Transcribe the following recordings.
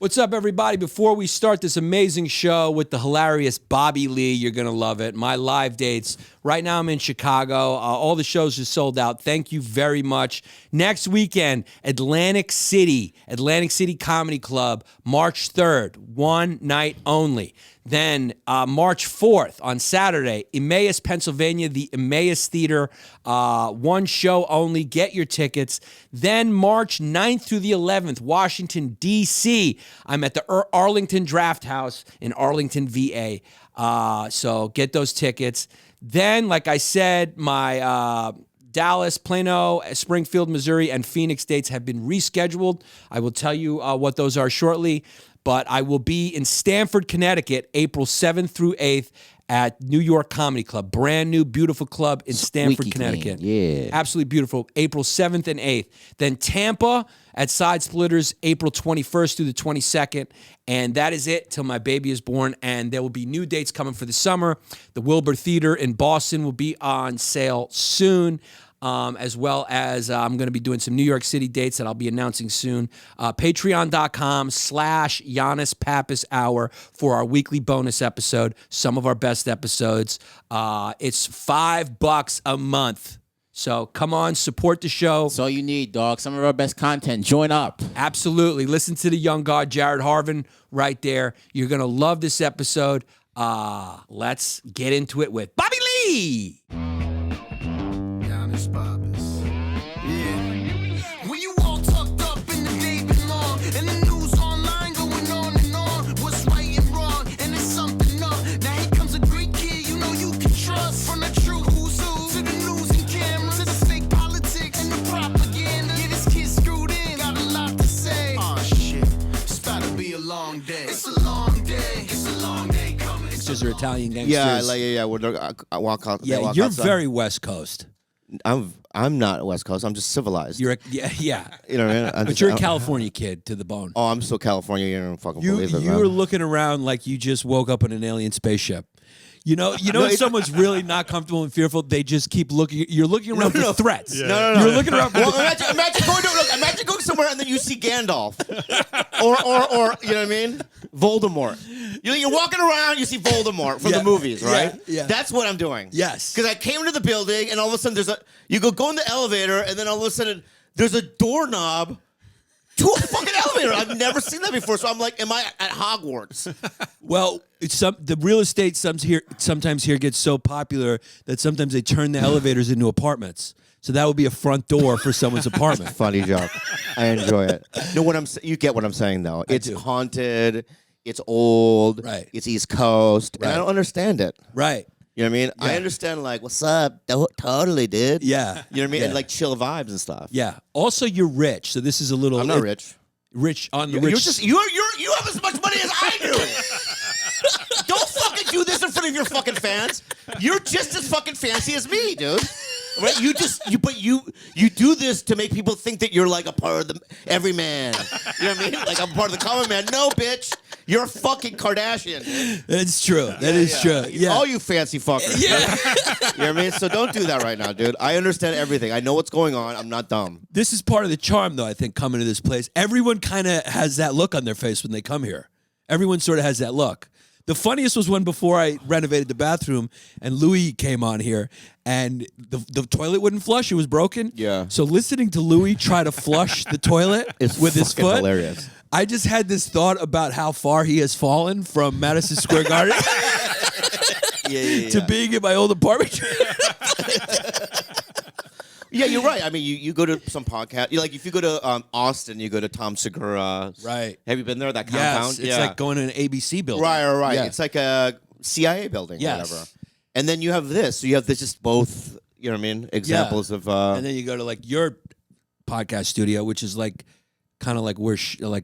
What's up, everybody? Before we start this amazing show with the hilarious Bobby Lee, you're going to love it. My live dates. Right now, I'm in Chicago. All the shows are sold out. Thank you very much. Next weekend, Atlantic City Comedy Club, March 3rd, one night only. Then March 4th on Saturday, Emmaus, Pennsylvania, the Emmaus Theater, one show only. Get your tickets. Then March 9th through the 11th, Washington, D.C. I'm at the Arlington Draft House in Arlington, VA. So get those tickets. Then, like I said, my Dallas, Plano, Springfield, Missouri, and Phoenix dates have been rescheduled. I will tell you what those are shortly. But I will be in Stamford, Connecticut, April 7th through 8th at New York Comedy Club. Brand new, beautiful club in Stamford, Connecticut. Yeah. Absolutely beautiful. April 7th and 8th. Then Tampa at Side Splitters, April 21st through the 22nd. And that is it till my baby is born. And there will be new dates coming for the summer. The Wilbur Theater in Boston will be on sale soon. As well as I'm going to be doing some New York City dates that I'll be announcing soon. Patreon.com/Yannis Pappas Hour for our weekly bonus episode, some of our best episodes. It's $5 a month. So come on, support the show. That's all you need, dog. Some of our best content. Join up. Absolutely. Listen to the young guard, Jared Harvin, right there. You're going to love this episode. Let's get into it with Bobby Lee. Yannis Pappas. Yeah. When you all tucked up in the day long, and the news online going on and on, what's right and wrong, and it's something up. Now here comes a great kid you know you can trust. From the true who's who, to the news and cameras, to the fake politics and the propaganda. Yeah, this kid screwed in, got a lot to say. Oh shit, it's about to be a long day. It's a long day. It's a long day coming. Gangsters are Italian gangsters. Yeah. I walk out. Yeah, you're very West Coast. I'm not West Coast. I'm just civilized. Yeah. You know what I mean? But you're a California kid to the bone. Oh, I'm so California. You don't fucking believe it, man. You're looking around like you just woke up in an alien spaceship. You know when someone's really not comfortable and fearful, they just keep looking. You're looking around for threats. Yeah. No. You're looking around for Imagine going somewhere and then you see Gandalf. or you know what I mean? Voldemort. You're walking around, you see Voldemort from the movies, right? Yeah. That's what I'm doing. Yes. Because I came into the building and all of a sudden you go in the elevator and then all of a sudden there's a doorknob to a fucking elevator. I've never seen that before. So I'm like, am I at Hogwarts? Well, the real estate sometimes here gets so popular that sometimes they turn the elevators into apartments. So that would be a front door for someone's apartment. Funny joke. I enjoy it. No, you get what I'm saying though. It's haunted. It's old. Right. It's East Coast. Right. And I don't understand it. Right. You know what I mean? Yeah. I understand like, what's up? Totally, dude. Yeah. You know what I mean? Yeah. And like chill vibes and stuff. Yeah. Also, you're rich, so this is a little. I'm not rich. Rich on the You're rich. just you have as much money as I do. Don't fucking do this in front of your fucking fans. You're just as fucking fancy as me, dude. Right? You do this to make people think that you're like a part of the everyman. You know what I mean? Like I'm part of the common man. No, bitch. You're a fucking Kardashian. Dude. That's true. That is true. Yeah. All you fancy fuckers. Yeah. You know what I mean? So don't do that right now, dude. I understand everything. I know what's going on. I'm not dumb. This is part of the charm, though, I think, coming to this place. Everyone kind of has that look on their face when they come here. Everyone sort of has that look. The funniest was when before I renovated the bathroom and Louis came on here and the toilet wouldn't flush. It was broken. Yeah. So listening to Louis try to flush the toilet with his foot. Hilarious. I just had this thought about how far he has fallen from Madison Square Garden to being in my old apartment. Yeah, you're right. I mean, you go to some podcast. Like if you go to Austin, you go to Tom Segura. Right. Have you been there? That compound? Yes, it's like going to an ABC building. Right. Yeah. It's like a CIA building, Yes. whatever. And then you have this. So you have this just both, you know what I mean, examples of... and then you go to like your podcast studio, which is like kind of like where,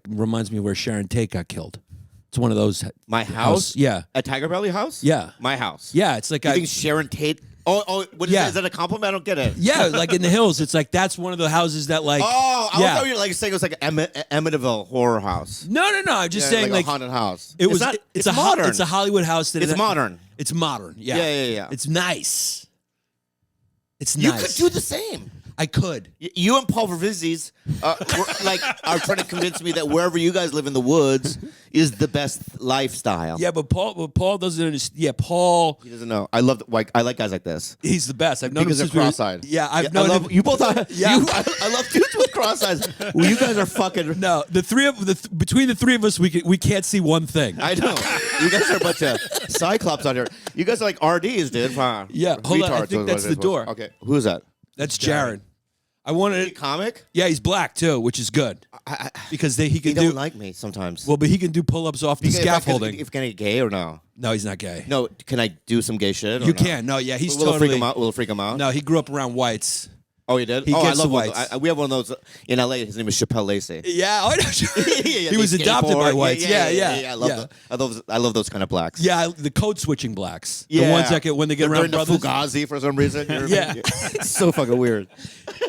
reminds me of where Sharon Tate got killed. It's one of those. My house? Yeah. A Tiger Belly house? Yeah. My house? Yeah, it's like You think Sharon Tate... Oh, what is that? Is that a compliment? I don't get it. Yeah, like in the hills. It's like that's one of the houses that like... Oh, I thought you were like saying it was like an Amityville horror house. No. I'm just saying like a haunted house. It's modern. It's a Hollywood house. It's modern. It's modern. Yeah. Yeah. It's nice. It's You nice. could do the same. I could. You and Paul Vervizzi's are trying to convince me that wherever you guys live in the woods is the best lifestyle. Yeah, but Paul doesn't understand. Yeah, Paul. He doesn't know. I like guys like this. He's the best. I've known Because him they're since cross-eyed. Yeah, I've I known love him. you both. Yeah. I love dudes with cross eyes. Well, you guys are fucking. No, between the three of us, we can't see one thing. I know. You guys are a bunch of cyclops out here. You guys are like RDs, dude. Wow. Yeah, hold on. I Retards think was that's what the it was. door. Okay, who's that? That's Jared. I Is he wanted. comic? Yeah, he's black too, which is good because he He can don't do. like me sometimes. Well, but he can do pull-ups off the scaffolding. If can I get gay or no? No, he's not gay. No, can I do some gay shit? Or You no? can. No, yeah, he's Will it totally. freak him out? Will it freak him out? No, he grew up around whites. Oh, you did? He I gets love the one. whites. We have one of those in LA. His name is Chappelle Lacey. Yeah, I know. Yeah, He was they adopted by skateboard. whites. Yeah. I love those kind of blacks. Yeah, the code switching blacks. Yeah. The ones that get when they get They're around doing the brothers. Fugazi for some reason. Yeah. It's so fucking weird.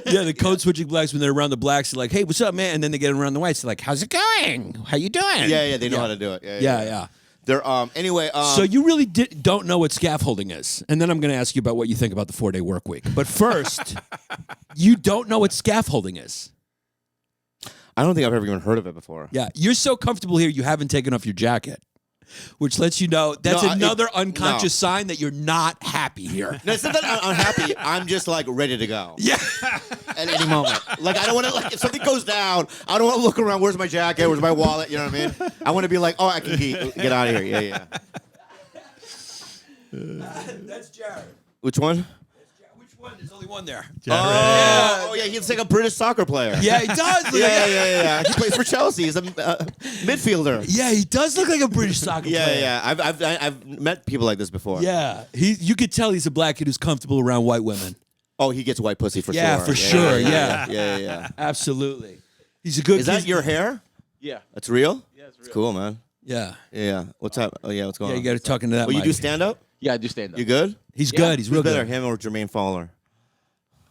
Yeah, the code switching blacks when they're around the blacks, they're like, "Hey, what's up, man?" And then they get around the whites, they're like, "How's it going? How you doing?" Yeah, they know how to do it. Yeah. They're anyway. So you really don't know what scaffolding is, and then I'm going to ask you about what you think about the 4-day work week. But first, you don't know what scaffolding is. I don't think I've ever even heard of it before. Yeah, you're so comfortable here, you haven't taken off your jacket, which lets you know that's No, another unconscious sign that you're not happy here. No, it's not that I'm unhappy. I'm just like ready to go. Yeah. At any moment. Like I don't want to if something goes down, I don't want to look around. Where's my jacket? Where's my wallet? You know what I mean? I want to be like, oh, I can get out of here. Yeah. That's Jared. Which one? Which one? There's only one there. Oh, yeah, he's like a British soccer player. Yeah, he does. Yeah. He plays for Chelsea. He's a midfielder. Yeah, he does look like a British soccer player. Yeah. I've met people like this before. Yeah, you could tell he's a black kid who's comfortable around white women. Oh, he gets white pussy for sure. Yeah, for sure. Yeah. Yeah. Absolutely. He's a good. Is that your hair? Yeah. That's real? Yeah, it's real. It's cool, man. Yeah. Yeah. What's up? Oh, yeah, what's going Yeah, on? you got to talk into that. Well, you mic. do stand up? Yeah, I do stand up. You good? He's Yeah. good. He's real Who's better, good. him or Jermaine Fowler?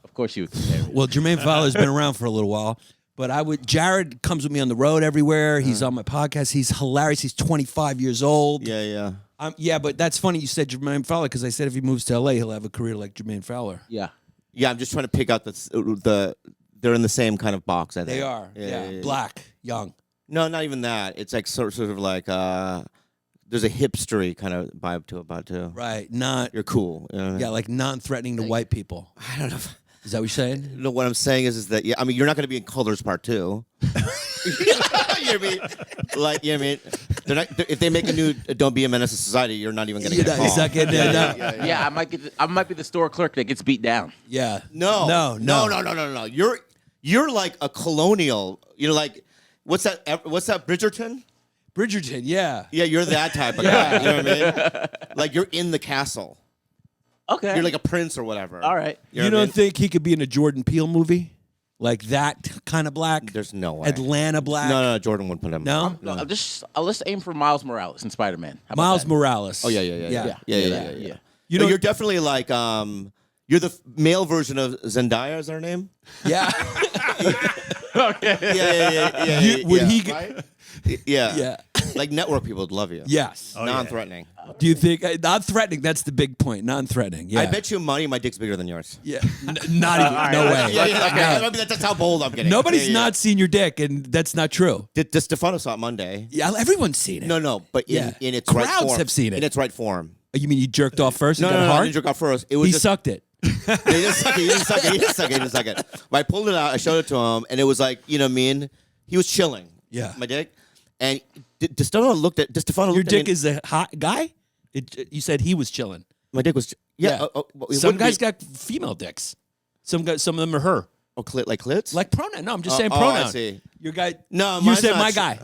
Of course you would compare it. Well, Jermaine Fowler's been around for a little while, but Jared comes with me on the road everywhere. He's on my podcast. He's hilarious. He's 25 years old. Yeah. Yeah, but that's funny you said Jermaine Fowler because I said if he moves to LA, he'll have a career like Jermaine Fowler. Yeah. Yeah, I'm just trying to pick out the they're in the same kind of box, I think. They are. Yeah. Black, young. No, not even that. It's like sort of like there's a hipstery kind of vibe to it too. Right. Not. You're cool. You know what I mean? Yeah, like non-threatening to white people. I don't know. Is that what you're saying? No, what I'm saying is that I mean you're not going to be in Colors Part 2. You know what I mean? Like, you know what I mean? They're not, if they make a new Don't Be a Menace to Society, you're not even going to get a call. He's not getting it. No. Yeah, I might be the store clerk that gets beat down. Yeah. No. No. You're like a colonial. You know, like what's that? Bridgerton? Bridgerton, yeah. Yeah, you're that type of guy. You know what I mean? Like you're in the castle. Okay. You're like a prince or whatever. All right. You know what I don't mean? think he could be in a Jordan Peele movie? Like that kind of black? There's no way. Atlanta black? No, Jordan wouldn't put him. No? No, let's aim for Miles Morales in Spider-Man. How about Miles that? Morales. Oh yeah. Yeah. You No, know, you're definitely like you're the male version of Zendaya. Is her name? yeah. Yeah. Would he? Right? Yeah. Yeah. Like network people would love you. Yes. Non-threatening. Do you think non-threatening? That's the big point. Non-threatening. Yeah. I bet you money my dick's bigger than yours. Yeah. Not even. No way. I mean, that's how bold I'm getting. Nobody's Yeah. not seen your dick, and that's not true. Stefano saw it Monday. Yeah, everyone's seen it. No, but Yeah. in its right Crowds form. have seen it. In its right form. You mean you jerked off first? No, and got I hard? didn't jerk off first. It was He just, sucked it. He didn't suck it. But I pulled it out. I showed it to him, and it was like, you know what I mean? He was chilling. Yeah. My dick. And Stefano looked at Your me dick and- is a hot guy? You said he was chilling. My dick was. Yeah. It Some wouldn't guys be- got female dicks. Some of them are her. Oh, like clits? Like pronoun. No, I'm just saying oh, pronoun. I see. Your guy. No, you mine's said not my guy.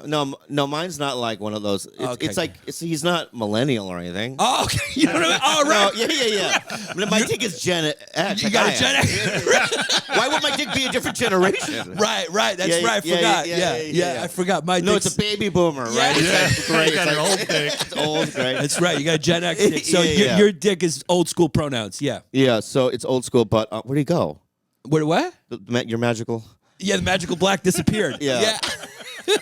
No, mine's not like one of those. Okay. It's like he's not millennial or anything. Oh, okay. You know what I mean? Oh, right. No, yeah. I mean, my dick is Gen X. You got a Gen X. Why would my dick be a different generation? Right. That's Yeah, right. I yeah, forgot. yeah. I forgot. My No, dick's- it's a baby boomer, right? Yeah. It's like great. got It's an like- old dick. It's old, great. That's right. You got a Gen X dick. So Yeah. your dick is old school pronouns. Yeah. Yeah, so it's old school, but where'd he go? What? Your magical? Yeah, the magical black disappeared. Yeah.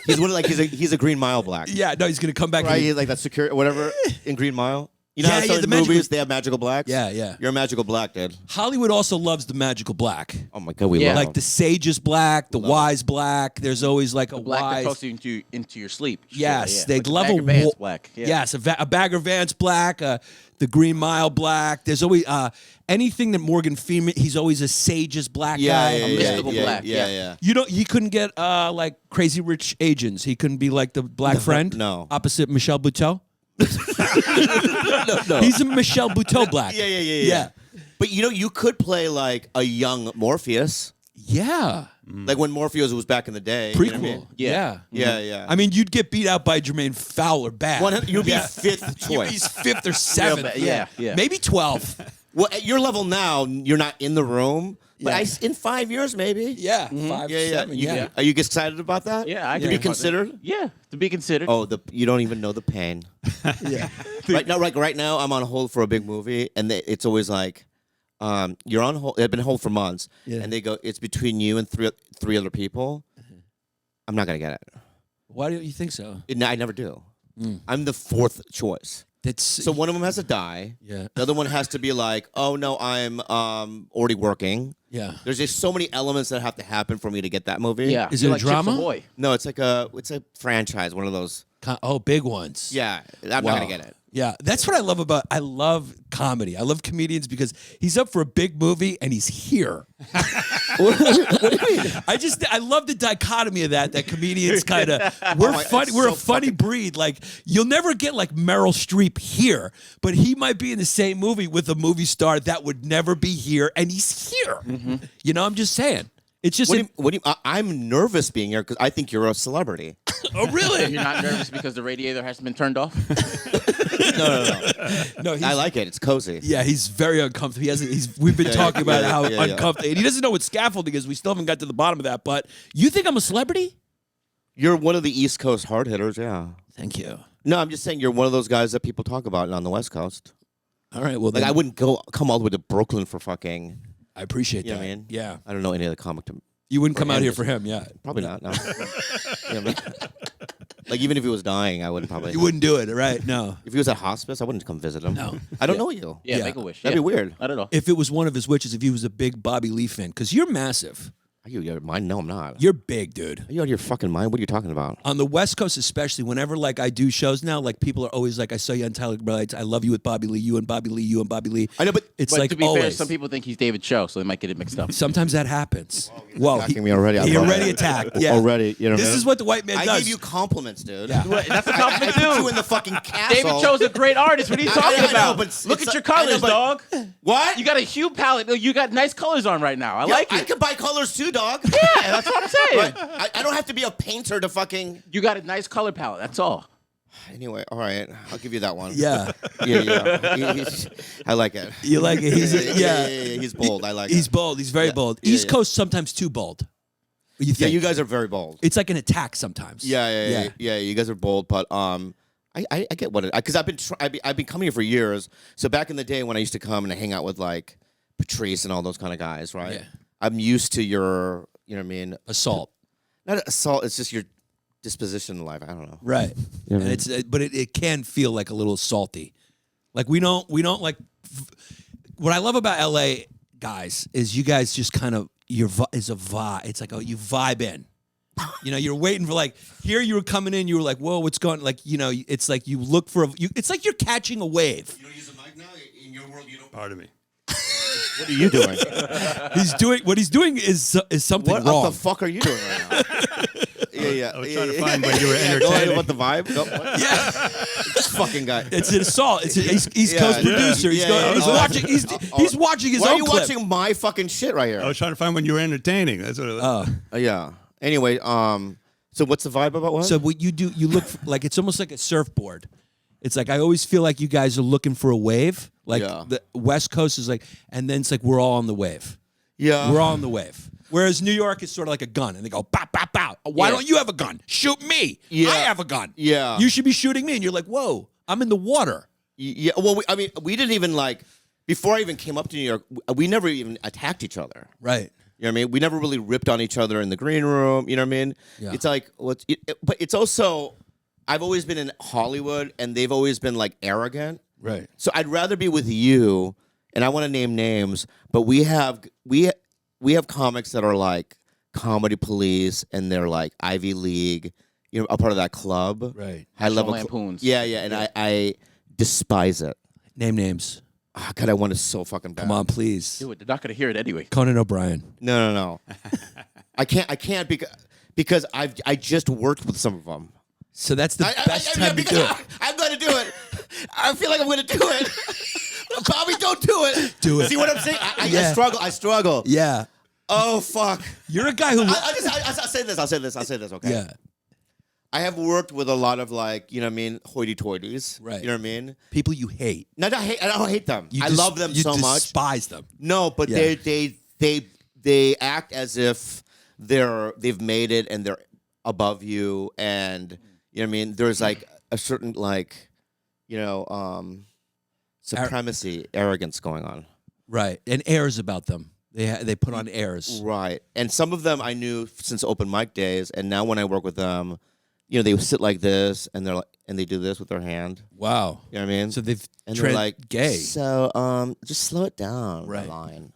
He's one of, like he's a Green Mile black. Yeah, no, he's gonna come back. Right, and- he's like that secure whatever in Green Mile. You know how Yeah, some the magical- movies, they have magical blacks? Yeah, yeah. You're a magical black, dude. Hollywood also loves the magical black. Oh, my God, we Yeah. love Like the sage is black, the wise black. There's always like a Black that wise. goes into your sleep. Yes, Sure, yeah. they Like love Bagger a Vance black. Yeah. Yes, a Bagger Vance black, the Green Mile black. There's always anything that Morgan Freeman. He's always a sage's black guy. mystical black, yeah. yeah. You know, he couldn't get like Crazy Rich Asians. He couldn't be like the black friend. No. Opposite Michelle Buteau. No. He's a Michelle Buteau black. Yeah. But you know, you could play like a young Morpheus. Yeah. Like when Morpheus was back in the day. Prequel. You know what I mean? Yeah. Yeah. I mean, you'd get beat out by Jermaine Fowler bad. You'd be fifth choice. He's fifth or seventh. Yeah. Maybe 12. Well, at your level now, you're not in the room. But in 5 years, maybe. Yeah. Mm-hmm. 5, Yeah. 7. Yeah. Are you excited about that? Yeah, I To can be about that. considered? Yeah, to be considered. Oh, you don't even know the pain. Yeah. Right now, I'm on hold for a big movie, and it's always like, you're on hold. I've been on hold for months, and they go, it's between you and three other people. I'm not gonna get it. Why do you think so? I never do. I'm the fourth choice. That's So one of them has to die. Yeah. The other one has to be like, oh no, I'm already working. Yeah. There's just so many elements that have to happen for me to get that movie. yeah. Is You're it a like Chips drama? Ahoy. No, it's a franchise, one of those. Oh, big ones. Yeah, I'm not Wow. gonna get it. Yeah, that's what I love comedy. I love comedians because he's up for a big movie and he's here. What do you mean? I love the dichotomy of that comedians kind of we're funny. it's We're so a funny breed. Like you'll never get like Meryl Streep here, but he might be in the same movie with a movie star that would never be here, and he's here. You know, I'm just saying. It's just I'm nervous being here because I think you're a celebrity. oh really? You're not nervous because the radiator hasn't been turned off? No, he's, I like it. It's cozy. Yeah, he's very uncomfortable. He hasn't. We've been talking about how uncomfortable, and he doesn't know what scaffolding is. We still haven't got to the bottom of that. But you think I'm a celebrity? You're one of the East Coast hard hitters. Yeah. Thank you. No, I'm just saying you're one of those guys that people talk about on the West Coast. All right. Well, Like then, I wouldn't come all the way to Brooklyn for fucking. I appreciate You know that. what I mean? Yeah, I don't know any other comic to. you wouldn't come out him, here just- for him. Yeah, Probably not. No. Yeah, like even if he was dying, I wouldn't probably. you wouldn't do it, right? No. If he was at hospitze, I wouldn't come visit him. No. I don't know you. Yeah, Yeah. make a wish. That'd be weird. Not at all. If it was one of his wishes, if he was a big Bobby Lee fan, because you're massive. Are you out of your mind? No, I'm not. You're big, dude. Are you out of your fucking mind? What are you talking about? On the West Coast, especially, whenever like I do shows now, like people are always like, "I saw you on Tyler Lights. I love you with Bobby Lee. You and Bobby Lee. You and Bobby Lee." I know, but It's But like to be always. fair, some people think he's David Cho, so they might get it mixed up. Sometimes that happens. Whoa, attacking me already. I He love already it. attacked. Yeah, Already, you know. This is what the white man I does. gave you compliments, dude. Yeah. That's a compliment I put too. you in the fucking castle. David Cho's a great artist. What are you talking I know, about? but Look it's at your I know, colors, but- dog. What? You got a hue palette. You got nice colors on right now. I Yeah, like I it. could buy colors too, dog. Yeah, that's what I'm saying. But I don't have to be a painter to fucking. You got a nice color palette. That's all. Anyway, all right, I'll give you that one. Yeah, yeah. I like it. you like it. He's yeah. He's bold. I like He's it. bold. He's very bold. Yeah, East yeah. Coast sometimes too bold. What do you Yeah, think? you guys are very bold. It's like an attack sometimes. Yeah. You guys are bold, but I get what it because I've been coming here for years. So back in the day when I used to come and hang out with like Patrice and all those kind of guys, right? Yeah. I'm used to your, you know what I mean? Assault. Not assault. It's just your disposition in life. I don't know. Right. Yeah, And man. it's but it can feel like a little salty. Like we don't like what I love about LA guys is you guys just kind of is a vibe. It's like you vibe in. You know, you're waiting for like here you were coming in, you were like, "Whoa, what's going?" Like, you know, it's like you look for it's like you're catching a wave. You don't use a mic now in your world. You don't. Pardon me. What are you doing? What he's doing is something What wrong. the fuck are you doing right now? Yeah. I was trying to find when you were Go ahead, entertaining. what the vibe? Go, what? Yeah. This fucking guy. It's an assault. It's an East Yeah, Coast yeah. producer. He's Yeah, going. yeah. He's Oh. watching. He's watching his Why own are you clip. watching my fucking shit right here? I was trying to find when you were entertaining. That's what it was. Yeah. Anyway, so what's the vibe about what? So what you do, you look like it's almost like a surfboard. It's like I always feel like you guys are looking for a wave. Like Yeah. the West Coast is like, and then it's like we're all on the wave. yeah. We're all on the wave. Whereas New York is sort of like a gun, and they go, "Pow, pow, pow." Why Yeah. don't you have a gun? Shoot me. Yeah. I have a gun. Yeah. You should be shooting me, and you're like, "Whoa, I'm in the water." Yeah. Well, we didn't even like before I even came up to New York. We never even attacked each other. Right. You know what I mean? We never really ripped on each other in the green room. You know what I mean? Yeah. It's like, but it's also, I've always been in Hollywood, and they've always been like arrogant. Right. So I'd rather be with you, and I want to name names, but we have comics that are like Comedy Police, and they're like Ivy League, a part of that club. Right. High level Lampoons. Yeah, and I despise it. Name names. Oh, God, I want it so fucking bad. Come on, please. Do it. They're not going to hear it anyway. Conan O'Brien. No. I can't because I just worked with some of them. So that's the best time to do it. I'm going to do it. I feel like I'm going to do it. Bobby, don't do it. Do it. See what I'm saying? Yeah. I struggle. Yeah. Oh, fuck. You're a guy who... I'll say this, okay? Yeah. I have worked with a lot of hoity-toities. Right. You know what I mean? People you hate. No, I don't hate them. I love them so much. You despise them. No, but Yeah. they act as if they've made it and they're above you, and you know what I mean. There's like a certain supremacy, arrogance going on. Right. And airs about them. They put on airs. Right. And some of them I knew since open mic days, and now when I work with them, they sit like this, and they do this with their hand. Wow. You know what I mean? So they're like gay. So just slow it down. Right. The line.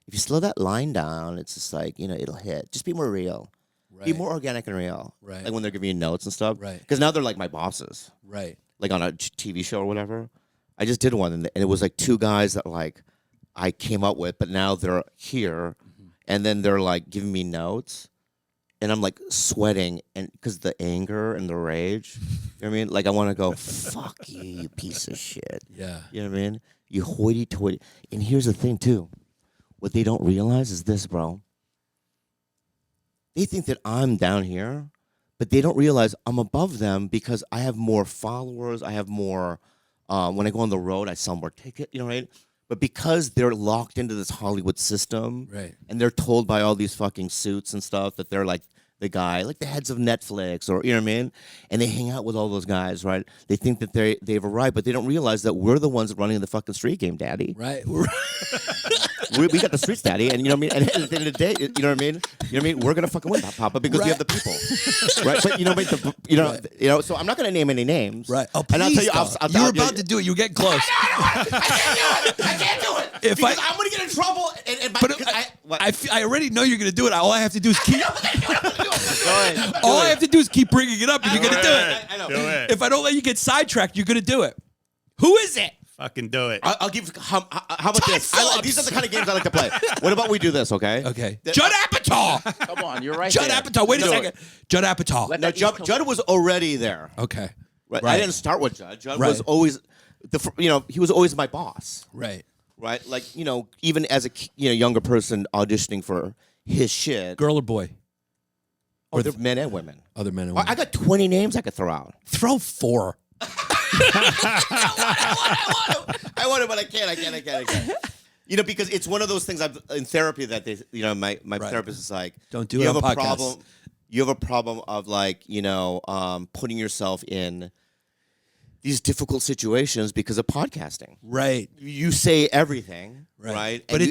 If you slow that line down, it's just like it'll hit. Just be more real. Right. Be more organic and real. Right. Like when they're giving you notes and stuff. Right. Because now they're like my bosses. Right. Like on a TV show or whatever. I just did one, and it was like two guys that like I came up with, but now they're here, and then they're like giving me notes, and I'm like sweating, and because the anger and the rage, you know what I mean? Like I want to go, fuck you, you piece of shit. Yeah. You know what I mean? You hoity-toity. And here's the thing too, what they don't realize is this, bro. They think that I'm down here, but they don't realize I'm above them because I have more followers. I have more. When I go on the road, I sell more tickets. You know, right? But because they're locked into this Hollywood system, Right. and they're told by all these fucking suits and stuff that they're like the guy, like the heads of Netflix, or you know what I mean? And they hang out with all those guys, right? They think that they've arrived, but they don't realize that we're the ones running the fucking street game, daddy. Right. We got the streets, daddy, and you know what I mean. And at the end of the day, you know what I mean. You know what I mean. We're gonna fucking win, Papa, because we have the people, right? But So I'm not gonna name any names, Right. Oh, and I'll tell you, please, you were about to do it. You were getting close. I can't do it. If because I- I'm gonna get in trouble. I already know you're going to do it. All I have to do is keep... Go ahead. All I have to do is keep bringing it up, and you're going to do it. I know. Do it. If I don't let you get sidetracked, you're going to do it. Who is it? Fucking do it. I'll give. How about this? These are the kind of games I like to play. What about we do this? Okay. Okay. Judd Apatow. Come on, you're right Judd there. Apatow. Wait a No. second. Judd Apatow. Let No, that East Coast- Judd was already there. Okay. Right. Right. I didn't start with Judd. Judd Right. was always he was always my boss. Right. Right. Like even as a younger person auditioning for his shit. Girl or boy? Or the men and women. Other men and women. I got 20 names I could throw out. Throw 4. I want to, but I can't. Because it's one of those things in therapy that they, my Right. therapist is like, Don't do you it have on a podcasts. problem. You have a problem of putting yourself in these difficult situations because of podcasting. Right. You say everything, Right. right? But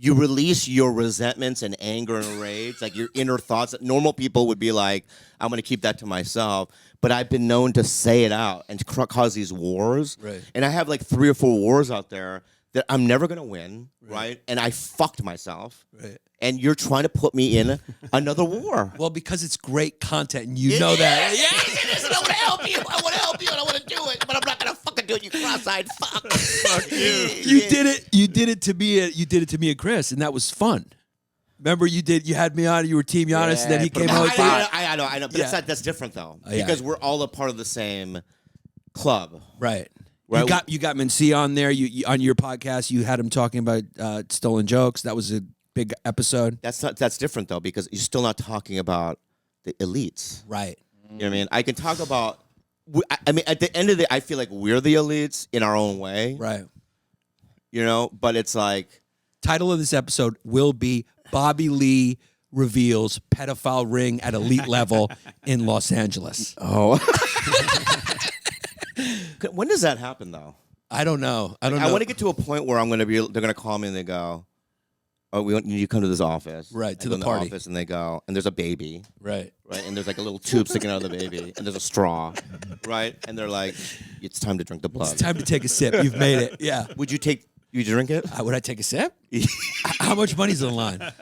you release your resentments and anger and rage, like your inner thoughts that normal people would be like, I'm going to keep that to myself. But I've been known to say it out and to cause these wars. Right. And I have like 3 or 4 wars out there that I'm never going to win, right? And I fucked myself. Right. And you're trying to put me in another war. Well, because it's great content, and you know that. Yeah, it is. And I want to help you. I want to help you, and I want to do it. But I'm not going to fucking do it, you cross-eyed fuck. Fuck you. You did it. You did it to me. You did it to me and Chris, and that was fun. Remember, you had me on. You were Team Yannis, and then he Yeah, came but out with I know. But Yeah. that's different, though. Yeah. Because we're all a part of the same club. Right. Right. You got Manscaped on there. You on your podcast. You had him talking about stolen jokes. That was a big episode. That's different, though, because you're still not talking about the elites. Right. You know what I mean? I can talk about... I mean, at the end of the day, I feel like we're the elites in our own way. Right. But it's like... Title of this episode will be Bobby Lee reveals pedophile ring at elite level in Los Angeles. Oh. When does that happen, though? I don't know. I I want to get to a point where they're going to call me and they go, oh, you need to come to this office. Right, to I go the in party. office and they go, and there's a baby. Right. right? And there's like a little tube sticking out of the baby, and there's a straw, right? And they're like, it's time to drink the blood. It's time to take a sip. You've made it. Yeah. Would you drink it? Would I take a sip? How much money's on the line?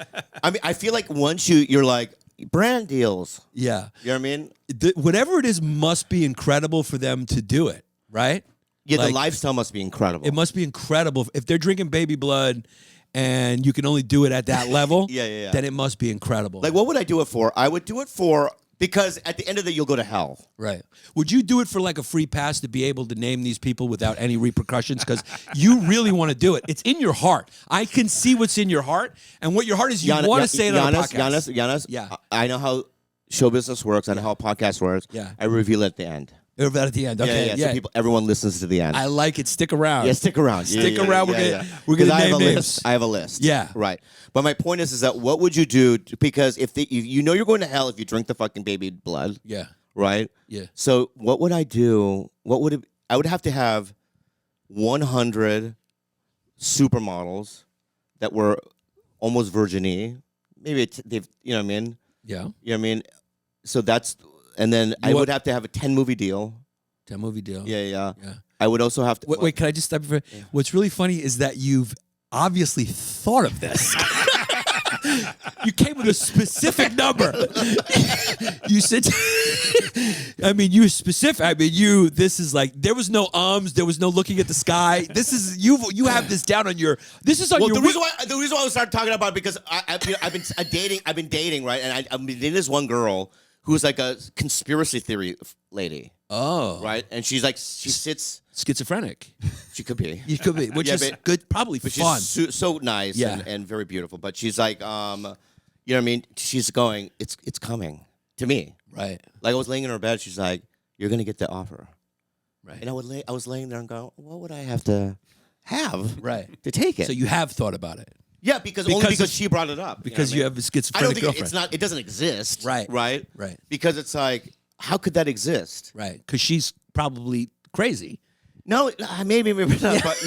I mean, I feel like once you're like, brand deals. Yeah. You know what I mean? Whatever it is must be incredible for them to do it, right? Yeah, Like, the lifestyle must be incredible. it must be incredible. If they're drinking baby blood and you can only do it at that level, Yeah. then it must be incredible. Like, what would I do it for? I would do it for, because at the end of the day, you'll go to hell. Right. Would you do it for like a free pass to be able to name these people without any repercussions? Because you really want to do it. It's in your heart. I can see what's in your heart. And what your heart is, you want to say it on a podcast. Yannis, Yeah. I know how show business works. I know how a podcast works. Yeah. I reveal it at the end. Or that at the end. Okay. Yeah. So everyone listens to the end. I like it. Stick around. Yeah, stick around. Stick around. Yeah, We're gonna 'Cause I have name a names. list. I have a list. Yeah. Right. But my point is that what would you do? Because if you know you're going to hell if you drink the fucking baby blood. Yeah. Right. Yeah. So what would I do? I would have to have 100 supermodels that were almost virgin-y. Maybe they've, you know what I mean? Yeah. You know what I mean? So and then I would have to have a 10 movie deal. That movie deal. Yeah. Yeah. I would also have to. Wait, can I just stop you for? What's really funny is that you've obviously thought of this. You came with a specific number. You said, I mean, you specific. I mean, this is like, there was no there was no looking at the sky. This is, you have this down on your, this is on your. The reason why I started talking about it because I've been dating, right? And I've been dating this one girl who's like a conspiracy theory lady. Oh. Right? And she sits. Schizophrenic. She could be. You could be, which is good, probably but fun. She's so nice and very beautiful. But she's like, you know what I mean? She's going, it's coming to me. Right. Like I was laying in her bed. She's like, you're going to get the offer. Right. And I was laying there and going, what would I have to have to take it? So you have thought about it. Yeah, only because she brought it up. Because you have a schizophrenic I don't think girlfriend. it doesn't exist. Right. Right? Right. Because it's like, how could that exist? Right. Because she's probably crazy. No, maybe not. But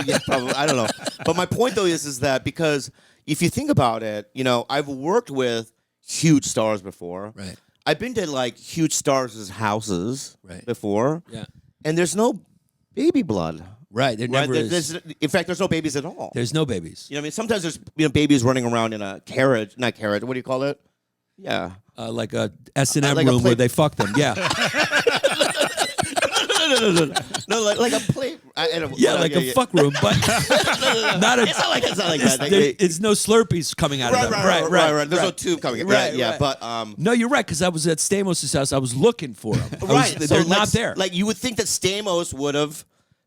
yeah, probably. I don't know. But my point though is that because if you think about it, you know, I've worked with huge stars before. Right. I've been to like huge stars' houses before. Yeah. And there's no baby blood. Right. There never is. In fact, there's no babies at all. There's no babies. You know what I mean? Sometimes there's babies running around in a carriage, not carriage. What do you call it? Yeah. Like a S&M like a room where they fuck them. Yeah. No, like a play. A fuck room, but not a. It's not like that. It's no Slurpees coming out of them. Right. There's no tube coming. Right. Yeah, but no, you're right because I was at Stamos' house. I was looking for them. They're not there. Like you would think that Stamos would have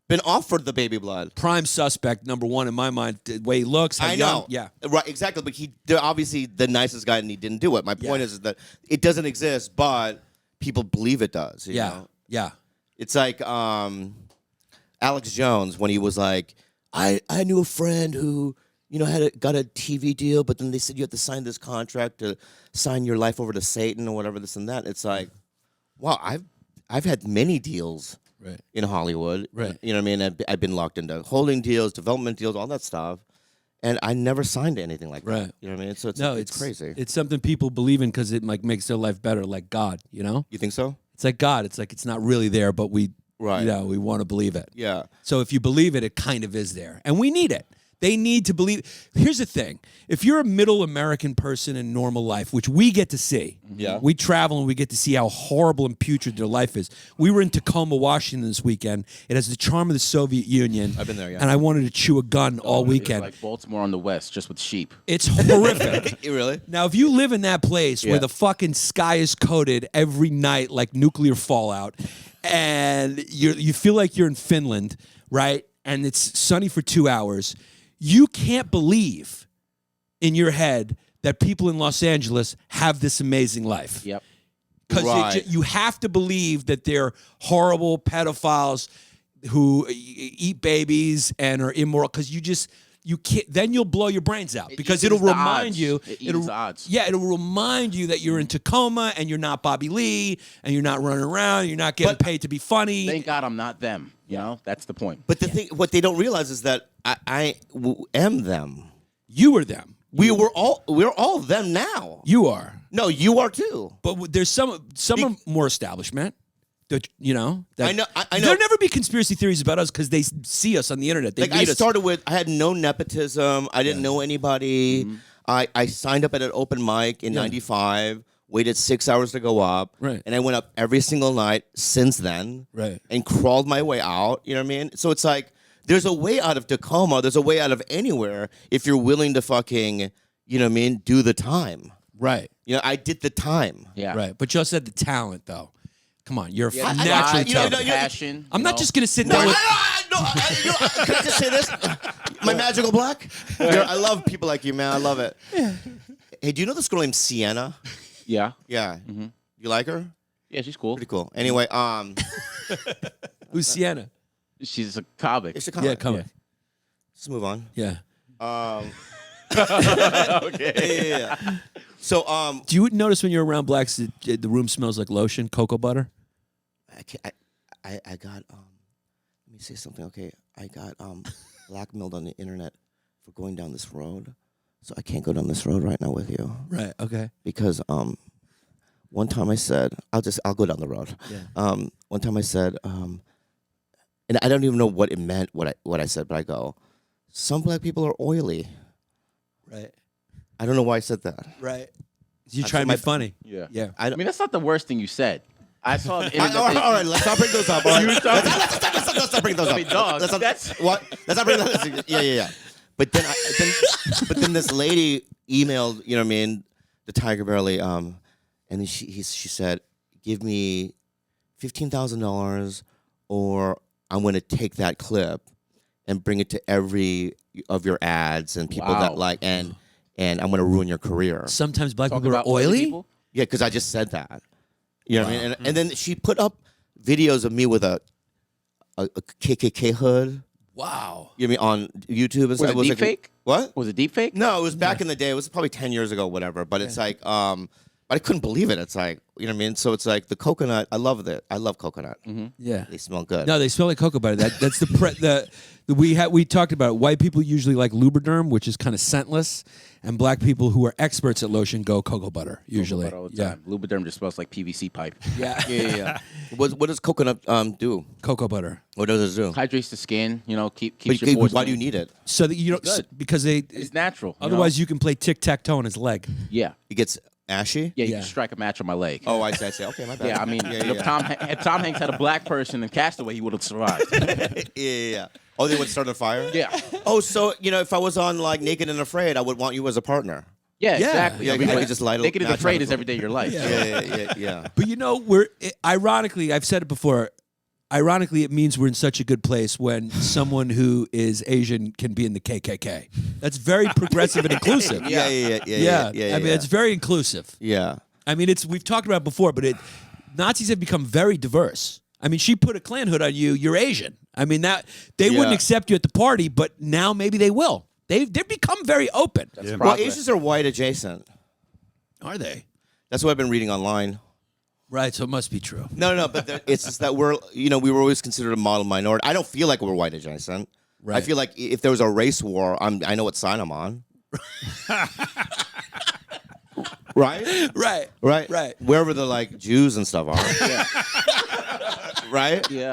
been offered the baby blood. Prime suspect number one in my mind. The way he looks. How I young. know. Yeah. Right. Exactly. But they're obviously the nicest guy, and he didn't do it. My point is that it doesn't exist, but people believe it does. You know? Yeah. It's like Alex Jones when he was like, I knew a friend who, you know, got a TV deal, but then they said you have to sign this contract to sign your life over to Satan or whatever, this and that. It's like, wow, I've had many deals in Hollywood. Right. You know what I mean? I've been locked into holding deals, development deals, all that stuff. And I never signed anything like that. You know what I mean? So it's crazy. It's something people believe in because it like makes their life better, like God, you know? You think so? It's like God. It's like it's not really there, but we we want to believe it. Yeah. So if you believe it, it kind of is there. And we need it. They need to believe. Here's the thing. If you're a middle American person in normal life, which we get to see, we travel and we get to see how horrible and putrid their life is. We were in Tacoma, Washington this weekend. It has the charm of the Soviet Union. I've been there, yeah. And I wanted to chew a gun all weekend. It's like Baltimore on the west, just with sheep. It's horrific. Really? Now, if you live in that place where the fucking sky is coated every night like nuclear fallout, and you feel like you're in Finland, right? And it's sunny for 2 hours, you can't believe in your head that people in Los Angeles have this amazing life. Yep. Because you have to believe that they're horrible pedophiles who eat babies and are immoral. Because you can't. Then you'll blow your brains out because it'll remind you. It'll odds. Yeah, it'll remind you that you're in Tacoma and you're not Bobby Lee and you're not running around. You're not getting paid to be funny. Thank God I'm not them. You know, that's the point. But the thing, what they don't realize is that I am them. You were them. We're all of them now. You are. No, you are too. But there's some are more establishment. That, you know, that I know. There'll never be conspiracy theories about us because they see us on the internet. They Like I read us. started with, I had no nepotism. I didn't know anybody. I signed up at an open mic in '95. Waited 6 hours to go up. Right. And I went up every single night since then. Right. And crawled my way out. You know what I mean? So it's like there's a way out of Tacoma. There's a way out of anywhere if you're willing to fucking, you know what I mean, do the time. Right. You know, I did the time. Yeah. Right. But you also had the talent, though. Come on, you're Yeah, naturally you know, talented. passion. I'm you not know? just gonna sit No, there with. you know, can I just say this? My magical black? I love people like you, man. I love it. Hey, do you know this girl named Sienna? Yeah. Yeah. You like her? Yeah, she's cool. Pretty cool. Anyway, Who's Sienna? She's a comic. it's a comment. Yeah, come on. Let's move on. Yeah. Okay. Yeah. So, Do you notice when you're around blacks that the room smells like lotion, cocoa butter? I got let me say something. Okay, I got blackmailed on the internet for going down this road, so I can't go down this road right now with you Right. Okay. because one time I said I'll go down the road. Yeah. One time I said and I don't even know what it meant what I said, but I go, some black people are oily. Right. I don't know why I said that. Right. You I trying to said be funny? Yeah. Yeah. I mean, that's not the worst thing you said. I saw the internet. All right, let's not bring those up. All right. Let's not bring those up. I mean, dog, Let's not, that's- what? Let's not bring those. Yeah. But then this lady emailed, you know what I mean, the Tiger Barely, and then she said, give me $15,000 or I'm going to take that clip and bring it to every of your ads and people Wow. that like, and I'm going to ruin your career. Sometimes black Talk people are about oily oily. people? Yeah, because I just said that. You know what I mean? And then she put up videos of me with a KKK hood. Wow. You know what I mean, on YouTube and Was stuff. it like deep fake? What? Was it deep fake? No, it was back in the day. It was probably 10 years ago, whatever. But it's like, I couldn't believe it. It's like, you know what I mean? So it's like the coconut. I love it. I love coconut. Yeah. They smell good. No, they smell like cocoa butter. That's we talked about it. White people usually like Lubriderm, which is kind of scentless, and black people who are experts at lotion go cocoa butter usually. But all the time. Lubriderm just smells like PVC pipe. Yeah. Yeah. What does coconut do? Cocoa butter. What does it do? Hydrates the skin. You know, keeps But your pores why do you clean. need it? So that you don't Good. because It's natural. otherwise you can play tic-tac-toe on his leg. Yeah. It gets ashy? Yeah, you Yeah. can strike a match on my leg. Oh, I see. Okay, my bad. Yeah, I mean, yeah, if Tom Hanks had a black person in Castaway, he would have survived. yeah. Oh, they would start a fire? Yeah. Oh, so, if I was on, like, Naked and Afraid, I would want you as a partner. Yeah, Yeah. exactly. Yeah, I mean, I could just light a Naked and match Afraid on is the every day of your life. Yeah. But ironically, I've said it before. Ironically, it means we're in such a good place when someone who is Asian can be in the KKK. That's very progressive and inclusive. Yeah. I mean, it's very inclusive. Yeah. I mean, we've talked about it before, but Nazis have become very diverse. I mean, she put a Klan hood on you. You're Asian. I mean, that they wouldn't accept you at the party, but now maybe they will. They've become very open. That's Well, progress. Asians are white adjacent. Are they? That's what I've been reading online. Right. So it must be true. No, but it's just that we were always considered a model minority. I don't feel like we're white adjacent. Right. I feel like if there was a race war, I know what side I'm on. Right? Right. Wherever the like Jews and stuff are. Right? Yeah.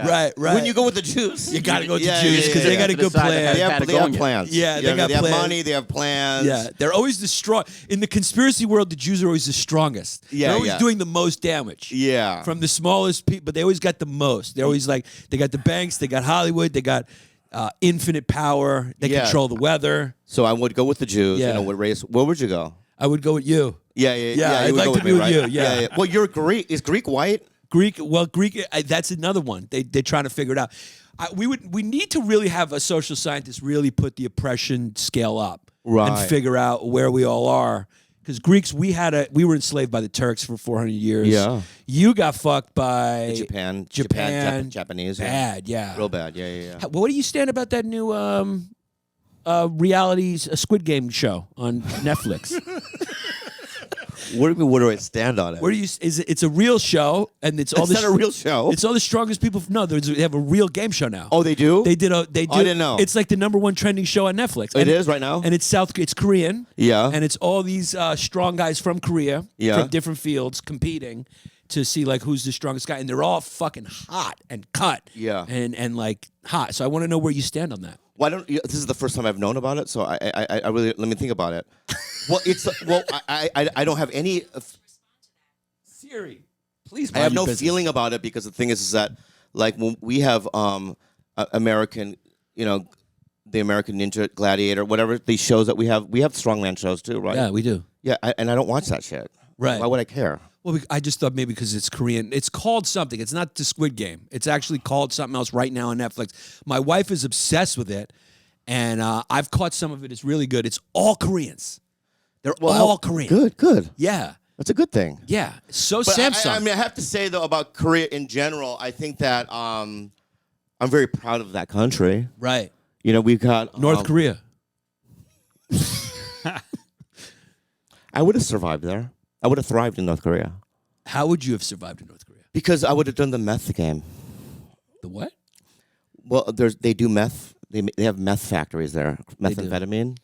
Right. When you go with the Jews, You gotta go with the Yeah, Jews because yeah, they yeah. got a To good decide to plan. they have Patagonia. plans. Yeah, they got they have plans. money. They have plans. Yeah, they're always the strong. In the conspiracy world, the Jews are always the strongest. Yeah, they're always yeah. doing the most damage. Yeah. From the smallest people, but they always got the most. They're always like, they got the banks, they got Hollywood, they got infinite power, they Yeah. control the weather. So I would go with the Jews. Yeah. What race? Where would you go? I would go with you. Yeah. I'd you would like go to with be me, with right? you, yeah. Well, you're Greek. Is Greek white? Greek, that's another one. They're trying to figure it out. We need to really have a social scientist really put the oppression scale up Right. and figure out where we all are. Because Greeks, we were enslaved by the Turks for 400 years. Yeah. You got fucked by Japan, Japanese. Bad, yeah. Real bad. Yeah. What do you stand about that new reality Squid Game show on Netflix? What do I stand on it? Where do you? It's a real show, and it's all It's not a real show. It's all the strongest people. No, they have a real game show now. Oh, they do? They do. I didn't know. It's like the #1 trending show on Netflix. It is right now? and it's Korean. Yeah. and it's all these strong guys from Korea, Yeah. from different fields competing to see like who's the strongest guy, and they're all fucking hot and cut. Yeah. and like hot. So I want to know where you stand on that. Why don't you, this is the first time I've known about it, so I really let me think about it. I don't have any. Siri, please. I have no feeling about it because the thing is that like when we have American, the American Ninja Gladiator, whatever these shows that we have strongman shows too, right? Yeah, we do. Yeah, and I don't watch that shit. Right. Why would I care? Well, I just thought maybe because it's Korean. It's called something. It's not the Squid Game. It's actually called something else right now on Netflix. My wife is obsessed with it, and I've caught some of it. It's really good. It's all Koreans. They're all Korean. Good. Yeah. That's a good thing. Yeah. So But Samsung. I mean, I have to say though about Korea in general, I think that I'm very proud of that country. right. We've got North Korea. I would have survived there. I would have thrived in North Korea How would you have survived in North Korea? because I would have done the meth game. The what? Well, they do meth. They have meth factories there, methamphetamine.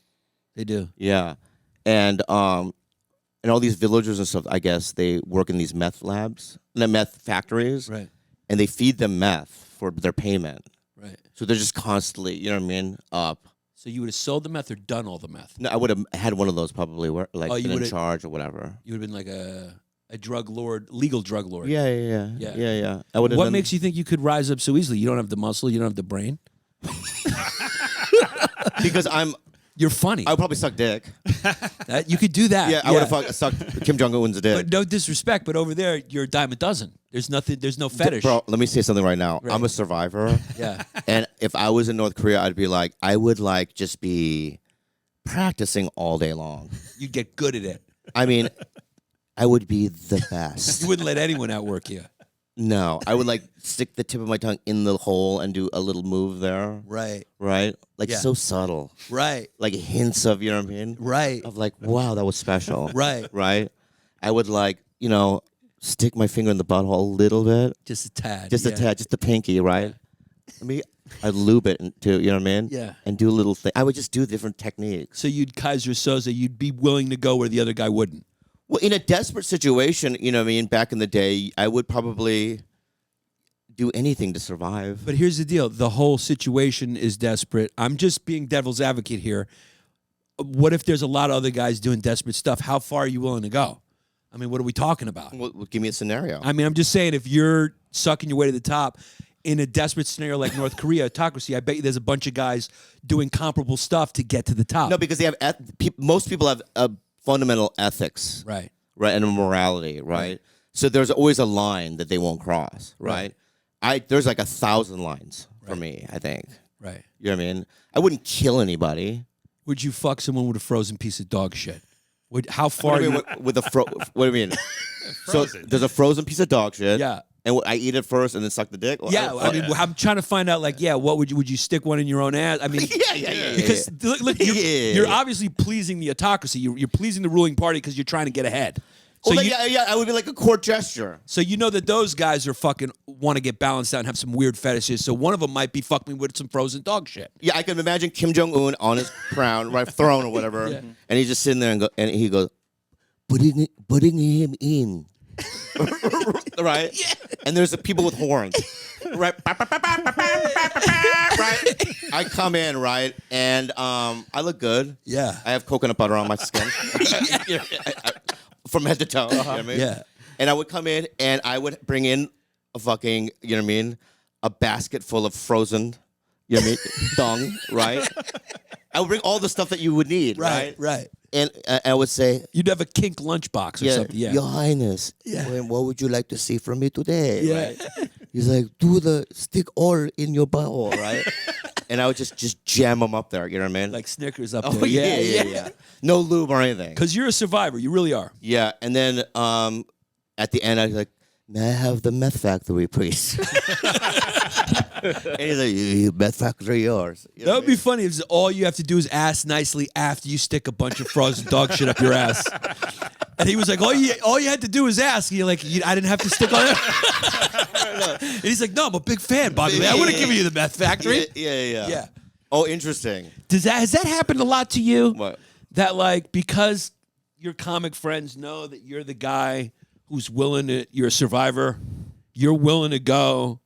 They do. Yeah, and all these villagers and stuff. I guess they work in these meth labs, the meth factories, Right. and they feed them meth for their payment. Right. So they're just constantly, you know what I mean, up. So you would have sold the meth or done all the meth? No, I would have had one of those probably, like Oh, you been in would've- charge or whatever. You would have been like a drug lord, legal drug lord. Yeah. I would have. What makes you think you could rise up so easily? You don't have the muscle. You don't have the brain. Because You're funny. I would probably suck dick. You could do that. Yeah, I would have sucked Kim Jong Un's dick. But no disrespect, but over there, you're a dime a dozen. There's nothing. There's no fetish. Bro, let me say something right now. Right. I'm a survivor. Yeah. And if I was in North Korea, I'd be like, I would like just be practicing all day long. You'd get good at it. I mean, I would be the best. You wouldn't let anyone outwork you. No, I would like stick the tip of my tongue in the hole and do a little move there. Right. Right? Like Yeah. so subtle. Right. Like hints of, you know what I mean? Right. Of like, wow, that was special. Right. Right? I would like, stick my finger in the butthole a little bit. Just a tad. Just yeah. a tad, just the pinky, right? I'd lube it too, you know what I mean? Yeah. And do a little thing. I would just do different techniques. So you'd Kaiser Soze. You'd be willing to go where the other guy wouldn't. Well, in a desperate situation, you know what I mean, back in the day, I would probably do anything to survive. But here's the deal. The whole situation is desperate. I'm just being devil's advocate here. What if there's a lot of other guys doing desperate stuff? How far are you willing to go? I mean, what are we talking about? Well, give me a scenario. I mean, I'm just saying if you're sucking your way to the top in a desperate scenario like North Korea, autocracy, I bet you there's a bunch of guys doing comparable stuff to get to the top. No, because they have most people have a fundamental ethics, Right. right, and a morality, right? So there's always a line that they won't cross, right? There's like 1,000 lines for me, I think. Right. You know what I mean? I wouldn't kill anybody. Would you fuck someone with a frozen piece of dog shit? How far? What do you you, mean, with what do you mean? So there's a frozen piece of dog shit. Yeah. And I eat it first and then suck the dick? yeah, I mean, I'm trying to find out. Like, yeah, what would you stick one in your own ass? I mean, yeah. because look, Yeah. you're obviously pleasing the autocracy. You're pleasing the ruling party because you're trying to get ahead. So Well, yeah, I would be like a court gesture. So you know that those guys are fucking want to get balanced out and have some weird fetishes. So one of them might be fucking with some frozen dog shit. Yeah, I can imagine Kim Jong Un on his crown, right, throne or whatever, Yeah. and he's just sitting there and he goes, putting him in, right? Yeah. And there's people with horns, right? Right. I come in, right, and I look good. Yeah. I have coconut butter on my skin, from head to toe. You know what I mean? Yeah. And I would come in and I would bring in a fucking, you know what I mean, a basket full of frozen, you know what I mean, thong, right? I would bring all the stuff that you would need, right? Right. And I would say, You'd have a kink lunchbox or something. Yeah. Your Highness, Yeah. what would you like to see from me today? Yeah. Right? He's like, stick all in your butthole, right? And I would just jam them up there, you know what I mean? Like Snickers up oh, there. yeah. No lube or anything. Because you're a survivor. You really are. Yeah, and then at the end, I was like, may I have the meth factory, please? And he's like, meth factory yours. You know That what would be funny if all you have to do is ask nicely after you stick a bunch of frozen dog shit up your ass. And he was like, all you had to do was ask. And you're like, I didn't have to stick on it. And he's like, no, I'm a big fan, Bobby Lee. I would have given you the meth factory. Yeah. Oh, interesting. Has that happened a lot to you? What? That like because your comic friends know that you're the guy who's willing to, you're a survivor, you're willing to go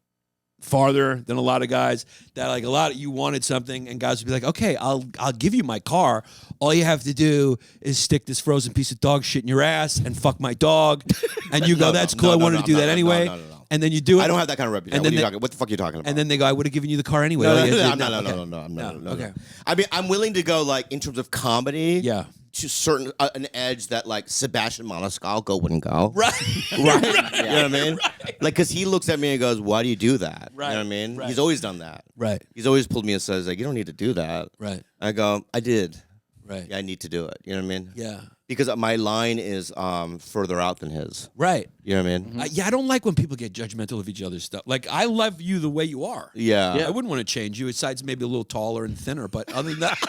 farther than a lot of guys, that like a lot of you wanted something and guys would be like, okay, I'll give you my car. All you have to do is stick this frozen piece of dog shit in your ass and fuck my dog. And you go, that's cool. I wanted to do that anyway. No. And then you do it. I don't have that kind of reputation. What the fuck are you talking about? And then they go, I would have given you the car anyway. No. Okay. I mean, I'm willing to go like in terms of comedy. Yeah. To certain an edge that like Sebastian Maniscalco wouldn't go. Right. You know what I mean? Right. Like, because he looks at me and goes, "Why do you do that?" Right. You know what I mean? Right. He's always done that. Right. He's always pulled me and says like, "You don't need to do that." Right. I go, "I did. Right. Yeah, I need to do it." You know what I mean? Yeah. Because my line is further out than his. Right. You know what I mean? I don't like when people get judgmental of each other's stuff. Like, I love you the way you are. Yeah. I wouldn't want to change you. Besides, maybe a little taller and thinner, but other than that,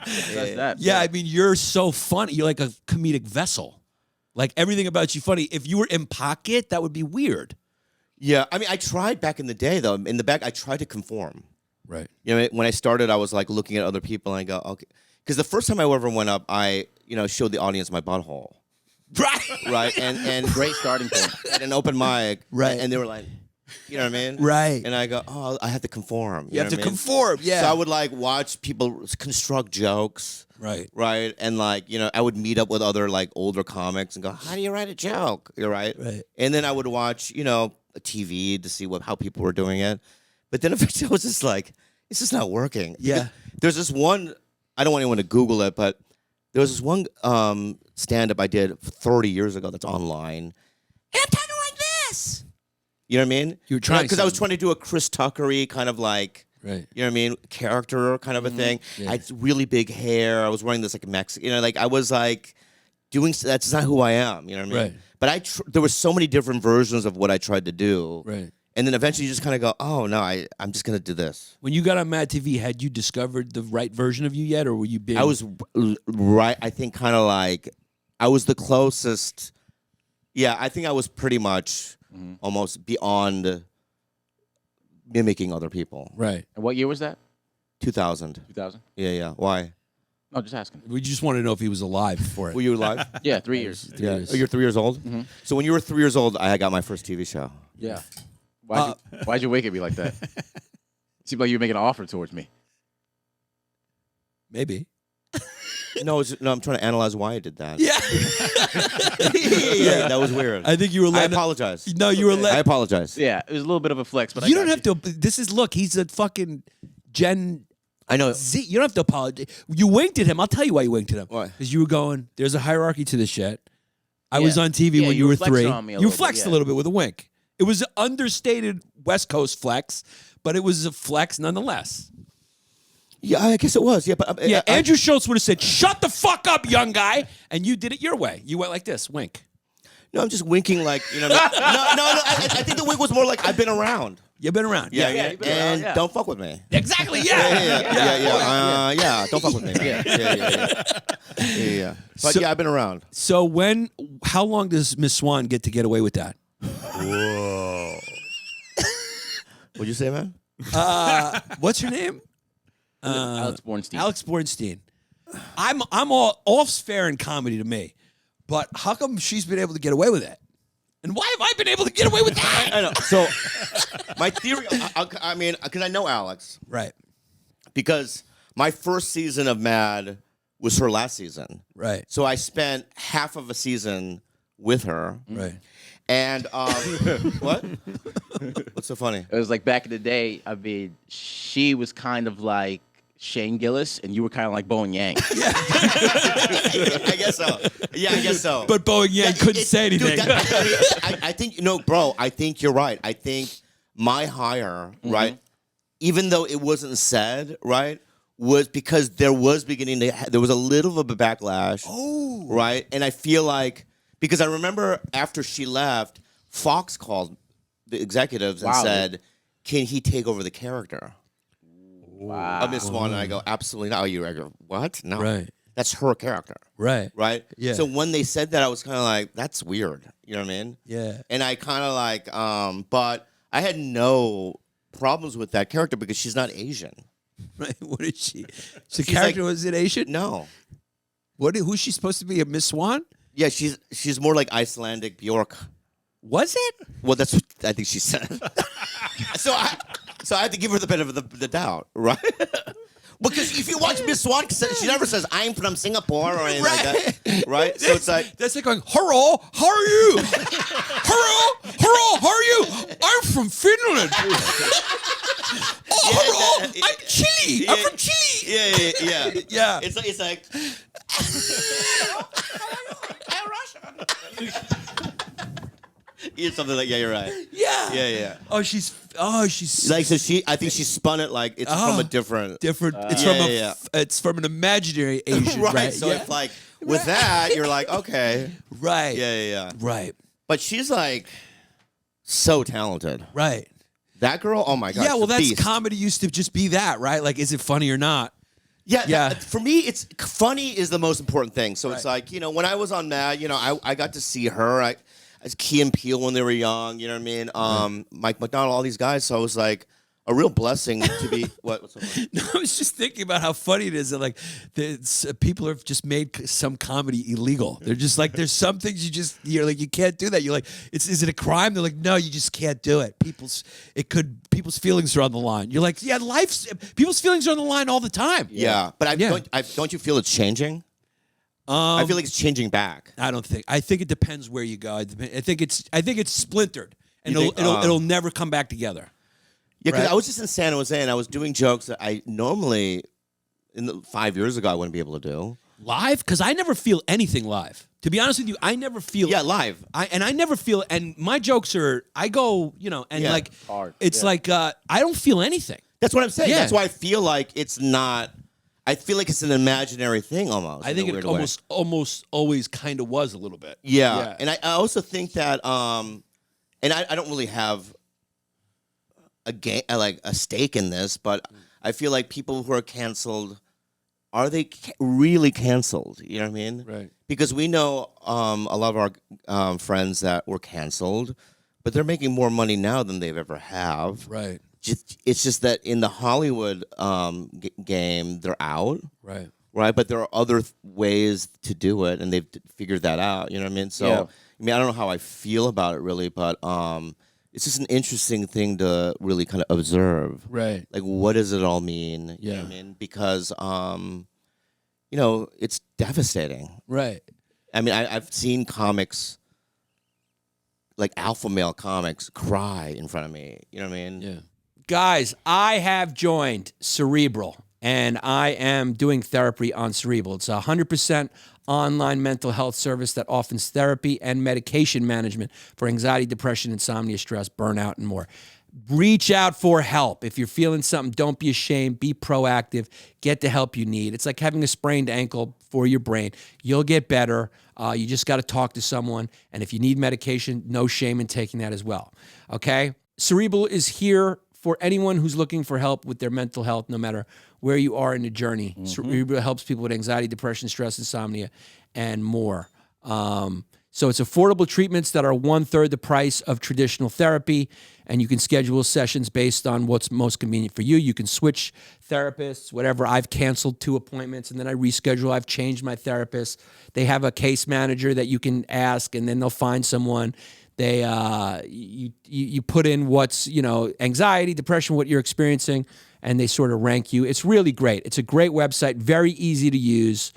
That's that. yeah, I mean, you're so funny. You're like a comedic vessel. Like everything about you funny. If you were in pocket, that would be weird. Yeah. I mean, I tried back in the day though. In the back, I tried to conform. Right. You know, when I started, I was like looking at other people and I go, okay. Because the first time I ever went up, I, showed the audience my butthole. Right. Right. And Great starting point. at an open mic. Right. And they were like, you know what I mean? Right. And I go, oh, I have to conform. You have to know what I mean? conform. Yeah. So I would like watch people construct jokes. Right. Right. And like, I would meet up with other like older comics and go, how do you write a joke? You're right. Right. And then I would watch, a TV to see how people were doing it. But then eventually I was just like, it's just not working. Yeah. There's this one, I don't want anyone to Google it, but there was this one stand-up I did 30 years ago that's online. And I'm talking like this. You know what I mean? You were trying Because I was something. trying to do a Chris Tuckery kind of like, Right. you know what I mean, character kind of a thing. Yeah. I had really big hair. I was wearing this like Mexican, like I was like doing, that's not who I am. You know what I mean? Right. But there were so many different versions of what I tried to do. Right. And then eventually you just kind of go, oh, no, I'm just going to do this. When you got on Mad TV, had you discovered the right version of you yet, or were you being? I was right, I think kind of like, I was the closest. Yeah, I think I was pretty much almost beyond mimicking other people. right. And what year was that? 2000. 2000? Yeah. Why? No, just asking. We just wanted to know if he was alive for it. Were you alive? Yeah, 3 years. Yeah. years. Oh, you're 3 years old? So when you were 3 years old, I got my first TV show. Yeah. Why'd you wake at me like that? Seemed like you were making an offer towards me. Maybe. No, I'm trying to analyze why I did that. Yeah. Yeah, that was weird. I think you were I letting. apologize. No, you were I letting. apologize. Yeah, it was a little bit of a flex, but You I don't got have to. This is look. He's a fucking Gen I know. Z. You don't have to apologize. You winked at him. I'll tell you why you winked at him. Why? Because you were going. There's a hierarchy to this shit. I Yeah. was on TV Yeah, when you you were were flexing 3. on me a You little bit, flexed a yeah. little bit with a wink. It was an understated West Coast flex, but it was a flex nonetheless. Yeah, I guess it was. Yeah, but Yeah, Andrew Schultz would have said, "Shut the fuck up, young guy," and you did it your way. You went like this, wink. No, I'm just winking like, no. I think the wink was more like I've been around. You've been around. Yeah, you've been around, and yeah. don't fuck with me. Exactly. Yeah. Yeah. Don't fuck with me. Yeah. But So- yeah, I've been around. So how long does Miss Swan get away with that? Whoa. What'd you say, man? What's her name? Alex Bornstein. Alex Bornstein. I'm all's fair in comedy to me, but how come she's been able to get away with it? And why have I been able to get away with that? I know. So my theory, I mean, because I know Alex, Right. because my first season of Mad was her last season. Right. So I spent half of a season with her. Right. And what? What's so funny? It was like back in the day, I mean, she was kind of like Shane Gillis, and you were kind of like Bowen Yang. I guess so. Yeah, I guess so. But Boeing Yang couldn't say anything. Dude, I think, bro, I think you're right. I think my hire, right, even though it wasn't said, right, was because there was there was a little of a backlash. Oh. Right? And I feel like, because I remember after she left, Fox called the executives and Wow, said, "Can he take over the character Wow. of Miss Swan?" And I go, "Absolutely not." I go, "What? No, Right. that's her character, Right. right?" Yeah. So when they said that, I was kind of like, "That's weird." You know what I mean? Yeah. And I kind of like, but I had no problems with that character because she's not Asian. Right. What is she? So the She's character like- was it Asian? No. Who's she supposed to be? A Miss Swan? Yeah, she's more like Icelandic Bjork. Was it? Well, that's what I think she said. so I had to give her the benefit of the doubt, right? Because if you watch Miss Swan, she never says "I'm from Singapore" or anything like that, right? So it's like, That's like going, hello, how are you? hello, how are you? I'm from Finland. Hello, I'm Chile. I'm from Chile. yeah. Yeah. It's like it's something like, yeah, you're right. Yeah. Yeah. Oh, she's Like, so I think she spun it like it's from a different. different. It's Yeah, from yeah. It's from an imaginary Asian, right. right? So yeah. it's like with that, you're like, okay, right. yeah. Right. But she's like so talented. Right. That girl, oh my god. Yeah, well, she's a that's beast. comedy used to just be that, right? Like, is it funny or not? Yeah, Yeah. for me, it's funny is the most important thing. So it's Right. like, when I was on Mad, I got to see her. As Key and Peele when they were young, you know what I mean? Mike McDonald, all these guys. So it was like a real blessing to be. What's so funny? No, I was just thinking about how funny it is that like people have just made some comedy illegal. They're just like, there's some things you're like, you can't do that. You're like, is it a crime? They're like, no, you just can't do it. People's feelings are on the line. You're like, yeah, people's feelings are on the line all the time. Yeah, but don't you feel it's changing? I feel like it's changing back. I don't think. I think it depends where you go. I think it's splintered, and You think, it'll never come back together. Yeah, because Right. I was just in San Jose and I was doing jokes that I normally, 5 years ago, I wouldn't be able to do. Live? Because I never feel anything live. To be honest with you, I never feel. Yeah, live. I never feel, and my jokes are. I go, and Yeah. like Hard, it's yeah. like I don't feel anything. That's what I'm saying. Yeah. That's why I feel like it's not. I feel like it's an imaginary thing almost. I think in a it weird way. almost always kind of was a little bit. Yeah. And I also think that, and I don't really have a stake in this, but I feel like people who are canceled, are they really canceled? You know what I mean? Right. Because we know a lot of our friends that were canceled, but they're making more money now than they've ever have. Right. It's just that in the Hollywood game, they're out. Right. Right, but there are other ways to do it, and they've figured that out. You know what I mean? So, Yeah. I mean, I don't know how I feel about it really, but it's just an interesting thing to really kind of observe. Right. Like, what does it all mean? You know Yeah. what I mean? Because, it's devastating. Right. I mean, I've seen comics, like alpha male comics, cry in front of me. You know what I mean? Yeah. Guys, I have joined Cerebral, and I am doing therapy on Cerebral. It's a 100% online mental health service that offers therapy and medication management for anxiety, depression, insomnia, stress, burnout, and more. Reach out for help. If you're feeling something, don't be ashamed. Be proactive. Get the help you need. It's like having a sprained ankle for your brain. You'll get better. You just got to talk to someone. And if you need medication, no shame in taking that as well. Okay? Cerebral is here for anyone who's looking for help with their mental health, no matter where you are in the journey. Cerebral helps people with anxiety, depression, stress, insomnia, and more. So it's affordable treatments that are 1/3 the price of traditional therapy, and you can schedule sessions based on what's most convenient for you. You can switch therapists, whatever. I've canceled 2 appointments, and then I reschedule. I've changed my therapist. They have a case manager that you can ask, and then they'll find someone. They you put in what's anxiety, depression, what you're experiencing, and they sort of rank you. It's really great. It's a great website, very easy to use.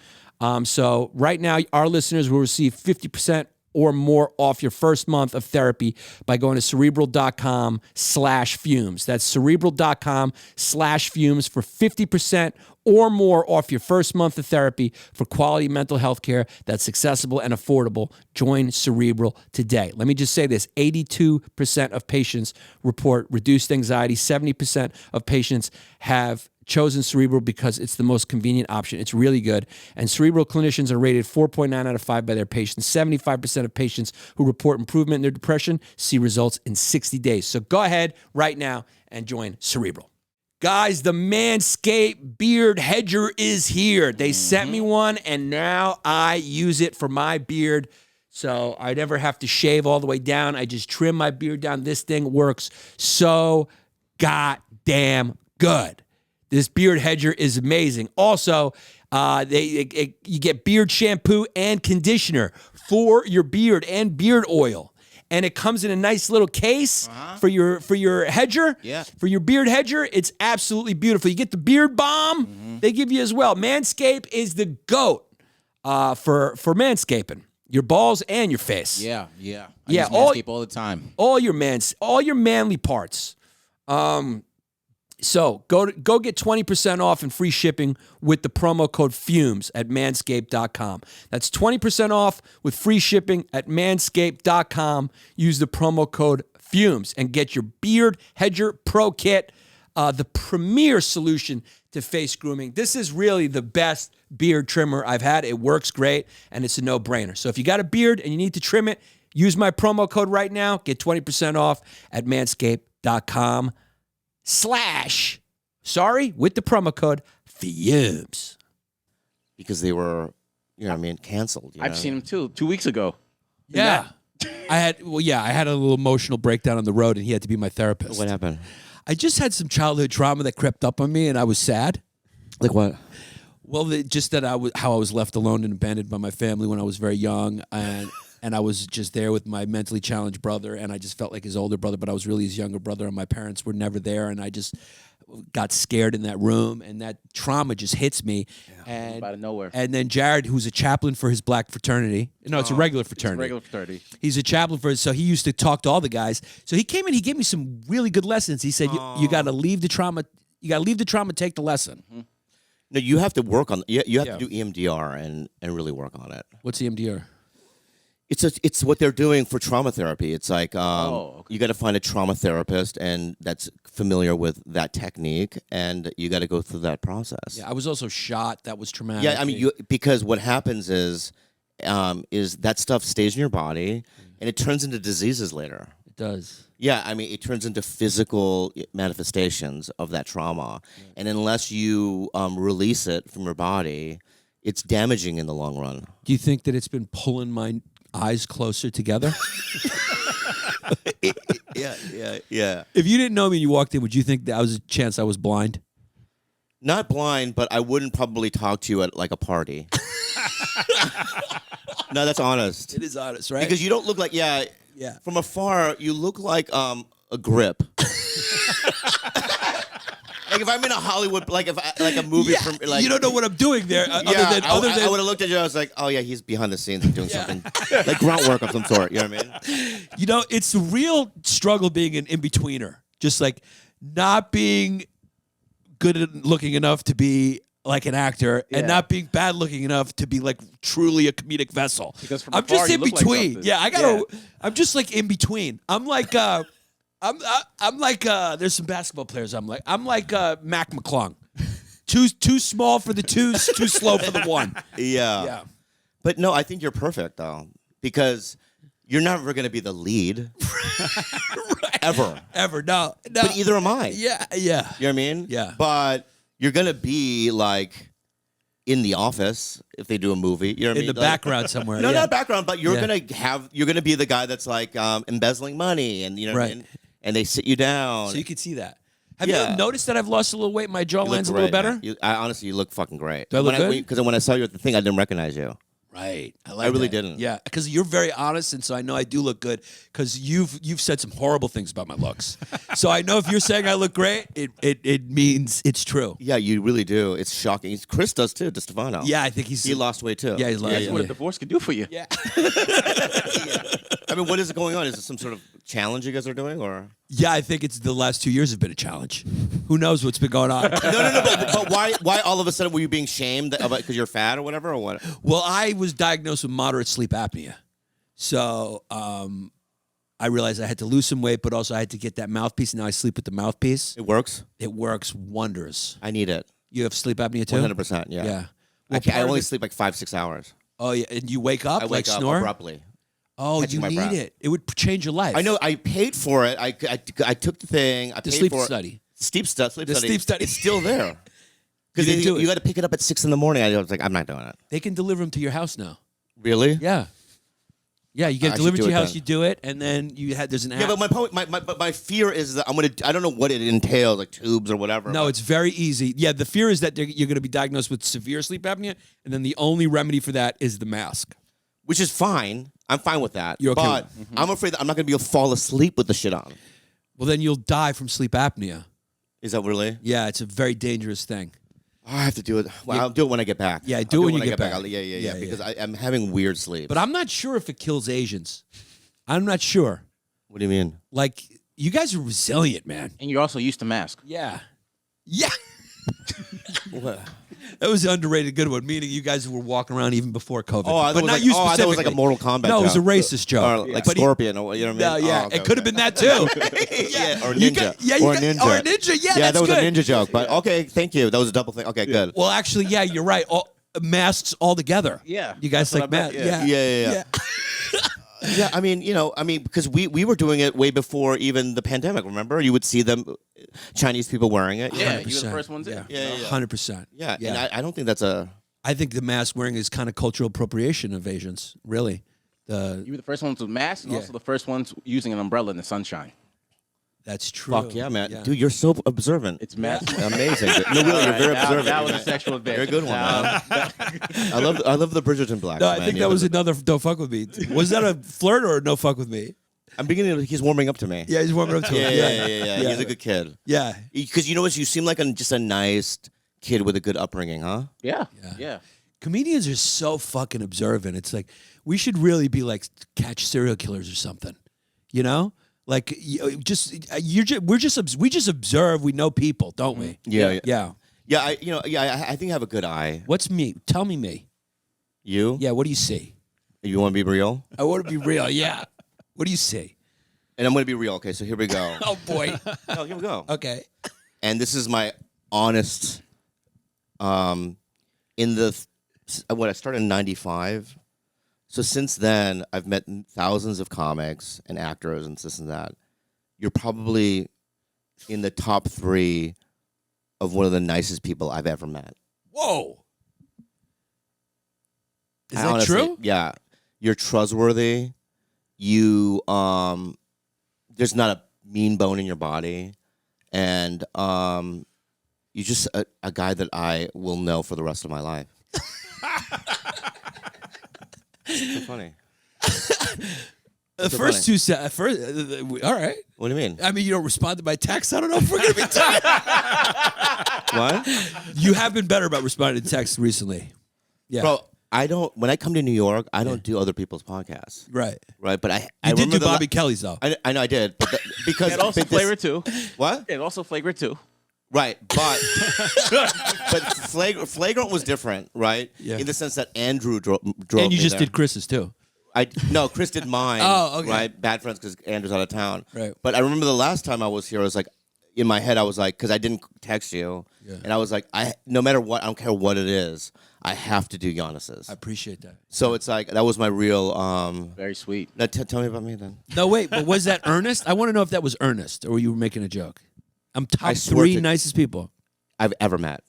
So right now, our listeners will receive 50% or more off your first month of therapy by going to Cerebral.com/fumes. That's Cerebral.com/fumes for 50% or more off your first month of therapy for quality mental health care that's accessible and affordable. Join Cerebral today. Let me just say this. 82% of patients report reduced anxiety. 70% of patients have chosen Cerebral because it's the most convenient option. It's really good. And Cerebral clinicians are rated 4.9 out of 5 by their patients. 75% of patients who report improvement in their depression see results in 60 days. So go ahead right now and join Cerebral. Guys, the Manscaped Beard Hedger is here. They sent me one, and now I use it for my beard. So I never have to shave all the way down. I just trim my beard down. This thing works so goddamn good. This beard hedger is amazing. Also, you get beard shampoo and conditioner for your beard and beard oil. And it comes in a nice little case for your hedger, for your beard hedger. It's absolutely beautiful. You get the beard balm they give you as well. Manscaped is the GOAT for manscaping your balls and your face. I Yeah, use Manscaped all the time. All your manly parts. So go get 20% off and free shipping with the promo code FUMES at manscaped.com. That's 20% off with free shipping at manscaped.com. Use the promo code FUMES and get your Beard Hedger Pro Kit, the premier solution to face grooming. This is really the best beard trimmer I've had. It works great, and it's a no-brainer. So if you got a beard and you need to trim it, use my promo code right now. Get 20% off at manscaped.com. with the promo code FUMES. Because they were, canceled. I've seen them too. 2 weeks ago. Yeah. I had a little emotional breakdown on the road, and he had to be my therapist. What happened? I just had some childhood trauma that crept up on me, and I was sad. Like what? Well, just that how I was left alone and abandoned by my family when I was very young, and I was just there with my mentally challenged brother, and I just felt like his older brother, but I was really his younger brother, and my parents were never there, and I just got scared in that room, and that trauma just hits me. And out of nowhere. And then Jared, who's a chaplain for his black fraternity. No, it's a regular fraternity. It's a regular fraternity. He's a chaplain for it, so he used to talk to all the guys. So he came in, he gave me some really good lessons. He said, you got to leave the trauma, take the lesson. No, you have to work on. You have to do EMDR and really work on it. What's EMDR? It's what they're doing for trauma therapy. It's like okay. You got to find a trauma therapist and that's familiar with that technique, and you got to go through that process. Yeah, I was also shot. That was traumatic. Yeah, I mean, because what happens is that stuff stays in your body, and it turns into diseases later. It does. Yeah, I mean, it turns into physical manifestations of that trauma, and unless you release it from your body, it's damaging in the long run. Do you think that it's been pulling my eyes closer together? Yeah. If you didn't know me and you walked in, would you think that was a chance I was blind? Not blind, but I wouldn't probably talk to you at like a party. No, that's honest. It is honest, right? Because you don't look like from afar, you look like a grip. Like if I'm in a Hollywood, like a movie from like you don't know what I'm doing there. I would have looked at you. I was like, oh yeah, he's behind the scenes doing something like grunt work of some sort. You know what I mean? You know, it's a real struggle being an in-betweener. Just like not being good at looking enough to be like an actor and not being bad looking enough to be like truly a comedic vessel. Because from I'm afar, just you in look like between. something. Yeah, I gotta. I'm just like in between. I'm like. I'm like there's some basketball players. I'm like Mac McClung. Too small for the twos, too slow for the one. Yeah. But no, I think you're perfect though, because you're never going to be the lead. Right. Ever. No. But either am I. Yeah. You know what I mean? Yeah. But you're going to be like in the office if they do a movie. You know what I mean? In the background somewhere. No, not background, but you're going to be the guy that's like embezzling money, and you know what I mean? And they sit you down. So you can see that. Have you noticed that I've lost a little weight? My jawline's a little better? Honestly, you look fucking great. Do I look good? Because when I saw you at the thing, I didn't recognize you. Right. I really didn't. Yeah, because you're very honest, and so I know I do look good because you've said some horrible things about my looks. So I know if you're saying I look great, it means it's true. Yeah, you really do. It's shocking. Chris does too, DeStefano. Yeah, I think he lost weight too. Yeah, he's lost. That's what a divorce could do for you. Yeah. I mean, what is going on? Is it some sort of challenge you guys are doing, or? Yeah, I think it's the last 2 years have been a challenge. Who knows what's been going on? No. But why all of a sudden were you being shamed because you're fat or whatever, or what? Well, I was diagnosed with moderate sleep apnea. So I realized I had to lose some weight, but also I had to get that mouthpiece. Now I sleep with the mouthpiece. It works. It works wonders. I need it. You have sleep apnea too? 100%. Yeah. Yeah. I only sleep like 5-6 hours. Oh yeah, and you wake up I like wake up snore? abruptly. Oh, catching you my need breath. it. It would change your life. I know. I paid for it. I took the thing. I The paid sleep for study. Sleep study. The sleep study. It's still there. You Because didn't do it. you got to pick it up at 6 a.m. I was like, I'm not doing it. They can deliver them to your house now. Really? Yeah. Yeah, you get I it delivered should to do your it house, then. you do it, and then there's an app. Yeah, but my fear is that I don't know what it entails, like tubes or whatever. No, but- it's very easy. Yeah, the fear is that you're going to be diagnosed with severe sleep apnea, and then the only remedy for that is the mask. which is fine. I'm fine with that. You're okay but with I'm afraid that I'm not going to be able to fall asleep with the shit on. Well, then you'll die from sleep apnea. Is that really? Yeah, it's a very dangerous thing. Oh, I have to do it. Well, I'll do it when I get back. Yeah, I'll do it when you I get back. Yeah, Yeah, because yeah. I'm having weird sleep. But I'm not sure if it kills Asians. I'm not sure. What do you mean? Like, you guys are resilient, man. And you're also used to mask. Yeah. Yeah. What? That was an underrated good one, meaning you guys were walking around even before COVID. Oh, I thought but it was not like, you I thought it was like a specifically. Mortal Kombat No, it was a joke. racist joke. Or like But he- Scorpion, or you know what I No, mean? yeah, Oh, okay, it could have okay. been that too. Yeah, or You ninja. got- yeah, or you ninja. got- or ninja. Yeah, that that's was good. a ninja joke. But okay, thank you. That was a double thing. Okay, good. Well, actually, yeah, you're right. All, masks all together. Yeah, You guys that's like what I meant, masks? yeah. Yeah. Yeah, I mean, because we were doing it way before even the pandemic. Remember, you would see them, Chinese people wearing it. Yeah, you were the 100%. first ones in. Yeah. Yeah, yeah. 100%. Yeah, Yeah. and I don't think that's a. I think the mask wearing is kind of cultural appropriation of Asians, really. You were the first ones with masks, and Yeah. also the first ones using an umbrella in the sunshine. That's true. Fuck yeah, man. Dude, you're so observant. It's mask. Amazing. No, really, you're very observant. That was a sexual bit. You're a good one, man. I love the Bridgerton blacks. No, I man. think You that know, was another don't fuck with me. Was that a flirt or a no fuck with me? I'm beginning. He's warming up to me. Yeah, he's warming up to Yeah, it. yeah. He's a good kid. Yeah. Because you know what? You seem like just a nice kid with a good upbringing, huh? Yeah. Yeah. Yeah. Comedians are so fucking observant. It's like we should really be like catch serial killers or something. You know? Like we just observe. We know people, don't we? Yeah. Yeah. Yeah, I think I have a good eye. What's me? Tell me. You? Yeah. What do you see? You want to be real? I want to be real. Yeah. What do you see? And I'm going to be real. Okay, so here we go. Oh boy. No, here we go. Okay. And this is my honest. I started in '95. So since then, I've met thousands of comics and actors and this and that. You're probably in the top 3 of one of the nicest people I've ever met. Whoa. Is I that honestly- true? Yeah. You're trustworthy. You there's not a mean bone in your body. And you're just a guy that I will know for the rest of my life. So funny. The so first funny. 2 all right. What do you mean? I mean, you don't respond to my text. I don't know if we're gonna be tight. What? You have been better about responding to texts recently. Yeah. Bro, I don't. When I come to New York, I don't do other people's podcasts, Right. right? But I You did remember do Bobby Kelly's though. I know I did, but because It also but this- flavor too. What? It also flavor too. Right, but flagrant was different, right? Yeah. In the sense that Andrew drove. And you me just there. did Chris's too. No, Chris did mine. Oh, okay. Right, bad friends because Andrew's out of town. Right. But I remember the last time I was here, I was like, in my head, I was like, because I didn't text you, and I was like, no matter what, I don't care what it is, I have to do Yannis's. I appreciate that. So it's like that was my real. Very sweet. Now tell me about me then. No, wait, but was that earnest? I want to know if that was earnest or you were making a joke. I'm I top swear 3 to- nicest people. I've ever met.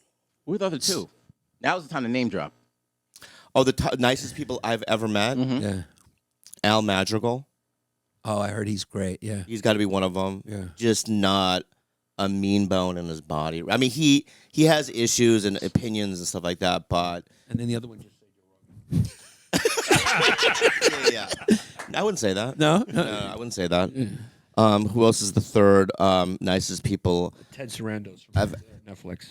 Who were the other two? Now was the time to name drop. Oh, the nicest people I've ever met. Yeah. Al Madrigal. Oh, I heard he's great. Yeah. He's got to be one of them. Yeah. Just not a mean bone in his body. I mean, he has issues and opinions and stuff like that, but And then the other one just said yeah. I wouldn't say that. no. No, I wouldn't say that. Who else is the third nicest people? Ted Sarandos I've- Netflix.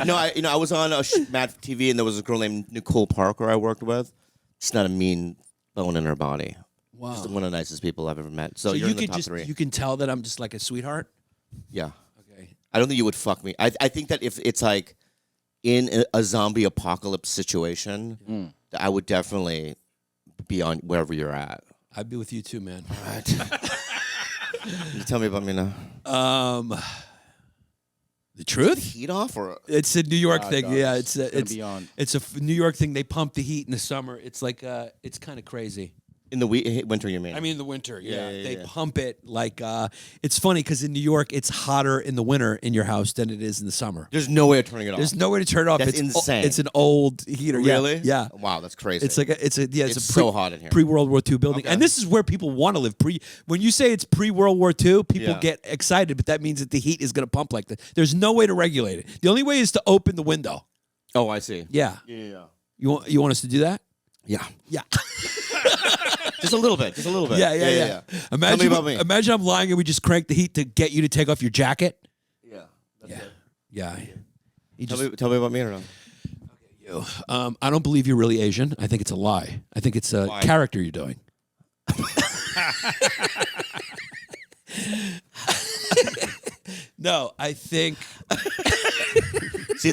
No, I was on Mad TV and there was a girl named Nicole Parker I worked with. She's not a mean bone in her body. Wow. She's one of the nicest people I've ever met. So, So you're you in the can top 3. you can tell that I'm just like a sweetheart. Yeah. Okay. I don't think you would fuck me. I think that if it's like in a zombie apocalypse situation, I would definitely be on wherever you're at. I'd be with you too, man. All right. You tell me about me now. The truth? Heat off or It's a New York thing. God, Yeah, it's gonna be on. it's a New York thing. They pump the heat in the summer. It's like it's kind of crazy. in the winter? You mean? I mean, in the winter, yeah. Yeah, They yeah. pump it like it's funny because in New York, it's hotter in the winter in your house than it is in the summer. There's no way of turning it off. There's no way to turn it off. That's It's insane. It's an old heater. Yeah, Really? Yeah. Wow, that's crazy. It's like it's It's a so hot in here. Pre-World War II building, Okay. and this is where people want to live. When you say it's pre-World War II, people Yeah. get excited, but that means that the heat is going to pump like that. There's no way to regulate it. The only way is to open the window. Oh, I see. Yeah. Yeah. You want us to do that? Yeah. Yeah. Just a little bit. Just a little bit. Yeah. Imagine, Tell me about me. Imagine I'm lying and we just crank the heat to get you to take off your jacket. Yeah. That's Yeah. it. Yeah. You Tell just, me, tell me about me or no? you. I don't believe you're really Asian. I think it's a lie. I think it's a Why? character you're doing. No, I think See,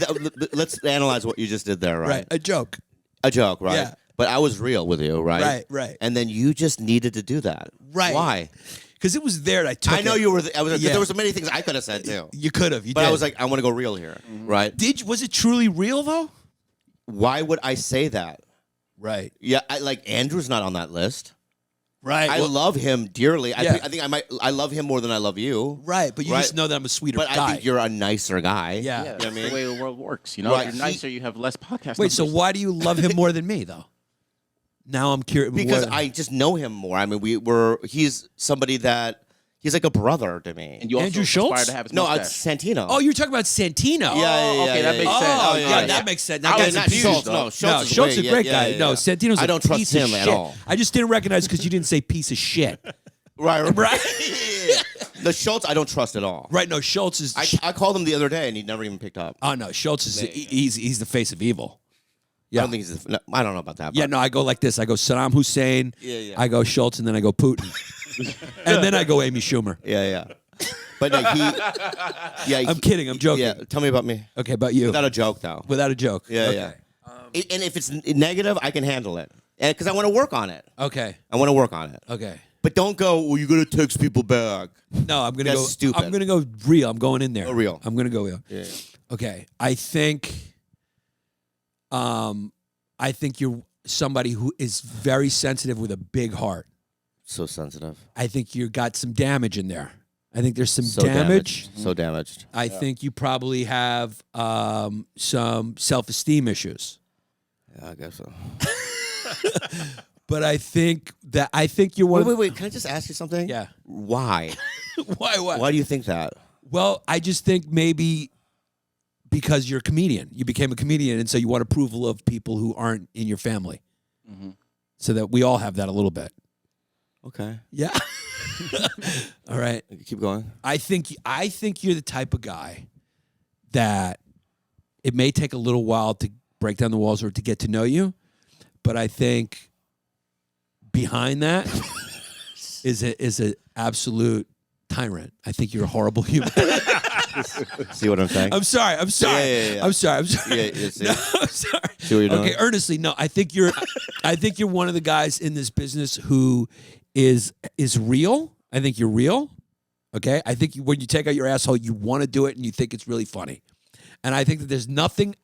let's analyze what you just did there, right? a joke. A joke, right? Yeah. But I was real with you, right? Right. And then you just needed to do that. Right. Why? Because it was there and I took I know it. you were. Yeah. There was many things I could have said too. You could have. You But did. I was like, I want to go real here, right? was it truly real though? Why would I say that? Right. Yeah, like Andrew's not on that list. Right. I love him dearly. Yeah. I think I love him more than I love you. Right, but you Right. just know that I'm a sweeter But guy. I think you're a nicer guy. Yeah. Yeah, You know that's what I mean? the way the world works. You know, Right. you're nicer, you have less podcast. Wait, so numbers. why do you love him more than me though? Now I'm curious. Because I just know him more. I mean, he's somebody that he's like a brother to me. And you also Andrew aspire Schultz? to have his No, mustache. it's Santino. Oh, you're talking about Santino. okay, that makes Oh, sense. yeah, that makes sense. That I guy's was a not piece Schultz, of though. no, Schultz is Schultz is a great. great Yeah, guy. yeah, No, yeah. Santino's I a don't trust piece him of at shit. all. I just didn't recognize because you didn't say piece of shit. right. Right? The Schultz, I don't trust at all. Right, no, Schultz is... I called him the other day and he never even picked up. oh, no, Schultz is... He's the face of evil. Yeah. I don't think he's. I don't know about that. Yeah, but- no, I go like this. I go Saddam Hussein. Yeah. I go Schultz, and then I go Putin. And then I go Amy Schumer. Yeah. But no, I'm kidding. I'm joking. Yeah. Tell me about me. Okay, about you. Without a joke, though. Without a joke. Yeah, okay. yeah. And if it's negative, I can handle it. Because I want to work on it. Okay. I want to work on it. Okay. But don't go, well, you're going to text people back. No, I'm gonna That's go. stupid. I'm gonna go real. I'm going in there. Go real. I'm gonna go real. Yeah. Okay. I think you're somebody who is very sensitive with a big heart. So sensitive. I think you got some damage in there. I think there's some So damage. So damaged. I think you probably have some self-esteem issues. Yeah, I guess so. But I think you're one. Wait. Can I just ask you something? Yeah. Why? Why? What? Why do you think that? Well, I just think maybe because you're a comedian. You became a comedian, and so you want approval of people who aren't in your family. Mm-hmm. So that we all have that a little bit. Okay. Yeah. All right. Keep going. I think you're the type of guy that it may take a little while to break down the walls or to get to know you, but I think behind that is a absolute tyrant. I think you're a horrible human. See what I'm saying? I'm sorry. Yeah. I'm sorry. Yeah, see? No, I'm sorry. See what you're doing? Okay, earnestly, no. I think you're one of the guys in this business who is real. I think you're real. Okay? I think when you take out your asshole, you want to do it and you think it's really funny. And I think that there's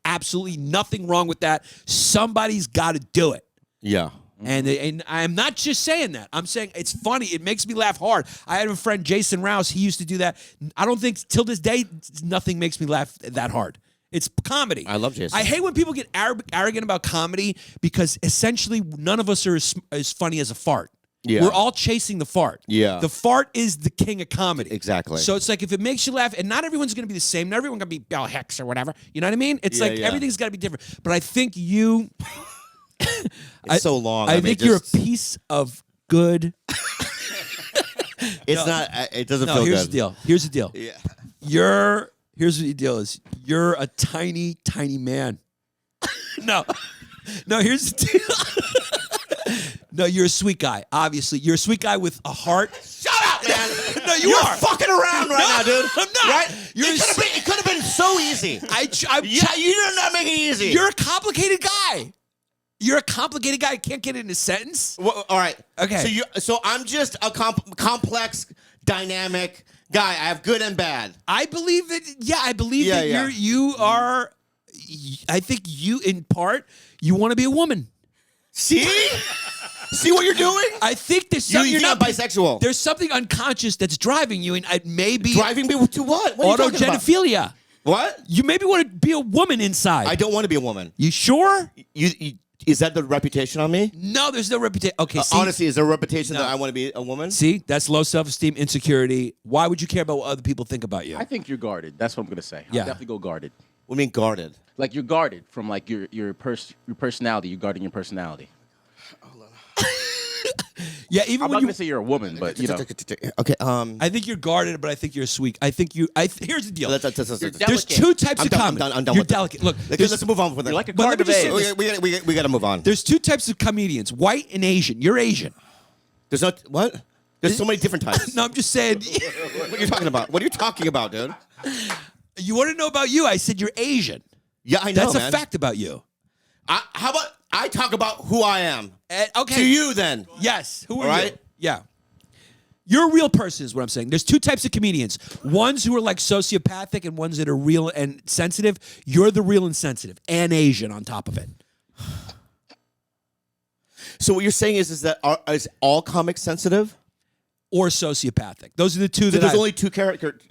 absolutely nothing wrong with that. Somebody's got to do it. Yeah. And I'm not just saying that. I'm saying it's funny. It makes me laugh hard. I had a friend, Jason Rouse. He used to do that. I don't think till this day, nothing makes me laugh that hard. It's comedy. I love Jason. I hate when people get arrogant about comedy because essentially none of us are as funny as a fart. Yeah. We're all chasing the fart. Yeah. The fart is the king of comedy. Exactly. So it's like if it makes you laugh, and not everyone's going to be the same. Not everyone's going to be Bell Hicks or whatever. You know what I mean? It's like Yeah. everything's got to be different. But I think you... It's so long. I mean, think just- you're a piece of good... It's not. It doesn't No, feel here's good. the deal. Here's the deal. Yeah. Here's what the deal is. You're a tiny, tiny man. No, here's the deal. No, you're a sweet guy. Obviously, you're a sweet guy with a heart. Shut up, man. No, you're You're fucking around right now, dude. I'm not. Right? You're It could have been so easy. I Yeah, you did not make it easy. You're a complicated guy. You're a complicated guy. I can't get it in a sentence. Well, all right. Okay. So I'm just a complex, dynamic guy. I have good and bad. I believe that. Yeah, I believe that you are. I think you, in part, you want to be a woman. See? See what you're doing? I think there's something. You're not bisexual. There's something unconscious that's driving you, and it may be driving me to what? What are you talking about? autogenophilia. What? You maybe want to be a woman inside. I don't want to be a woman. You sure? You is that the reputation on me? No, there's no reputation. Okay, see, honestly, is there a reputation that I want to be a woman? see, that's low self-esteem, insecurity. Why would you care about what other people think about you? I think you're guarded. That's what I'm gonna say. Yeah. I'll definitely go guarded. What do you mean guarded? Like you're guarded from like your personality. You're guarding your personality. Yeah, even I'm when not you gonna say you're a woman, but you know. Okay. I think you're guarded, but I think you're sweet. I think you. Here's the deal. Let's- There's delicate. two types I'm of done, comedy. I'm done You're with that. delicate. Look, Let's move on from You're that. like a But let me card of just say age. this. We got to move on. There's two types of comedians: white and Asian. You're Asian. There's not what? There's so many different types. No, I'm just saying. What are you talking about? What are you talking about, dude? You want to know about you? I said you're Asian. Yeah, I know, That's man. a fact about you. How about I talk about who I am Okay. to you then? Yes. Who are All right. you? Yeah. You're a real person is what I'm saying. There's two types of comedians. Ones who are like sociopathic and ones that are real and sensitive. You're the real and sensitive and Asian on top of it. So what you're saying is that is all comics sensitive? Or sociopathic. Those are the two So that there's only two characters.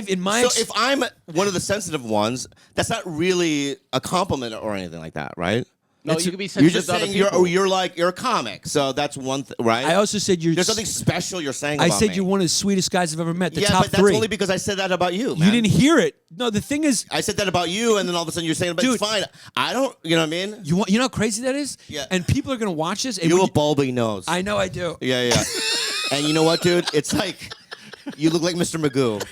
in my So if I'm one of the sensitive ones, that's not really a compliment or anything like that, right? No, you could be You're sensitive just to other saying people. you're a comic, so that's one right? I also said you're There's something special you're saying I about said me. you're one of the sweetest guys I've ever met. The yeah, top but that's three. only because I said that about you, man. You didn't hear it. No, the thing is, I said that about you, and then all of a sudden you're saying, but Dude. it's fine. I don't, you know what I mean? you know how crazy that is? Yeah. And people are gonna watch this. And You when have a bulby nose. I know I do. Yeah. And you know what, dude? It's like you look like Mr. Magoo,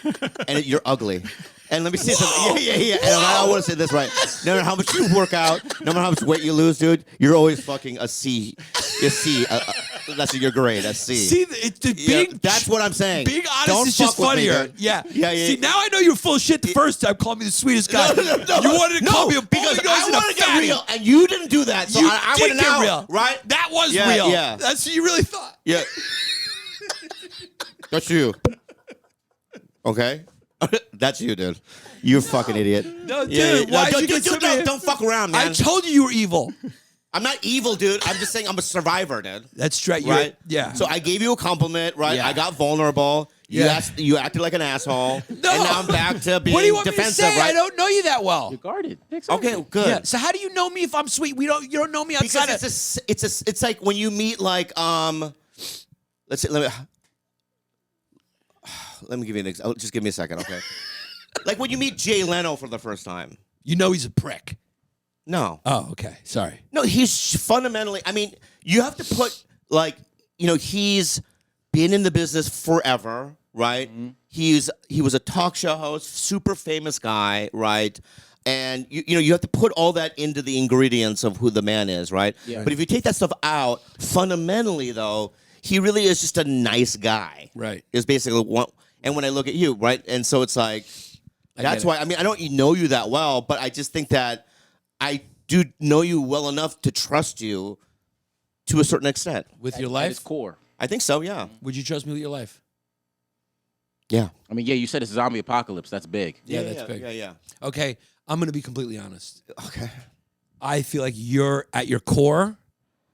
and you're ugly. And let me say something. Yeah. And I want to say this right. No matter how much you work out, no matter how much weight you lose, dude, you're always fucking a C. A C. That's your grade. A C. See, That's what I'm saying. Being honest Don't is just fuck with me, funnier. dude. Yeah. Yeah. See, now I know you're full of shit the first time calling me the sweetest guy. No. You wanted to call me a because bully I and a wanted to get fatty. real, and you didn't do that. So You I did want to get know, real. right? That was Yeah, real. yeah. That's what you really thought. Yeah. That's you. Okay? That's you, dude. You fucking idiot. No, dude, why'd you get so mad? don't fuck around, man. I told you were evil. I'm not evil, dude. I'm just saying I'm a survivor, dude. That's straight. Right? Yeah. So I gave you a compliment, right? Yeah. I got vulnerable. Yeah. You acted like an asshole. No. And now I'm back to being what do you want defensive, me to say? right? I don't know you that well. You're guarded. Exactly. Okay, good. Yeah. So how do you know me if I'm sweet? You don't know me outside Because of. it's like when you meet like let's see, let me give you an example. Just give me a second, okay? Like when you meet Jay Leno for the first time. You know he's a prick. No. Oh, okay. Sorry. No, he's fundamentally, I mean, you have to put, like, you know, he's been in the business forever, right? Mm-hmm. He was a talk show host, super famous guy, right? And, you know, you have to put all that into the ingredients of who the man is, right? Yeah. But if you take that stuff out, fundamentally, though, he really is just a nice guy. Right. Is basically what, and when I look at you, right? And so it's like, that's get why, I mean, I don't know you that well, but I just think that I do know you well enough to trust you to a certain extent. With your At its life, core. I think so, yeah. would you trust me with your life? Yeah. I mean, yeah, you said it's a zombie apocalypse. That's big. Yeah, that's big. Yeah. Okay, I'm gonna be completely honest. Okay. I feel like you're at your core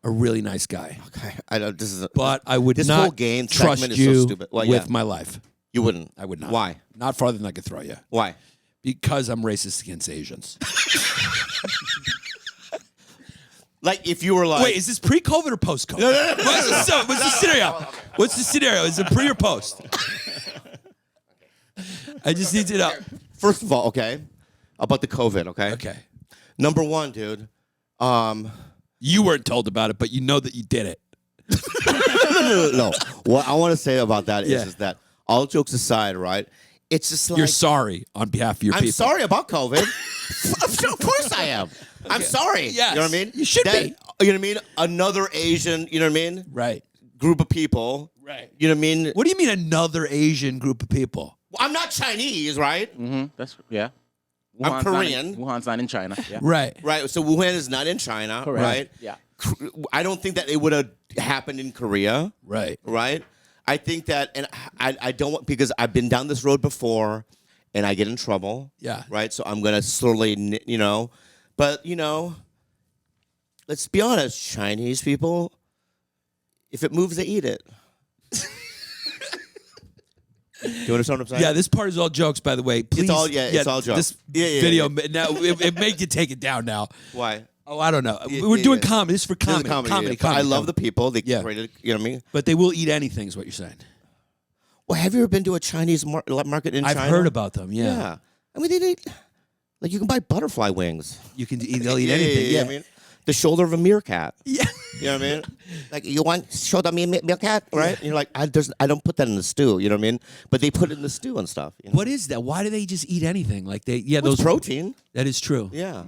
a really nice guy, Okay. I don't, this is, but I would this not whole game trust segment is you so stupid. Well, with yeah. my life. You wouldn't. I would not. Why? Not farther than I could throw you. Why? Because I'm racist against Asians. Like, if you were like. Wait, is this pre-COVID or post-COVID? What's the scenario? What's the scenario? Is it pre or post? I just need to know. First of all, okay, about the COVID, okay? Okay. Number one, dude. You weren't told about it, but you know that you did it. No. What I want to say about that Yeah. is that, all jokes aside, right? It's just like. You're sorry on behalf of your I'm people. sorry about COVID. Of course I am. I'm sorry. Yes. You know what I mean? You should be. You know what I mean? Another Asian, you know what I mean? Right. Group of people. Right. You know what I mean? What do you mean another Asian group of people? I'm not Chinese, right? Mm-hmm. That's, yeah. I'm Korean. Wuhan's not in China. Yeah. Right. Right. So Wuhan is not in China. Correct. Right. Yeah. I don't think that it would have happened in Korea. Right. Right. I think that, and I don't want, because I've been down this road before, and I get in trouble. Yeah. Right. So I'm gonna slowly, but let's be honest, Chinese people, if it moves, they eat it. Do you understand what I'm saying? Yeah, this part is all jokes, by the way. Please, it's all jokes. This Yeah, video, now it made you take it down now. Why? Oh, I don't know. Yeah, We're doing yeah. comedy. This is for This is comedy. comedy. Comedy. I love the people. They created, you know what I mean? But they will eat anything, is what you're saying. Well, have you ever been to a Chinese market in China? I've heard about them, Yeah. I mean, they like, you can buy butterfly wings. You can eat, they'll eat anything. Yeah. I mean, the shoulder of a meerkat. Yeah. You know what I mean? Like, you want shoulder meerkat, right? And you're like, I don't put that in the stew. You know what I mean? But they put it in the stew and stuff. You know? What is that? Why do they just eat anything? Like Well, those it's protein. That is true. Yeah.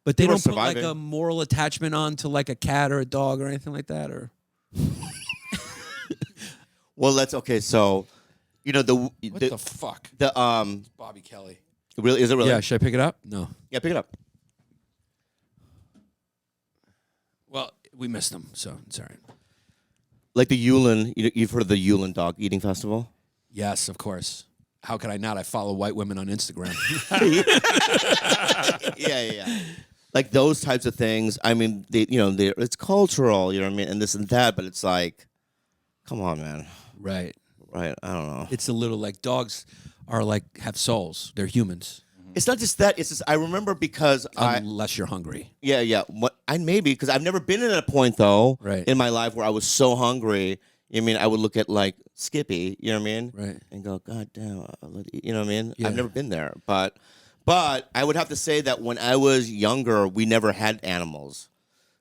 But they People are don't put like surviving. a moral attachment on to like a cat or a dog or anything like that, or Well, that's okay. So, what the fuck? the Bobby Kelly. really, is it really? Yeah, should I pick it up? No. Yeah, pick it up. Well, we missed them, so it's all right. Like the Yulin, you've heard of the Yulin Dog Eating Festival? Yes, of course. How could I not? I follow white women on Instagram. Yeah. Like those types of things. I mean, it's cultural, you know what I mean, and this and that. But it's like, come on, man. Right. Right? I don't know. It's a little like dogs are like have souls. They're humans. It's not just that. It's just I remember because Unless you're hungry. Yeah. Maybe because I've never been at a point though Right. in my life where I was so hungry. You know what I mean, I would look at like Skippy. You know what I mean? Right. And go, God damn. You know what I mean? Yeah. I've never been there, but I would have to say that when I was younger, we never had animals.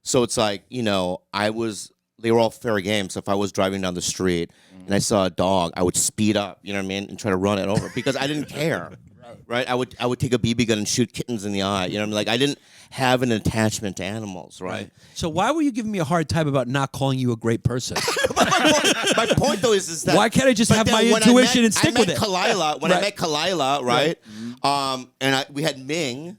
So it's like, they were all fair game. So if I was driving down the street and I saw a dog, I would speed up, you know what I mean, and try to run it over because I didn't care. Right? I would take a BB gun and shoot kittens in the eye. You know what I mean? Like I didn't have an attachment to animals, right? So why were you giving me a hard time about not calling you a great person? my point though is that Why can't I just but have then my when intuition and stick with it? Kalila, when I met Kalila, right? And we had Ming,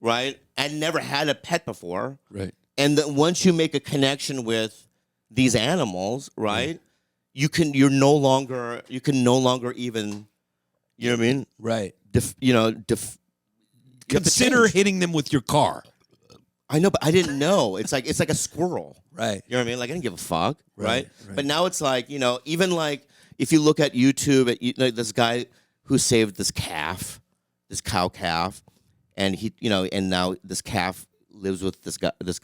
right? I never had a pet before. Right. And then once you make a connection with these animals, right? You can no longer even, you know what I mean? Right. You have to Consider change. hitting them with your car. I know, but I didn't know. It's like a squirrel. Right. You know what I mean? Like I didn't give a fuck, Right, right? right. But now it's like, even like if you look at YouTube, like this guy who saved this cow calf, and and now this calf lives with this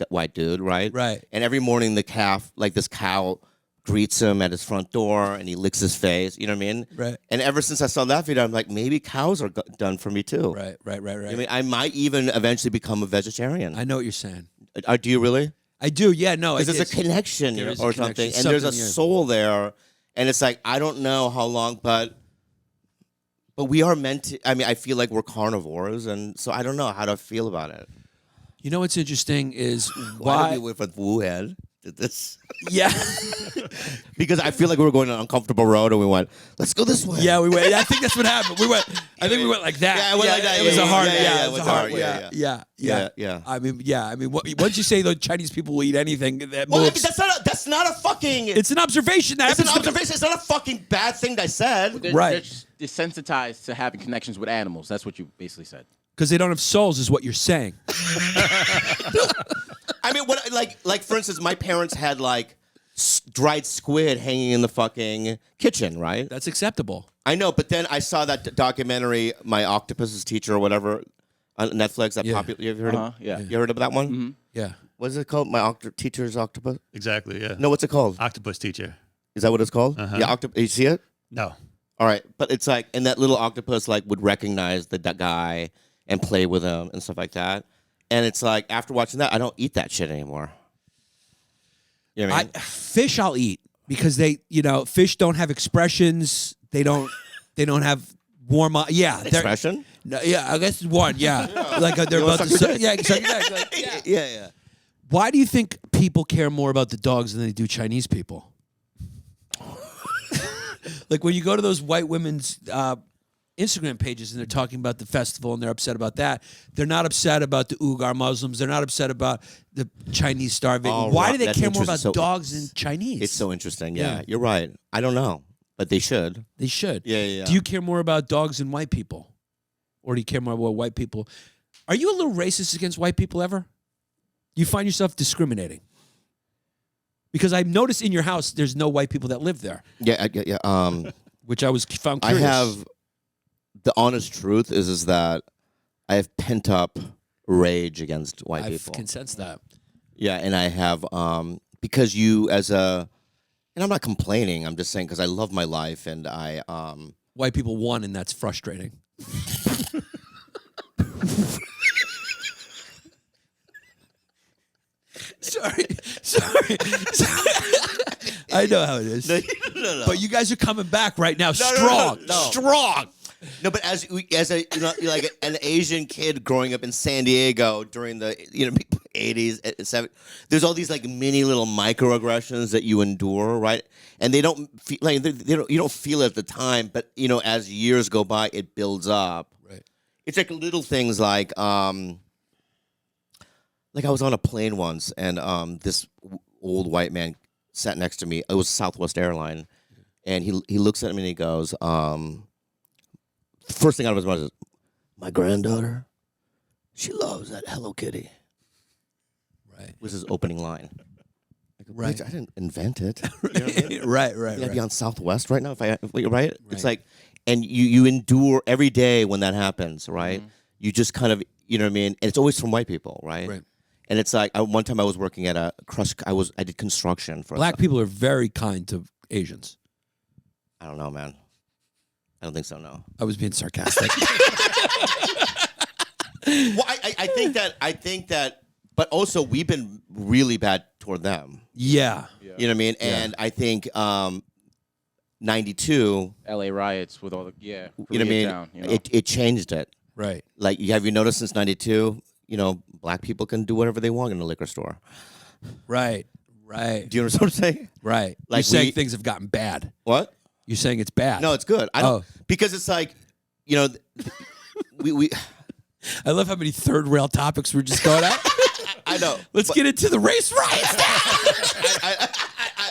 white dude, right? Right. And every morning the calf, like this cow, greets him at his front door and he licks his face. You know what I mean? Right. And ever since I saw that video, I'm like, maybe cows are done for me too. Right. I mean, I might even eventually become a vegetarian. I know what you're saying. Do you really? I do. Yeah. No. Because there's a connection There is a or connection. something, and there's a Something, yeah. soul there, and it's like I don't know how long, but we are meant to. I mean, I feel like we're carnivores, and so I don't know how to feel about it. You know what's interesting is Why did we wait for Wuhan did this? Yeah. Because I feel like we were going on an uncomfortable road, and we went, "Let's go this way." Yeah, we went. I think that's what happened. I think we went like that. Yeah, I went like that. It was Yeah, a hard. yeah, Yeah, yeah, it was a hard. Yeah. I mean, once you say the Chinese people will eat anything that Well, I moves, mean, that's not a fucking. it's an observation. That It's an happens to- observation. It's not a fucking bad thing that I said. Right. They're desensitized to having connections with animals. That's what you basically said. Because they don't have souls, is what you're saying. I mean, what like for instance, my parents had like dried squid hanging in the fucking kitchen, right? That's acceptable. I know, but then I saw that documentary, My Octopus's Teacher or whatever, on Netflix. That Yeah. popular. You ever heard of? Yeah. You heard of that one? Mm-hmm. Yeah. What is it called? My Teacher's Octopus? Exactly, yeah. No, what's it called? Octopus teacher. Is that what it's called? Uh-huh. Yeah, octopus. You see it? No. All right, but it's like, and that little octopus like would recognize that guy and play with him and stuff like that. And it's like after watching that, I don't eat that shit anymore. You know what I mean? Fish I'll eat because fish don't have expressions. They don't have warm up. Yeah. they're- Expression? No, yeah, I guess it's one. Yeah. Like they're You wanna about to suck your yeah, exactly. Like, yeah. Yeah. Why do you think people care more about the dogs than they do Chinese people? Like when you go to those white women's Instagram pages and they're talking about the festival and they're upset about that. They're not upset about the Uyghur Muslims. They're not upset about the Chinese starving. Oh, Why right. do they That's care more about interesting. dogs and Chinese? It's so interesting. Yeah, Yeah. you're right. I don't know, but they should. They should. Yeah. Do you care more about dogs and white people? Or do you care more about white people? Are you a little racist against white people ever? You find yourself discriminating? Because I've noticed in your house there's no white people that live there, Yeah. which I found I curious. have the honest truth is that I have pent up rage against white I people. can sense that. Yeah, and I have because you as a, and I'm not complaining. I'm just saying because I love my life and I White people won, and that's frustrating. Sorry. I know how it is. No. But you guys are coming back right now, no, strong, no. strong. No, but as a like an Asian kid growing up in San Diego during the 80s, 70s, there's all these like mini little microaggressions that you endure, right? And they don't feel like you don't feel it at the time, but as years go by, it builds up. Right. It's like little things like I was on a plane once, and this old white man sat next to me. It was Southwest Airline, and he looks at me and he goes, first thing out of his mouth is, "My granddaughter, she loves that Hello Kitty." Right. Was his opening line. I go, Right. "Bitch, I didn't invent it." You know what I mean? Right. I'd be on Southwest right now if I right. It's like, and you endure every day when that happens, right? Mm-hmm. You just kind of, you know what I mean? And it's always from white people, right? Right. And it's like one time I was working at a crush. I did construction for Black people are very kind to Asians. I don't know, man. I don't think so. No. I was being sarcastic. Well, I think that, but also we've been really bad toward them. Yeah. You know what I mean? And I think 92. LA riots with all the You know what I mean? Down, It changed it. Right. Like, have you noticed since 92? Black people can do whatever they want in the liquor store. Right. Do you understand what I'm saying? Right. Like You're saying things have gotten bad. What? You're saying it's bad. No, it's good. I don't because it's like, we. I love how many third rail topics we're just going at. I know. Let's get into the race riots.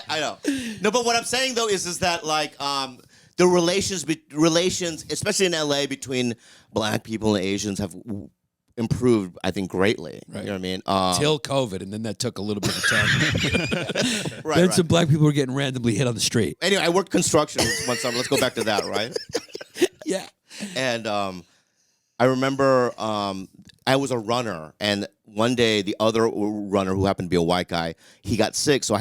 I know. No, but what I'm saying though is that like the relations, especially in LA, between black people and Asians have improved, I think, greatly. Right. You know what I mean? Till COVID, and then that took a little bit of time. Right. Then some black people were getting randomly hit on the street. Anyway, I worked construction one summer. Let's go back to that, right? Yeah. And I remember I was a runner, and one day the other runner, who happened to be a white guy, he got sick. So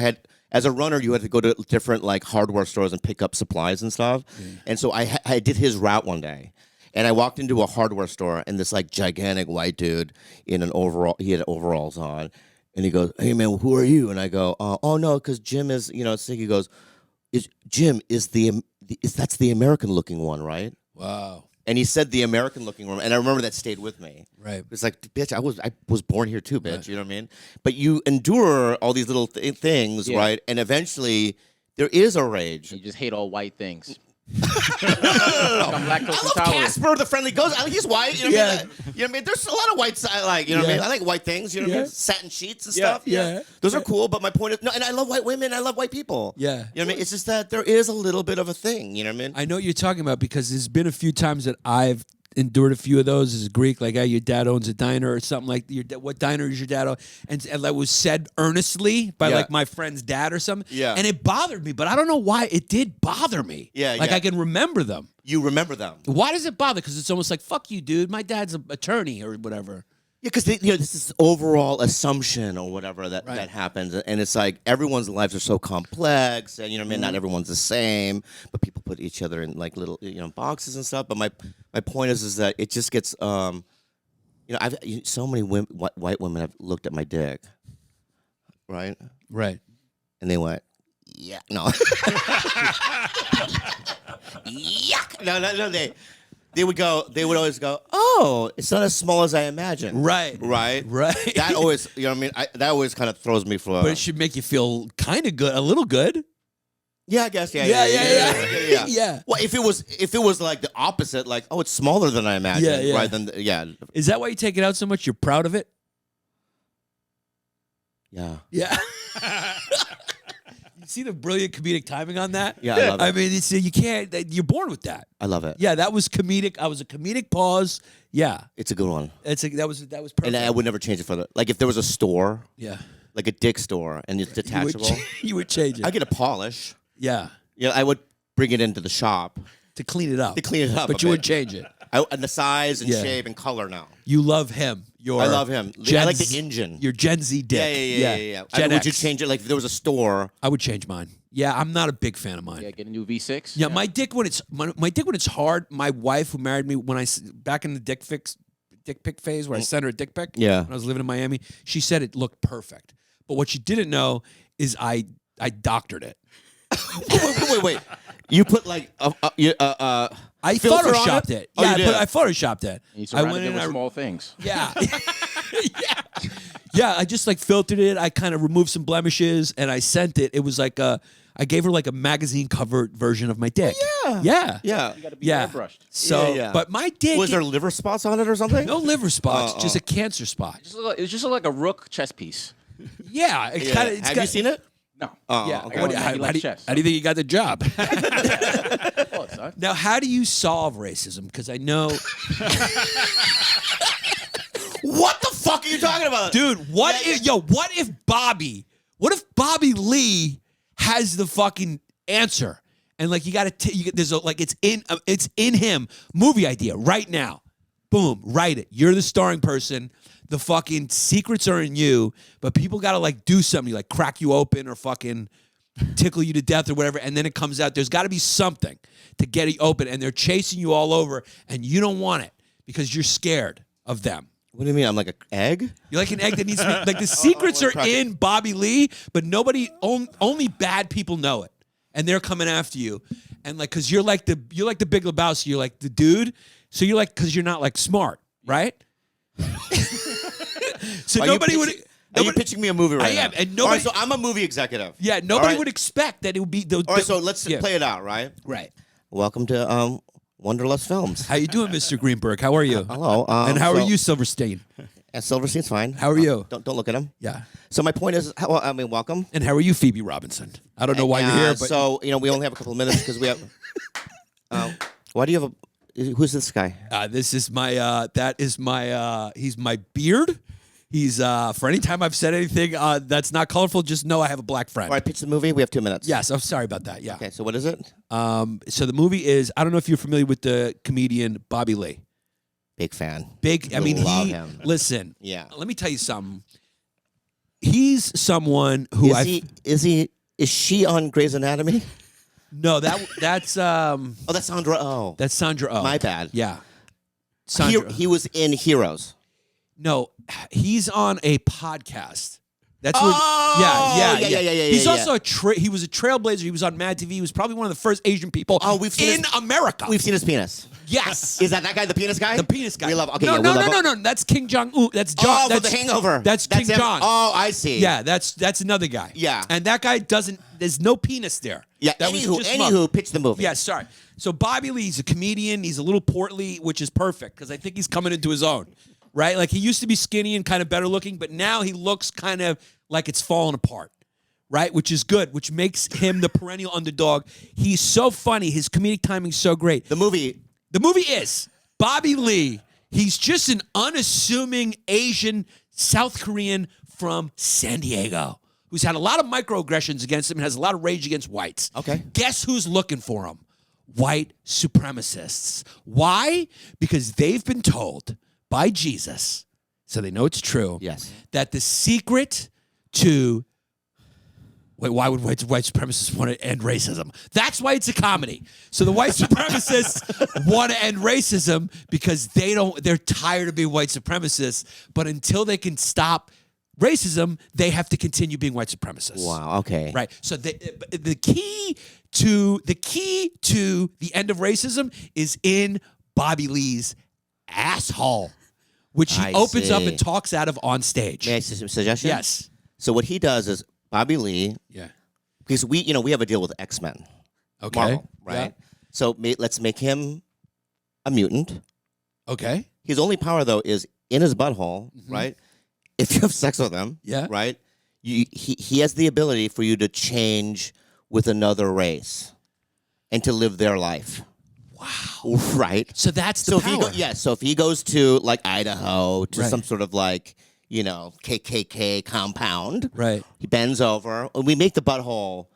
as a runner, you had to go to different like hardware stores and pick up supplies and stuff. And so I did his route one day. And I walked into a hardware store, and this like gigantic white dude in an overall, he had overalls on, and he goes, "Hey man, who are you?" And I go, "Oh no, because Jim is sick." He goes, "Jim is that's the American looking one, right?" Wow. And he said the American looking one, and I remember that stayed with me. Right. It's like, bitch, I was born here too, bitch. Right. You know what I mean? But you endure all these little things, right? And eventually, there is a rage. You just hate all white things. No. I love Casper, the friendly ghost. He's white. You know what I mean? You know what I mean? There's a lot of whites I like. You know what I mean? I like white things. You know what I mean? Satin sheets and stuff. Yeah. Those are cool. But my point is, no. And I love white women. I love white people. Yeah. You know what I mean? It's just that there is a little bit of a thing. You know what I mean? I know what you're talking about because there's been a few times that I've endured a few of those as a Greek, like, your dad owns a diner or something like what diner is your dad own? And that was said earnestly by like my friend's dad or something. Yeah. And it bothered me, but I don't know why it did bother me. Yeah. Like I can remember them. You remember them. Why does it bother? Because it's almost like, fuck you, dude. My dad's an attorney or whatever. Yeah, because this is overall assumption or whatever that happens, and it's like everyone's lives are so complex, and you know what I mean. Not everyone's the same, but people put each other in like little boxes and stuff. But my point is that it just gets I've so many white women have looked at my dick, right, and they went, yeah, no, yuck, no, They would always go, oh, it's not as small as I imagined. Right. That always, you know what I mean? That always kind of throws me for. But it should make you feel kind of good, a little good. Yeah, I guess. Yeah. Yeah. Well, if it was like the opposite, like, oh, it's smaller than I imagined. Yeah, yeah. Right. Then yeah. Is that why you take it out so much? You're proud of it? Yeah. Yeah. You see the brilliant comedic timing on that? Yeah, I love it. I mean, you can't. You're born with that. I love it. Yeah, that was comedic. I was a comedic pause. Yeah, It's a good one. that was perfect. And I would never change it for the like if there was a store, yeah, like a dick store, and it's detachable. You would change it. I get a polish. Yeah, Yeah, I would bring it into the shop to clean it up. to clean it up. But a you bit. would change it. And the size and Yeah. shape and color now. You love him. I love him. I like the engine. Your Gen Z dick. Yeah. Gen Would you X. change it? Like if there was a store. I would change mine. Yeah, I'm not a big fan of mine. Yeah, get a new V6. Yeah, my dick when it's hard. My wife who married me when back in the dick pic phase where I sent her a dick pic. Yeah. When I was living in Miami, she said it looked perfect. But what she didn't know is I doctored it. Wait. You put like I filter on photoshopped it. Oh, Yeah, you did? I photoshopped it. And you I surrounded it with and small things. Yeah. Yeah, I just like filtered it. I kind of removed some blemishes and I sent it. It was like I gave her like a magazine cover version of my dick. Yeah. Yeah. You got to be Yeah. airbrushed. So, Yeah. but my dick Was there liver spots on it or something? no liver spots, just a cancer spot. It just looked like a rook chess piece. Yeah, it Yeah. kind of. Have you seen it? No. Yeah. okay. What do you- He how, likes do you, chess. how do you think you got the job? Oh, it's not. Now, how do you solve racism? Because I know, What the fuck are you talking about? dude. What if Bobby Lee has the fucking answer? And like you got to, there's a like it's in him. Movie idea right now. Boom, write it. You're the starring person. The fucking secrets are in you, but people got to like do something, like crack you open or fucking tickle you to death or whatever, and then it comes out. There's got to be something to get it open, and they're chasing you all over, and you don't want it because you're scared of them. What do you mean? I'm like an egg? You're like an egg that needs to be like the secrets are in Bobby Lee, but only bad people know it, and they're coming after you, and like because you're like the Big Lebowski, you're like the dude, so you're like because you're not like smart, right? So Are nobody you would. pitching, Are you pitching me a movie right now? I am, and All nobody. right, so I'm a movie executive. Yeah, nobody All right. would expect that it would be. All right, so let's play it out, right? Right. Welcome to Wanderlust Films. How you doing, Mr. Greenberg? How are you? Hello. And how are you, Silverstein? Silverstein's fine. How are you? Don't look at him. Yeah. So my point is, welcome. And how are you, Phoebe Robinson? I don't know why you're here, but So we only have a couple of minutes because we have. Why do you have a? Who's this guy? this is my. That is my. He's my beard. He's for any time I've said anything that's not colorful, just know I have a black friend. All right, pitch the movie. We have 2 minutes. Yes, I'm sorry about that. Yeah. Okay, so what is it? So the movie is. I don't know if you're familiar with the comedian Bobby Lee. Big fan. Big. I mean, Love him. Listen. Yeah. Let me tell you something. He's someone who Is she on Grey's Anatomy? No, that's Oh, that's Sandra Oh. that's Sandra Oh. My bad. Yeah. Sandra. He was in Heroes. No, he's on a podcast. That's Oh, yeah. He's also he was a trailblazer. He was on Mad TV. He was probably one of the first Asian people we've seen in America. We've seen his penis. Yes. Is that guy, the penis guy? The penis guy. We love. Okay, no, yeah, no, we no, love no, no. That's King Jong-un. That's John. Oh, that's for The Hangover. That's King him. John. Oh, I see. Yeah, that's another guy. Yeah. And that guy doesn't. There's no penis there. Yeah. That was just Anywho, pitch the movie. Yeah, sorry. So Bobby Lee's a comedian. He's a little portly, which is perfect because I think he's coming into his own, right? Like he used to be skinny and kind of better looking, but now he looks kind of like it's falling apart, right? Which is good, which makes him the perennial underdog. He's so funny. His comedic timing's so great. The movie is Bobby Lee. He's just an unassuming Asian South Korean from San Diego who's had a lot of microaggressions against him and has a lot of rage against whites. Okay. Guess who's looking for him? White supremacists. Why? Because they've been told by Jesus, so they know it's true, Yes. that the secret to why would white supremacists want to end racism? That's why it's a comedy. So the white supremacists want to end racism because they're tired of being white supremacists, but until they can stop racism, they have to continue being white supremacists. Wow. Okay. Right. So the key to the end of racism is in Bobby Lee's asshole, which he I opens up see. and talks out of on stage. May I say some suggestion? Yes. So what he does is Bobby Lee Yeah. because we have a deal with X-Men. Okay. Marvel, right? So let's make him a mutant. Okay. His only power though is in his butthole, right? If you have sex with him, right? He has the ability for you to change with another race and to live their life. Wow. Right. So that's the power. So if he goes to like Idaho to some sort of like, KKK compound, right. He bends over and we make the butthole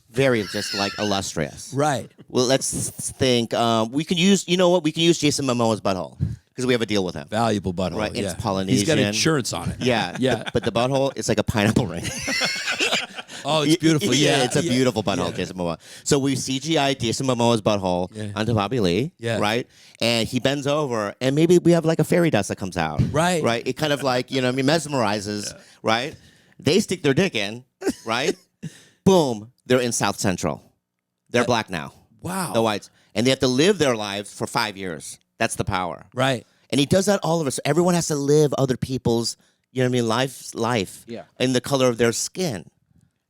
very just like illustrious. Right. Well, let's think. We can use, we can use Jason Momoa's butthole because we have a deal with him. Valuable butthole. Right. Yeah. It's Polynesian. He's got insurance on it. Yeah. Yeah. But the butthole is like a pineapple ring. Oh, it's beautiful. Yeah. It's a beautiful butthole, Jason Momoa. So we CGI Jason Momoa's butthole onto Bobby Lee. Yeah. Right. And he bends over and maybe we have like a fairy dust that comes out. Right. Right. It kind of like, mesmerizes. Right. They stick their dick in. Right. Boom. They're in South Central. They're black now. Wow. The whites. And they have to live their lives for 5 years. That's the power. Right. And he does that all of us. Everyone has to live other people's, life. Yeah. In the color of their skin.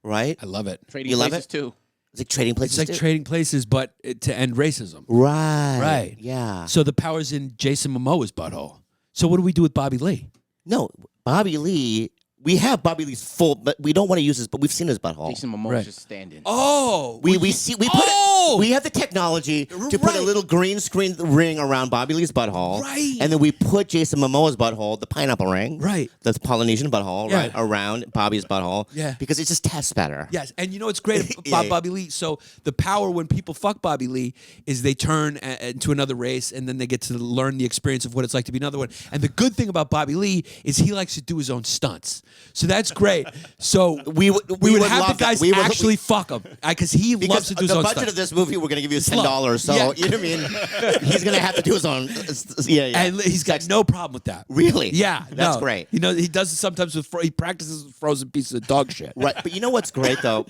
Right? I love it. Trading You love places it? too. It's like trading places. It's like too. trading places, but to end racism. Right. Right. Yeah. So the power's in Jason Momoa's butthole. So what do we do with Bobby Lee? No, Bobby Lee. We have Bobby Lee's full, but we don't want to use his. But we've seen his butthole. Jason Momoa Right. just standing. Oh, We Oh! we have the technology to put a Right. little green screen ring around Bobby Lee's butthole, Right. And then we put Jason Momoa's butthole, the pineapple ring, Right. the Polynesian butthole, Yeah. right around Bobby's butthole, Yeah. because it just tests better. Yes, and you know what's great about Yeah. Bobby Lee? So the power when people fuck Bobby Lee is they turn into another race, and then they get to learn the experience of what it's like to be another one. And the good thing about Bobby Lee is he likes to do his own stunts, so that's great. So we would have the love that. guys actually fuck him because he Because loves to do his the own budget stunts. of this movie, we're going to give you love. $10. So Yeah. you know what I mean. He's going to have to do his own. Yeah. And he's got no problem with that. Really? Yeah, That's no. great. He does it sometimes with he practices with frozen pieces of dog shit. Right, but you know what's great though?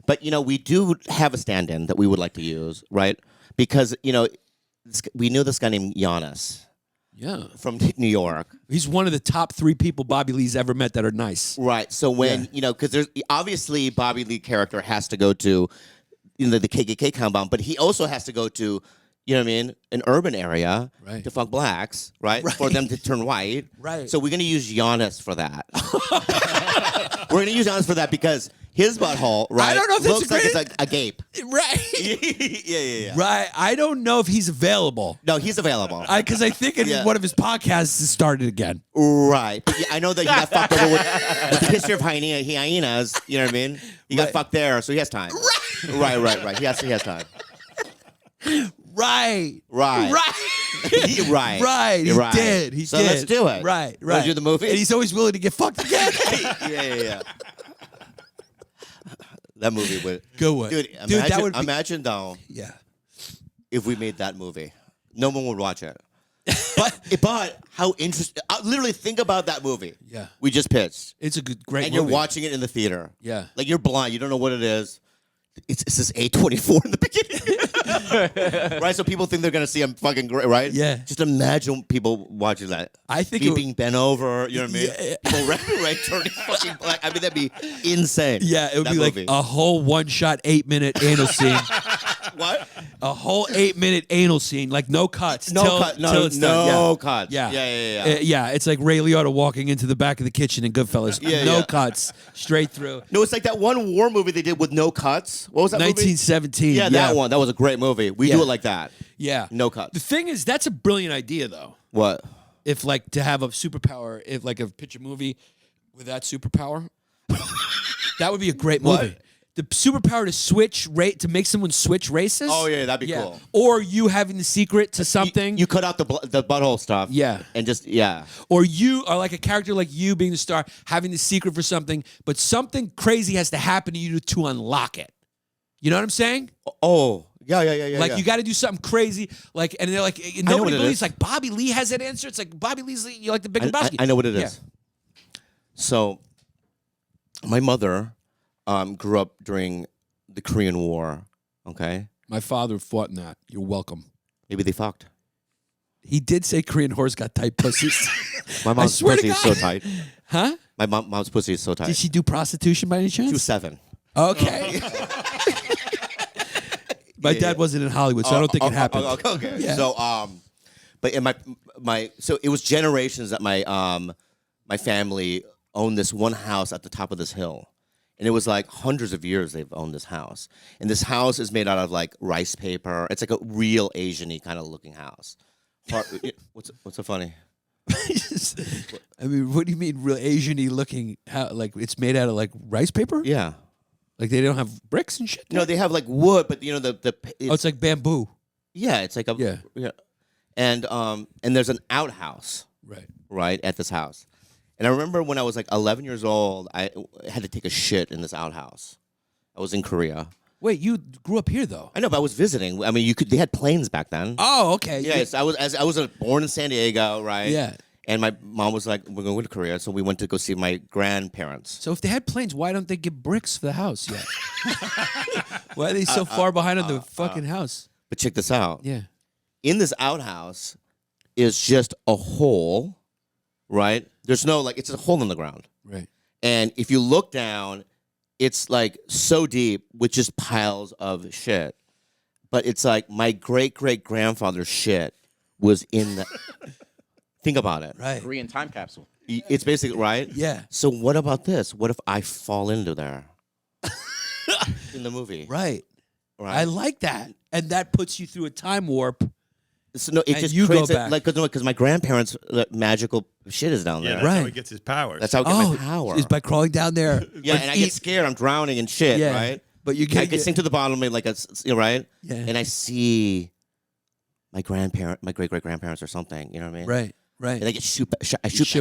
But we do have a stand-in that we would like to use, right? Because we knew this guy named Yannis Yeah, from New York, he's one of the top 3 people Bobby Lee's ever met that are nice. right? So when because there's obviously Bobby Lee character has to go to the KKK compound, but he also has to go to an urban area Right. to fuck blacks, right? For them to turn white, Right. So we're gonna use Yannis for that. We're gonna use Yannis for that because his butthole, right? I don't know if that's looks a like great- it's a gape. Right. Yeah. Right. I don't know if he's available. No, he's available. Because I think in one of his podcasts has started again. Right. But I know that he got fucked over with the history of hyenas. You know what I mean? He got fucked there, so he has time. Right. He has time. Right. Right. Right. Right. He did. He so did. let's do it. Right. Wanna do the movie? And he's always willing to get fucked again. Yeah. That movie would. Good one. Dude, that would be. imagine though Yeah. if we made that movie. No one would watch it. But how interesting. Literally think about that movie. Yeah. We just pitched. It's a great And movie. you're watching it in the theater. Yeah. Like you're blind. You don't know what it is. It says A24 in the beginning. Right? So people think they're going to see him fucking great, right? Yeah. Just imagine people watching that. I think Me it would- being bent over, you know what I mean? Yeah. People right turning fucking black. I mean, that'd be insane. Yeah, it would That be movie. like a whole one-shot 8-minute anal scene. What? A whole 8-minute anal scene, like no cuts. No till, cut. till No, it's done. no cuts. Yeah. Yeah. Yeah, it's like Ray Liotta walking into the back of the kitchen in Goodfellas. Yeah, no yeah. cuts, straight through. No, it's like that one war movie they did with no cuts. What was that movie? 1917. Yeah, that one. That was a great movie. We Yeah. do it like that. Yeah. No cuts. The thing is, that's a brilliant idea, though. What? If like to have a superpower, if like a picture movie with that superpower, that would be a great movie. What? The superpower to switch to make someone switch races. Oh, yeah, that'd be cool. Or you having the secret to something. You cut out the butthole stuff. Yeah. And just, Or you are like a character like you being the star, having the secret for something, but something crazy has to happen to you to unlock it. You know what I'm saying? Oh, yeah. Like you got to do something crazy, like, and they're like, know nobody what it believes. is. Like Bobby Lee has that answer. It's like Bobby Lee's you like the Big Lebowski. I know what it is. Yeah. So, my mother grew up during the Korean War. Okay, My father fought in that. You're welcome. maybe they fucked. He did say Korean whores got tight pussies. My mom's swear to pussy is so God. tight. Huh? My mom's pussy is so tight. Did she do prostitution by any chance? She was 7. Okay. My dad wasn't in Hollywood, so I don't think it happened. Okay. Yeah. So, but in so it was generations that my family owned this one house at the top of this hill. And it was like hundreds of years they've owned this house. And this house is made out of like rice paper. It's like a real Asian-y kind of looking house. What's so funny? I mean, what do you mean real Asian-y looking? How, like it's made out of like rice paper? Yeah. Like they don't have bricks and shit? No, they have like wood, but you know It's like bamboo. yeah, it's like a Yeah. And there's an outhouse right at this house. And I remember when I was like 11 years old, I had to take a shit in this outhouse. I was in Korea. Wait, you grew up here though? I know, but I was visiting. I mean, they had planes back then. Oh, okay. Yes, I was born in San Diego, right? Yeah. And my mom was like, "We're going to Korea," so we went to go see my grandparents. So if they had planes, why don't they get bricks for the house yet? Why are they so far behind on the fucking house? But check this out. Yeah. In this outhouse is just a hole, right? There's no it's a hole in the ground. Right. And if you look down, it's like so deep with just piles of shit. But it's like my great-great-grandfather's shit was in the... Think about it. Right. Korean time capsule. It's basically, right? Yeah. So what about this? What if I fall into there? In the movie. Right. Right. I like that. And that puts you through a time warp. So, no, it And just you creates go back. because my grandparents' magical shit is down Yeah, there. that's Right. how he gets his powers. That's how I get my power. Is by crawling down there. Yeah, Like and I eat- get scared. I'm drowning in shit, Yeah. right? But you I get can sink to the bottom, right? Yeah. And I see my great-great-grandparents or something. You know what I mean? Right. Right. And I get shoot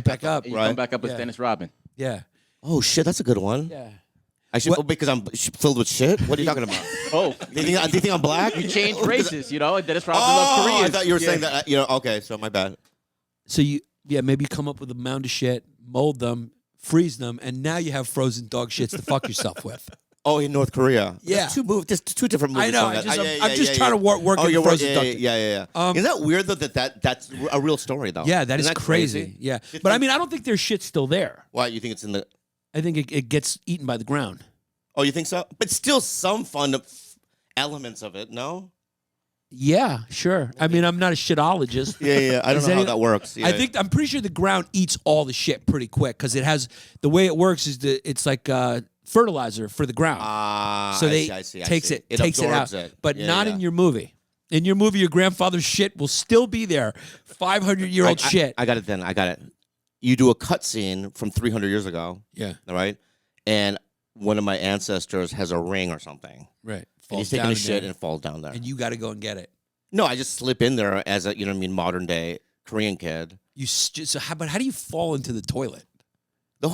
back up. And you Right. come back up as Yeah. Dennis Rodman. Yeah. Oh shit, that's a good one. Yeah. I should What- because I'm filled with shit. What are you talking about? Oh, do you think I'm black? you changed races, you know, and Dennis Rodman Oh, loves Koreans. I thought you were saying that. Okay, so my bad. So maybe you come up with a mound of shit, mold them, freeze them, and now you have frozen dog shits to fuck yourself with. Oh, in North Korea. Yeah. There's two different movies. I know. on that. I'm just trying to work Oh, in you're frozen right. dog. Yeah. Isn't that weird though that's a real story though? Yeah, that is Isn't crazy. Yeah. But I mean, I don't think their shit's still there. Why you think it's in the? I think it gets eaten by the ground. Oh, you think so? But still, some fun elements of it. No. Yeah, sure. I mean, I'm not a shitologist. Yeah. I don't Is know how any- that works. Yeah. I'm pretty sure the ground eats all the shit pretty quick because it has the way it works is it's like fertilizer for the ground. So I see. takes it absorbs out, it. but Yeah, not yeah. in your movie. In your movie, your grandfather's shit will still be there. 500-year-old shit. I got it. Then I got it. You do a cut scene from 300 years ago. Yeah. All right. And one of my ancestors has a ring or something. Right. And he's taking a shit and falls down there. and you got to go and get it. No, I just slip in there as a modern day Korean kid. But how do you fall into the toilet?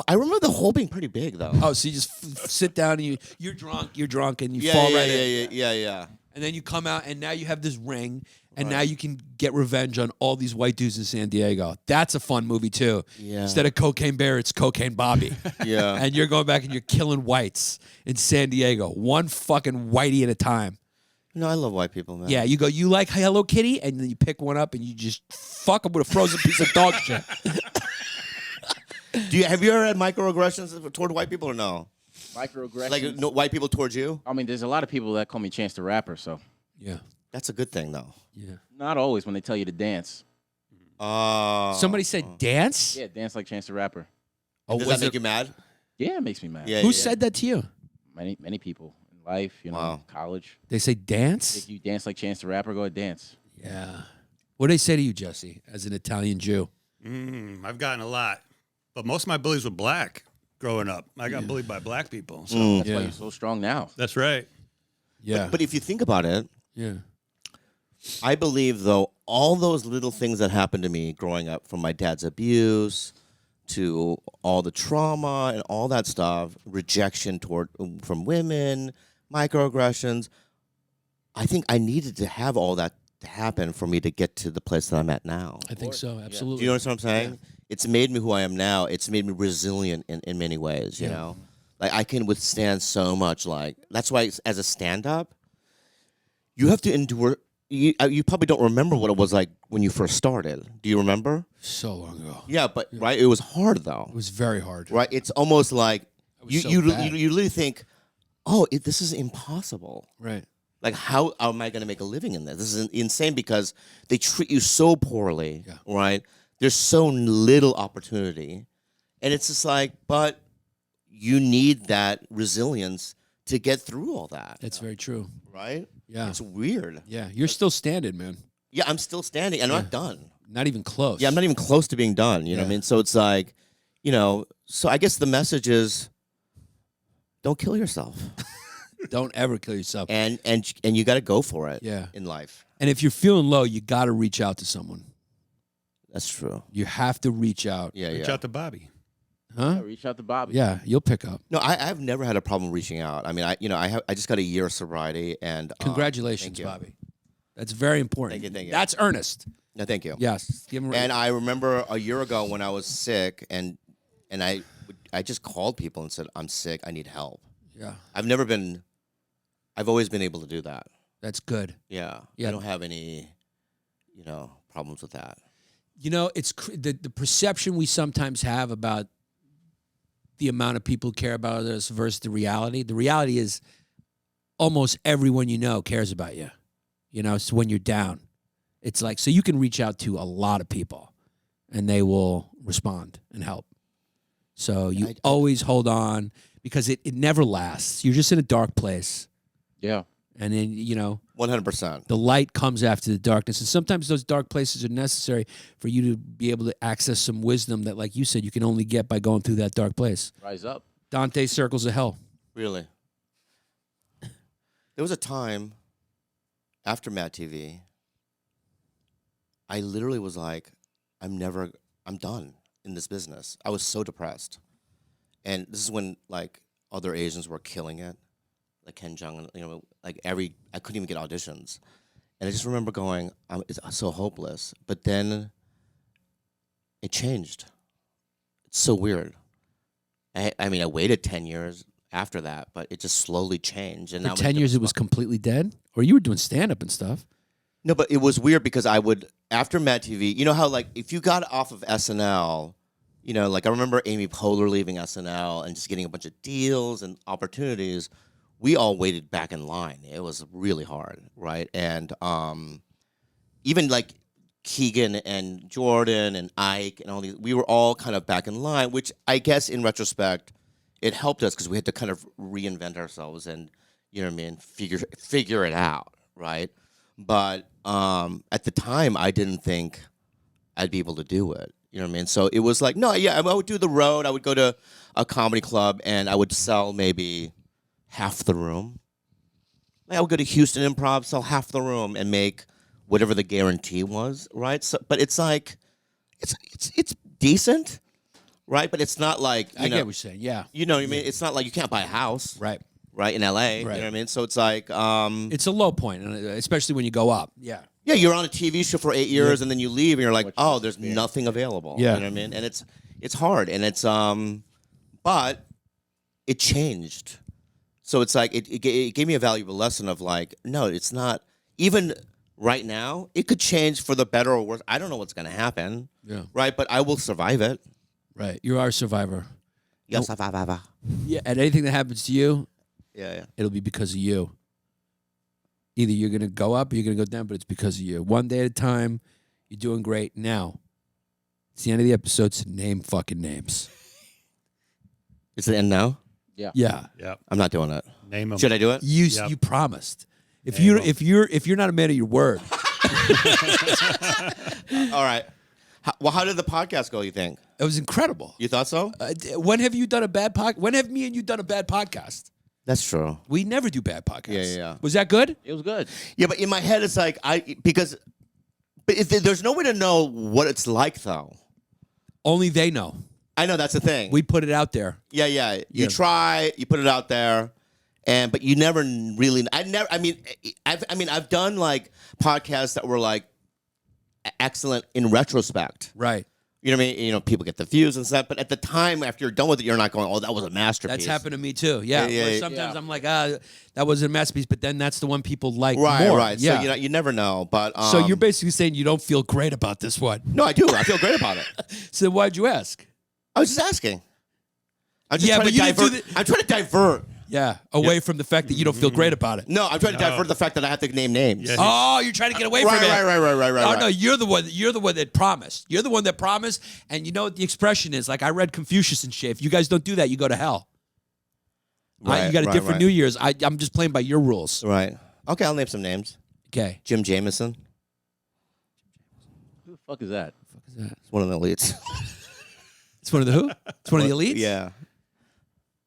I remember the hole being pretty big though. Oh, so you just sit down and you're drunk and you fall right in. Yeah. And then you come out and now you have this ring and now you can get revenge on all these white dudes in San Diego. That's a fun movie too. Yeah. Instead of Cocaine Bear, it's Cocaine Bobby. Yeah. And you're going back and you're killing whites in San Diego. One fucking whitey at a time. No, I love white people, man. Yeah, you like Hello Kitty, and then you pick one up and you just fuck them with a frozen piece of dog shit. Have you ever had microaggressions toward white people or no? Microaggressions. Like no, white people towards you? I mean, there's a lot of people that call me Chance the Rapper, so Yeah, That's a good thing though. yeah. not always when they tell you to dance. Somebody said dance. Yeah, dance like Chance the Rapper. Oh, Does was that make it- you mad? Yeah, it makes me mad. Yeah. Who said that to you? Many people in life, Wow. college. They say dance. If you dance like Chance the Rapper, go ahead dance. Yeah. What do they say to you, Jesse, as an Italian Jew? I've gotten a lot, but most of my bullies were black growing up. I got bullied by black people. So That's why Yeah. you're so strong now. that's right. Yeah. But if you think about it, yeah. I believe though all those little things that happened to me growing up, from my dad's abuse to all the trauma and all that stuff, rejection from women, microaggressions, I think I needed to have all that to happen for me to get to the place that I'm at now. I think so. Absolutely. Do you understand what I'm saying? It's made me who I am now. It's made me resilient in many ways, you know? Like, I can withstand so much. Like, that's why as a stand-up, you have to endure. You probably don't remember what it was like when you first started. Do you remember? So long ago. Yeah, but, right? It was hard, though. It was very hard. Right? It's almost like was you so you bad. literally think, oh, this is impossible. Right. Like, how am I going to make a living in this? This is insane because they treat you so poorly, right? There's so little opportunity. And it's just like, but you need that resilience to get through all that. That's very true. Right? Yeah. It's weird. Yeah. You're still standing, man. Yeah, I'm still standing. I'm not done. Not even close. Yeah, I'm not even close to being done. You know what I mean? So it's like, so I guess the message is don't kill yourself. Don't ever kill yourself. And you got to go for it in life. And if you're feeling low, you got to reach out to someone. That's true. You have to reach out. Yeah, Reach out to Bobby. Huh? Yeah, reach out to Bobby. Yeah, you'll pick up. No, I've never had a problem reaching out. I mean, I just got a year of sobriety, and Congratulations, thank you. Bobby. That's very important. Thank you. That's earnest. No, thank you. Yes. Give him And I remember a year ago when I was sick, and I just called people and said, I'm sick, I need help. Yeah. I've always been able to do that. That's good. Yeah. Yeah. I don't have any, problems with that. It's the perception we sometimes have about the amount of people who care about us versus the reality. The reality is almost everyone you know cares about you. So when you're down, it's like, so you can reach out to a lot of people and they will respond and help. So you always hold on because it never lasts. You're just in a dark place. Yeah. And then, 100%. the light comes after the darkness. And sometimes those dark places are necessary for you to be able to access some wisdom that, like you said, you can only get by going through that dark place. Rise up. Dante's Circles of Hell. Really? There was a time after Mad TV, I literally was like, I'm done in this business. I was so depressed. And this is when, like, other Asians were killing it. Like Ken Jeong, I couldn't even get auditions. And I just remember going, it's so hopeless. But then it changed. It's so weird. I waited 10 years after that, but it just slowly changed. And For now 10 years, it was completely dead? Or you were doing stand-up and stuff? No, but it was weird because I would, after Mad TV, you know how, like, if you got off of SNL, I remember Amy Poehler leaving SNL and just getting a bunch of deals and opportunities. We all waited back in line. It was really hard, right? And even like Keegan and Jordan and Ike and all these, we were all kind of back in line, which I guess in retrospect, it helped us because we had to kind of reinvent ourselves and, figure it out, right? But at the time, I didn't think I'd be able to do it. You know what I mean? So it was like, no, yeah, I would do the road. I would go to a comedy club and I would sell maybe half the room. I would go to Houston Improv, sell half the room, and make whatever the guarantee was, right? So, but it's like, it's decent, right? But it's not like I get what you're saying, yeah. You know what I mean? It's not like you can't buy a house, Right. right, in LA. You know what I mean? So it's like, It's a low point, especially when you go up. Yeah. yeah, you're on a TV show for 8 years, and then you leave, and you're like, oh, there's nothing available. Yeah. You know what I mean? And it's hard, and it's but it changed. So it's like it gave me a valuable lesson of like, no, it's not even right now. It could change for the better or worse. I don't know what's going to happen. Yeah. Right, but I will survive it. Right. You are a survivor. Yes, survivor. Yeah. And anything that happens to you, Yeah. it'll be because of you. Either you're going to go up or you're going to go down, but it's because of you. One day at a time, you're doing great. Now, it's the end of the episode, so name fucking names. It's the end now. Yeah. Yeah. Yep. I'm not doing it. Name them. Should I do it? You promised. If Name you're not a man of your word, All right. How did the podcast go? You think? it was incredible. You thought so? When have you done a bad podcast? When have me and you done a bad podcast? That's true. We never do bad podcasts. Yeah. Was that good? It was good. Yeah, but in my head, it's like there's no way to know what it's like though. Only they know. I know that's the thing. We put it out there. Yeah. You Yeah. try, you put it out there, but you never really. I've done like podcasts that were like excellent in retrospect. Right. You know what I mean? You know, people get the views and stuff, but at the time, after you're done with it, you're not going, "Oh, that was a masterpiece." That's happened to me too. Yeah. Yeah, Where yeah, sometimes yeah. I'm like, that wasn't a masterpiece, but then that's the one people like Right, more. right. Yeah. So you never know, but So you're basically saying you don't feel great about this one. no, I do. I feel great about it. So why'd you ask? I was just asking. I'm just Yeah, trying but to you didn't do divert. I'm trying to divert. Yeah, away from the fact that you don't feel great about it. No, I'm trying to divert the fact that I have to name names. Yeah. Oh, you're trying to get away from it. Right. Oh no, you're the one. You're the one that promised. You're the one that promised. And you know what the expression is? Like I read Confucius and shit. If you guys don't do that, you go to hell. You got a different New Year's. I'm just playing by your rules. Right. Okay, I'll name some names. Okay. Jim Jameson. Who the fuck is that? It's one of the elites. It's one of the who? It's one of the elites? Yeah.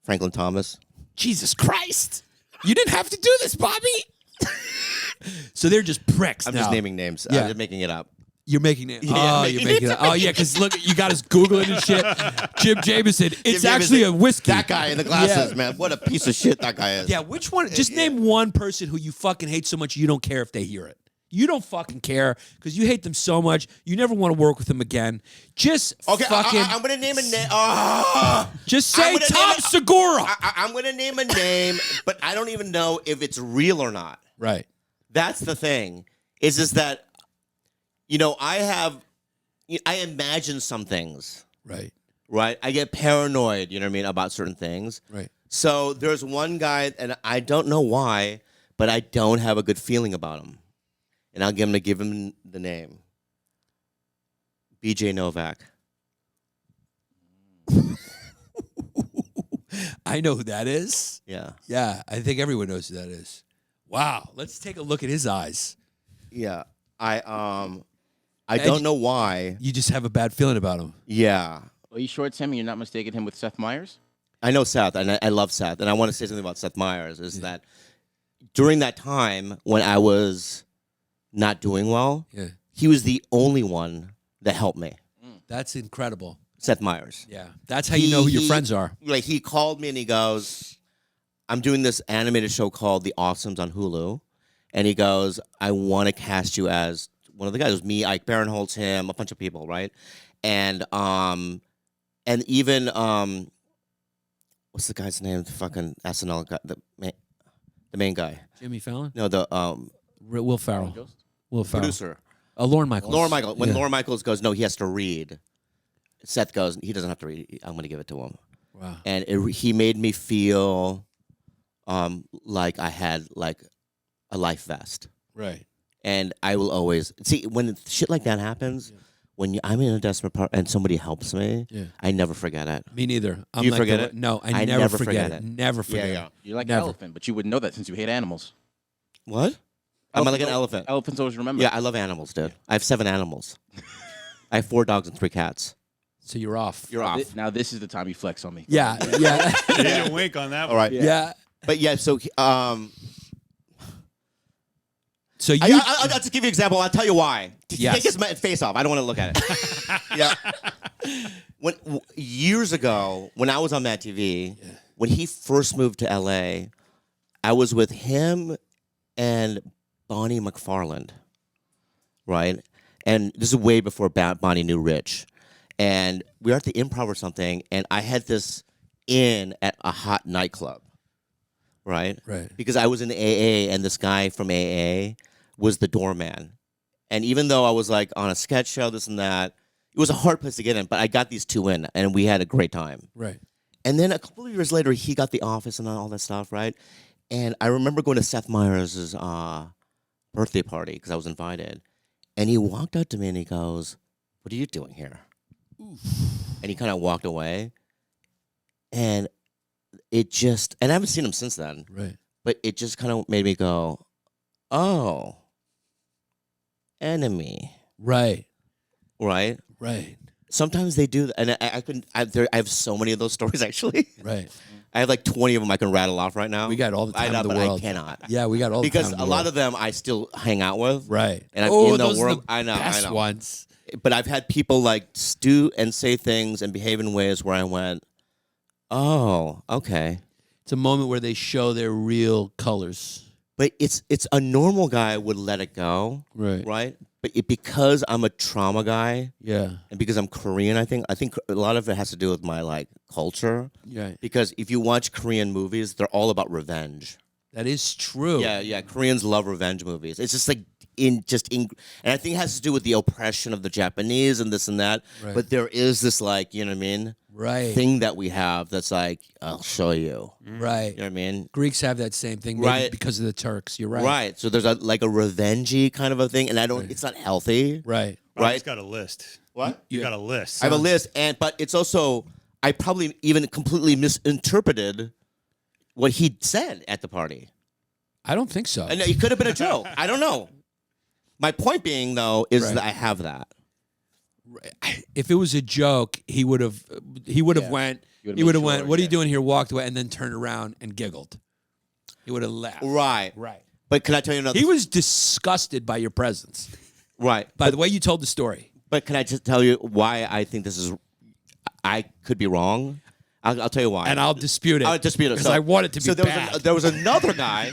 Franklin Thomas. Jesus Christ. You didn't have to do this, Bobby. So they're just pricks I'm now. just naming names. Yeah. I'm just making it up. You're making it. Yeah, Oh, you're making it. Oh, yeah, because look, you got us Googling and shit. Jim Jameson. It's Jim actually Jameson. a whiskey. That guy in the glasses, Yeah. man. What a piece of shit that guy is. Yeah, which one? Just name one person who you fucking hate so much you don't care if they hear it. You don't fucking care because you hate them so much. You never want to work with them again. Just Okay, fucking. I'm going to name a name. Just I'm say gonna Tom name it- Segura. I'm going to name a name, but I don't even know if it's real or not. Right. That's the thing. Is that, I imagine some things, Right. right? I get paranoid, about certain things. Right. So there's one guy, and I don't know why, but I don't have a good feeling about him. And I'm going to give him the name. BJ Novak. I know who that is. Yeah. Yeah, I think everyone knows who that is. Wow. Let's take a look at his eyes. Yeah. I don't know why. You just have a bad feeling about him. Yeah. Are you sure it's him and you're not mistaking him with Seth Meyers? I know Seth, and I love Seth. And I want to say something about Seth Meyers, is that during that time when I was not doing well, he was the only one that helped me. That's incredible. Seth Meyers. Yeah. That's how you know who your friends are. Like, he called me and he goes, I'm doing this animated show called The Awesomes on Hulu. And he goes, I want to cast you as one of the guys. It was me, Ike Barinholtz, him, a bunch of people, right? And even what's the guy's name? The fucking SNL guy, the main guy. Jimmy Fallon? No, the Will Ferrell. Will Ferrell. producer. Lorne Michaels. Lorne Michaels. When Yeah. Lorne Michaels goes, no, he has to read. Seth goes, he doesn't have to read. I'm going to give it to him. Wow. And he made me feel like I had like a life vest. Right. And I will always see when shit like that happens. When I'm in a desperate part and somebody helps me, I never forget it. Me neither. I'm You like forget the- it? No, I never never forget forget it. it. Never forget Yeah. it. You're like Never. an elephant, but you wouldn't know that since you hate animals. What? I'm like an elephant. Elephants always remember. Yeah, I love animals, dude. I have 7 animals. I have 4 dogs and 3 cats. So you're off. You're off. Now this is the time you flex on me. Yeah. Yeah. You need a wink on that one. All right. Yeah. But yeah, so So you. I'll just give you an example. I'll tell you why. Yes. Take his face off. I don't want to look at it. Yeah. Years ago, when I was on Mad TV, when he first moved to LA, I was with him and Bonnie McFarland, right? And this is way before Bonnie knew Rich. And we were at the Improv or something, and I had this in at a hot nightclub, right? Right. Because I was in AA, and this guy from AA was the doorman. And even though I was like on a sketch show, this and that, it was a hard place to get in, but I got these 2 in, and we had a great time. Right. And then a couple of years later, he got the office and all that stuff, right? And I remember going to Seth Meyers' birthday party because I was invited. And he walked up to me and he goes, "What are you doing here?" And he kind of walked away. And it just, and I haven't seen him since then, Right. but it just kind of made me go, oh, enemy, Right. right? Right. Sometimes they do, and I have so many of those stories actually. Right. I have like 20 of them I can rattle off right now. We got all the time I know, in the but world. I cannot. Yeah, we got all Because the time in a the lot world. of them I still hang out with. Right. And I'm in the those world. Are the I know. best I know. ones. But I've had people like do and say things and behave in ways where I went, oh, okay. It's a moment where they show their real colors. But it's a normal guy would let it go, Right. right? But because I'm a trauma guy Yeah. and because I'm Korean, I think a lot of it has to do with my like culture. Yeah. Because if you watch Korean movies, they're all about revenge. That is true. Yeah. Koreans love revenge movies. It's just like and I think it has to do with the oppression of the Japanese and this and that. Right. But there is this like, you know what I mean? Right. thing that we have that's like, I'll show you. Right. You know what I mean? Greeks have that same thing, maybe Right. because of the Turks. You're right. Right. So there's like a revengey kind of a thing, and it's not healthy. Right. Bobby's got a list. What? You got a list. I have a list, but it's also, I probably even completely misinterpreted what he said at the party. I don't think so. And it could have been a joke. I don't know. My point being, though, is Right. that I have that. If it was a joke, he would have went. He would have went. What are you doing here? Walked away and then turned around and giggled. He would have laughed. Right. Right. But can I tell you another? He was disgusted by your presence. Right. By the way you told the story. But can I just tell you why I think this is? I could be wrong. I'll tell you why. And I'll dispute it. I'll dispute it because I want it to be bad. There was another guy.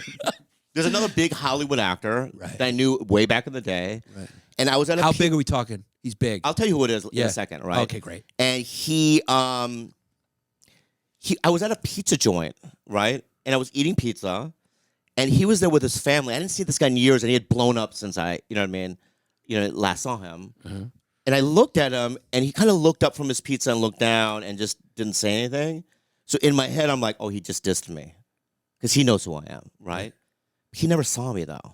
There's another big Hollywood actor that I knew way back in the day. Right. And I was at a How big are we talking? He's big. I'll tell you who it is in a second, right? Okay, great. And I was at a pizza joint, right? And I was eating pizza, and he was there with his family. I didn't see this guy in years, and he had blown up since I, you know what I mean, last saw him. And I looked at him, and he kind of looked up from his pizza and looked down and just didn't say anything. So in my head, I'm like, oh, he just dissed me because he knows who I am, right? He never saw me though,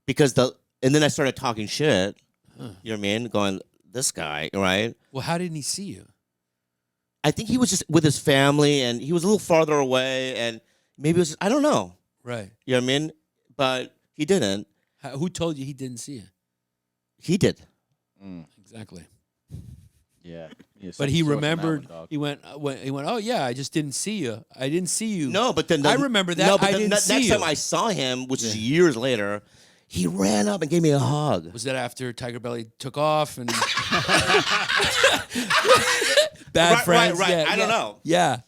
and then I started talking shit. You know what I mean? Going, this guy, right? Well, how didn't he see you? I think he was just with his family, and he was a little farther away, and maybe it was I don't know. Right. You know what I mean? But he didn't. Who told you he didn't see you? He did. Exactly. Yeah. But he remembered. He went. Oh yeah, I just didn't see you. I didn't see you. No, but then I remember that. No, but I didn't next see you. time I saw him, which is years later, he ran up and gave me a hug. Was that after Tiger Belly took off and bad friends? Right. Yeah, I don't know. Yeah.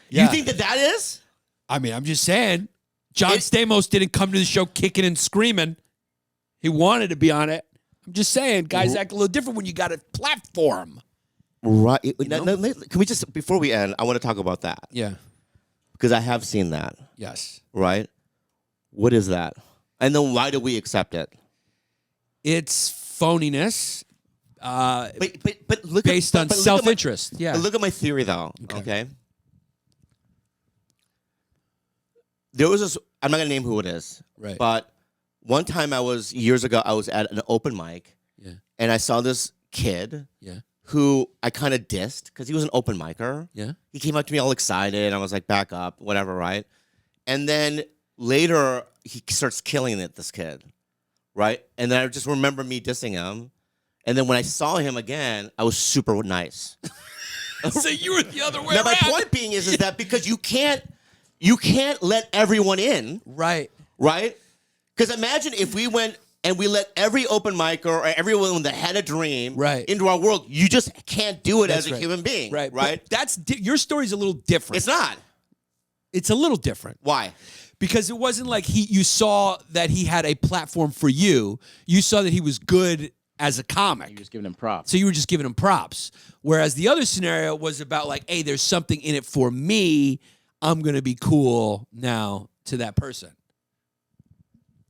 You think that is? I mean, I'm just saying. John Stamos didn't come to the show kicking and screaming. He wanted to be on it. I'm just saying, guys act a little different when you got a platform. Right. Can we just, before we end, I want to talk about that. Yeah. Because I have seen that. Yes. Right? What is that? And then why do we accept it? It's phoniness. But look based on look at self-interest. Yeah. But look at my theory, though. Okay. There was this. I'm not gonna name who it is. Right. But one time years ago, I was at an open mic. Yeah. And I saw this kid. Yeah. Who I kind of dissed because he was an open micer. Yeah. He came up to me all excited. And I was like, back up, whatever, right? And then later, he starts killing it, this kid, right? And then I just remember me dissing him. And then when I saw him again, I was super nice. So you were the other way Now, around. my point being is that because you can't let everyone in, Right. right? Because imagine if we went and we let every open micer or everyone that had a dream into our world. You just can't do it as a human being. Right. Right? But your story's a little different. It's not. It's a little different. Why? Because it wasn't like you saw that he had a platform for you. You saw that he was good as a comic. You just giving him props. So you were just giving him props. Whereas the other scenario was about like, hey, there's something in it for me. I'm going to be cool now to that person.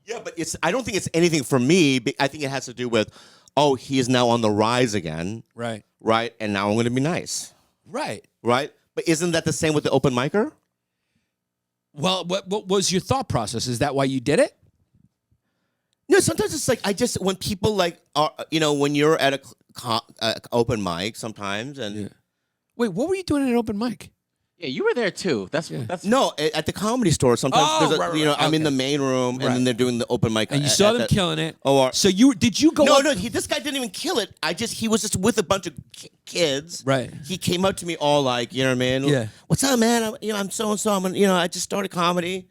Yeah, but I don't think it's anything for me. I think it has to do with, oh, he is now on the rise again. Right. Right? And now I'm going to be nice. Right. Right? But isn't that the same with the open micer? Well, what was your thought process? Is that why you did it? No, sometimes it's like when people like are, when you're at a open mic sometimes and Wait, what were you doing at an open mic? Yeah, you were there too. That's no, at the Comedy Store sometimes. Oh, there's right, I'm in the main room and then they're doing the open mic. And you saw them killing it. Or so did you go? No, up? no, this guy didn't even kill it. He was just with a bunch of kids. Right. He came up to me all like, you know what I mean? Yeah. What's up, man? I'm so and so. I just started comedy,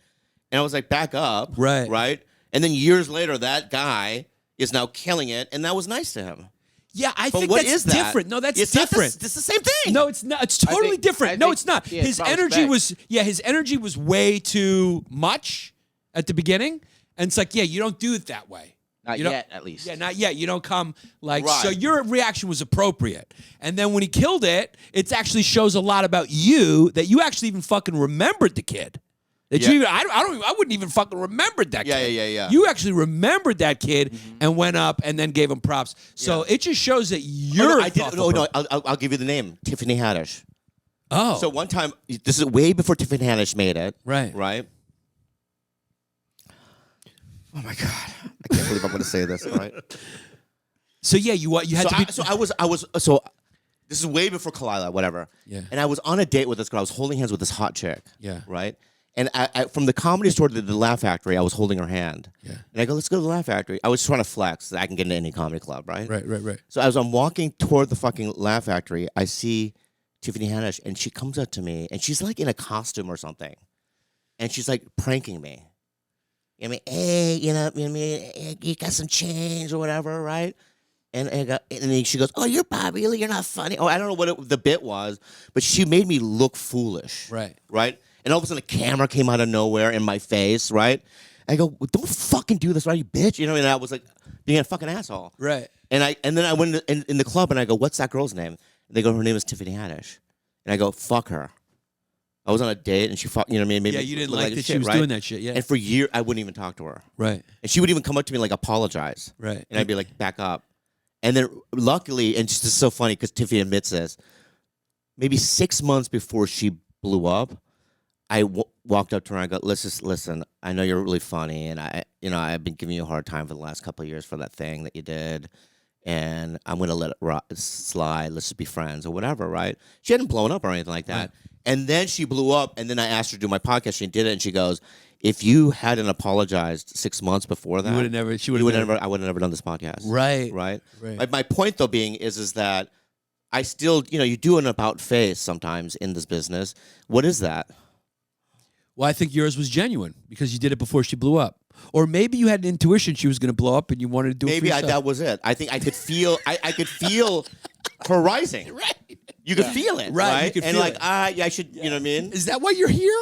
and I was like, back up. Right. Right. And then years later, that guy is now killing it, and that was nice to him. Yeah, I But think what that's is that? different. No, that's It's different. It's the same thing. No, it's not. It's totally different. No, it's not. yeah, His it's about energy respect. his energy was way too much at the beginning. And it's like, yeah, you don't do it that way. Not You don't- yet, at least. Yeah, not yet. You don't come like, Right. so your reaction was appropriate. And then when he killed it, it actually shows a lot about you that you actually even fucking remembered the kid. That Yeah. you, I wouldn't even fucking remembered that Yeah, kid. yeah. You actually remembered that kid and went up and then gave him props. So it just shows that you're. I did. Oh, no, I'll give you the name. Tiffany Haddish. Oh. So one time, this is way before Tiffany Haddish made it. Right. Right. Oh my God! I can't believe I'm going to say this. Right. So yeah, you had to be. So this is way before Kalila, whatever. Yeah. And I was on a date with this girl. I was holding hands with this hot chick. Yeah. Right. And I from the Comedy Store to the Laugh Factory, I was holding her hand. Yeah. And I go, let's go to the Laugh Factory. I was trying to flex that I can get into any comedy club, right? Right. So as I'm walking toward the fucking Laugh Factory, I see Tiffany Haddish, and she comes up to me, and she's like in a costume or something, and she's like pranking me. I mean, hey, you got some change or whatever, right? And then she goes, oh, you're Bobby, you're not funny. Oh, I don't know what the bit was, but she made me look foolish. Right. And all of a sudden, a camera came out of nowhere in my face, right? I go, well, don't fucking do this, right, you bitch? You know, and I was like being a fucking asshole. Right. And then I went in the club, and I go, what's that girl's name? And they go, her name is Tiffany Haddish. And I go, fuck her. I was on a date, and she fucked, you know what I mean? Made Yeah, me you didn't look like that she shit, was right? doing that shit. Yeah. And for years, I wouldn't even talk to her. Right. And she would even come up to me, like, apologize. Right. And I'd be like, back up. And then luckily, and it's just so funny because Tiffany admits this, maybe 6 months before she blew up, I walked up to her and I go, listen, I know you're really funny, and I've been giving you a hard time for the last couple of years for that thing that you did, and I'm gonna let it slide. Let's just be friends or whatever, right? She hadn't blown up or anything like that. Right. And then she blew up, and then I asked her to do my podcast. She did it, and she goes, if you hadn't apologized 6 months before that, You would have never. She would I have would have never done this podcast. Right. Right. Right. My point though being is that I still, you do an about face sometimes in this business. What is that? Well, I think yours was genuine because you did it before she blew up. Or maybe you had an intuition she was going to blow up and you wanted to do it for Maybe yourself. that was it. I think I could feel I could feel her rising. Right. You could feel it. Right, Right. you could and feel like, it. yeah, I should, you know what I mean? Is that why you're here?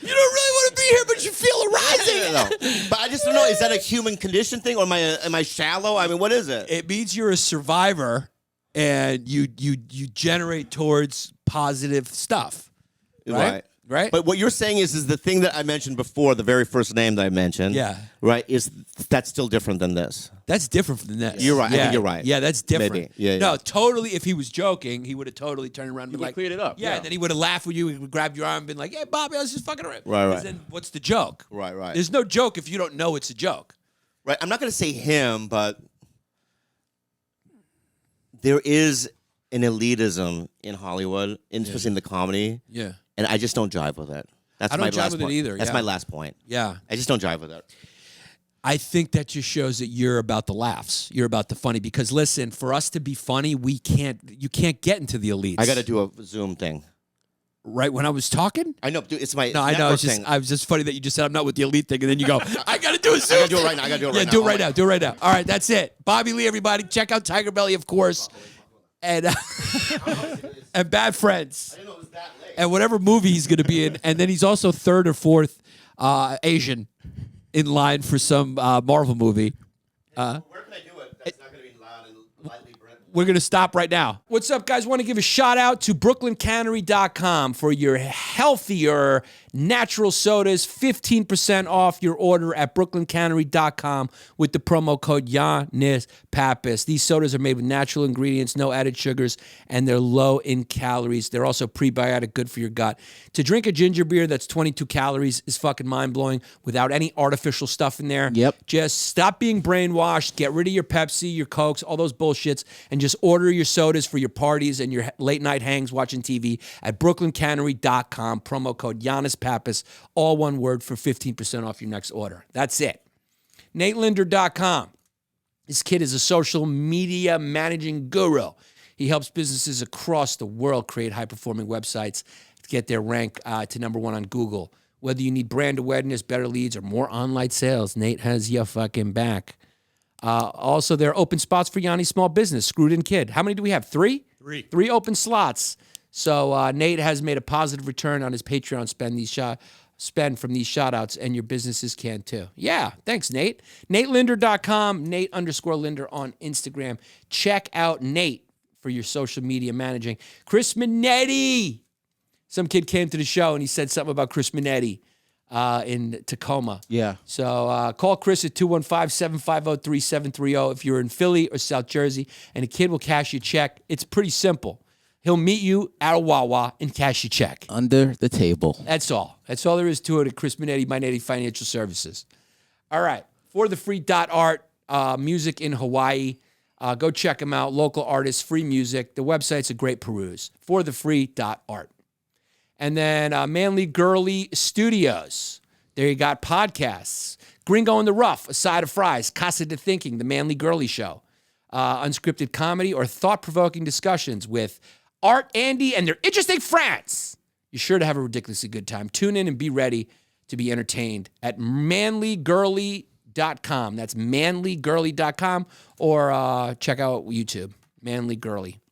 You don't really want to be here, but you feel a rising. No. But I just don't know, is that a human condition thing or am I shallow? I mean, what is it? It means you're a survivor and you generate towards positive stuff. Right? But what you're saying is the thing that I mentioned before, the very first name that I mentioned, Yeah. right, is that's still different than this. That's different from this. You're right. I Yeah. think you're right. Yeah, that's different. Maybe. Yeah, No, yeah. totally. If he was joking, he would have totally turned around and been would've like, cleared it up, Yeah, yeah. and then he would have laughed with you. He would grab your arm and been like, "Hey, Bobby, I was just fucking around." Right, right. Then what's the joke? Right, right. There's no joke if you don't know it's a joke. Right. I'm not going to say him, but there is an elitism in Hollywood, especially in the comedy, Yeah. and I just don't jive with it. That's I don't my jive last with it point. either, That's yeah. my last point. Yeah. I just don't jive with it. I think that just shows that you're about the laughs. You're about the funny. Because listen, for us to be funny, you can't get into the elites. I got to do a Zoom thing. Right when I was talking? I know, dude. It's my No, I know. network It's just, thing. I was just funny that you just said I'm not with the elite thing, and then you go, I got to do a Zoom. I got to do it right now. I got to do it right now. Yeah, do it right Oh, now. Do it right now. All right, that's it. Bobby Lee, everybody. Check out Tiger Belly, of course. And and Bad Friends. I didn't know it was that late. And whatever movie he's going to be in. And then he's also third or fourth Asian in line for some Marvel movie. Where can I do it? That's not going to be loud and lightly Brent. We're going to stop right now. What's up, guys? Want to give a shout out to BrooklynCannery.com for your healthier natural sodas. 15% off your order at BrooklynCannery.com with the promo code Yannis Pappas. These sodas are made with natural ingredients, no added sugars, and they're low in calories. They're also prebiotic, good for your gut. To drink a ginger beer that's 22 calories is fucking mind-blowing without any artificial stuff in there. Yep. Just stop being brainwashed. Get rid of your Pepsi, your Cokes, all those bullshits, and just order your sodas for your parties and your late night hangs watching TV at BrooklynCannery.com. Promo code Yannis Pappas, all one word, for 15% off your next order. That's it. NateLinder.com. This kid is a social media managing guru. He helps businesses across the world create high-performing websites to get their rank to number one on Google. Whether you need brand awareness, better leads, or more online sales, Nate has your fucking back. Also, there are open spots for Yanni's small business, Screwed In Kid. How many do we have? Three? Three open slots. So Nate has made a positive return on his Patreon spend from these shoutouts, and your businesses can too. Yeah, thanks, Nate. NateLinder.com, Nate_Linder on Instagram. Check out Nate for your social media managing. Chris Minetti. Some kid came to the show and he said something about Chris Minetti. in Tacoma. Yeah. So call Chris at 215-750-3730 if you're in Philly or South Jersey, and a kid will cash your check. It's pretty simple. He'll meet you at a Wawa and cash your check. Under the table. That's all. That's all there is to it at Chris Minetti, Minetti Financial Services. All right. For the free .art, music in Hawaii. Go check them out. Local artists, free music. The website's a great peruse. For the free .art. And then Manly Girly Studios. There you got podcasts. Gringo in the Rough, A Side of Fries, Casa de Thinking, The Manly Girly Show. Unscripted comedy or thought-provoking discussions with Art, Andy, and their interesting friends. You're sure to have a ridiculously good time. Tune in and be ready to be entertained at manlygirly.com. That's manlygirly.com, or check out YouTube, Manly Girly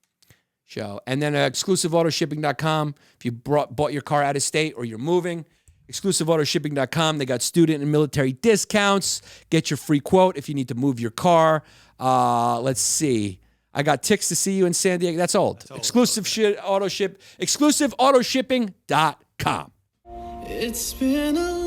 Show. And then exclusiveautoshipping.com. If you bought your car out of state or you're moving, exclusiveautoshipping.com. They got student and military discounts. Get your free quote if you need to move your car. Let's see. I got ticks to see you in San Diego. That's old. Exclusiveautoshipping.com. It's been a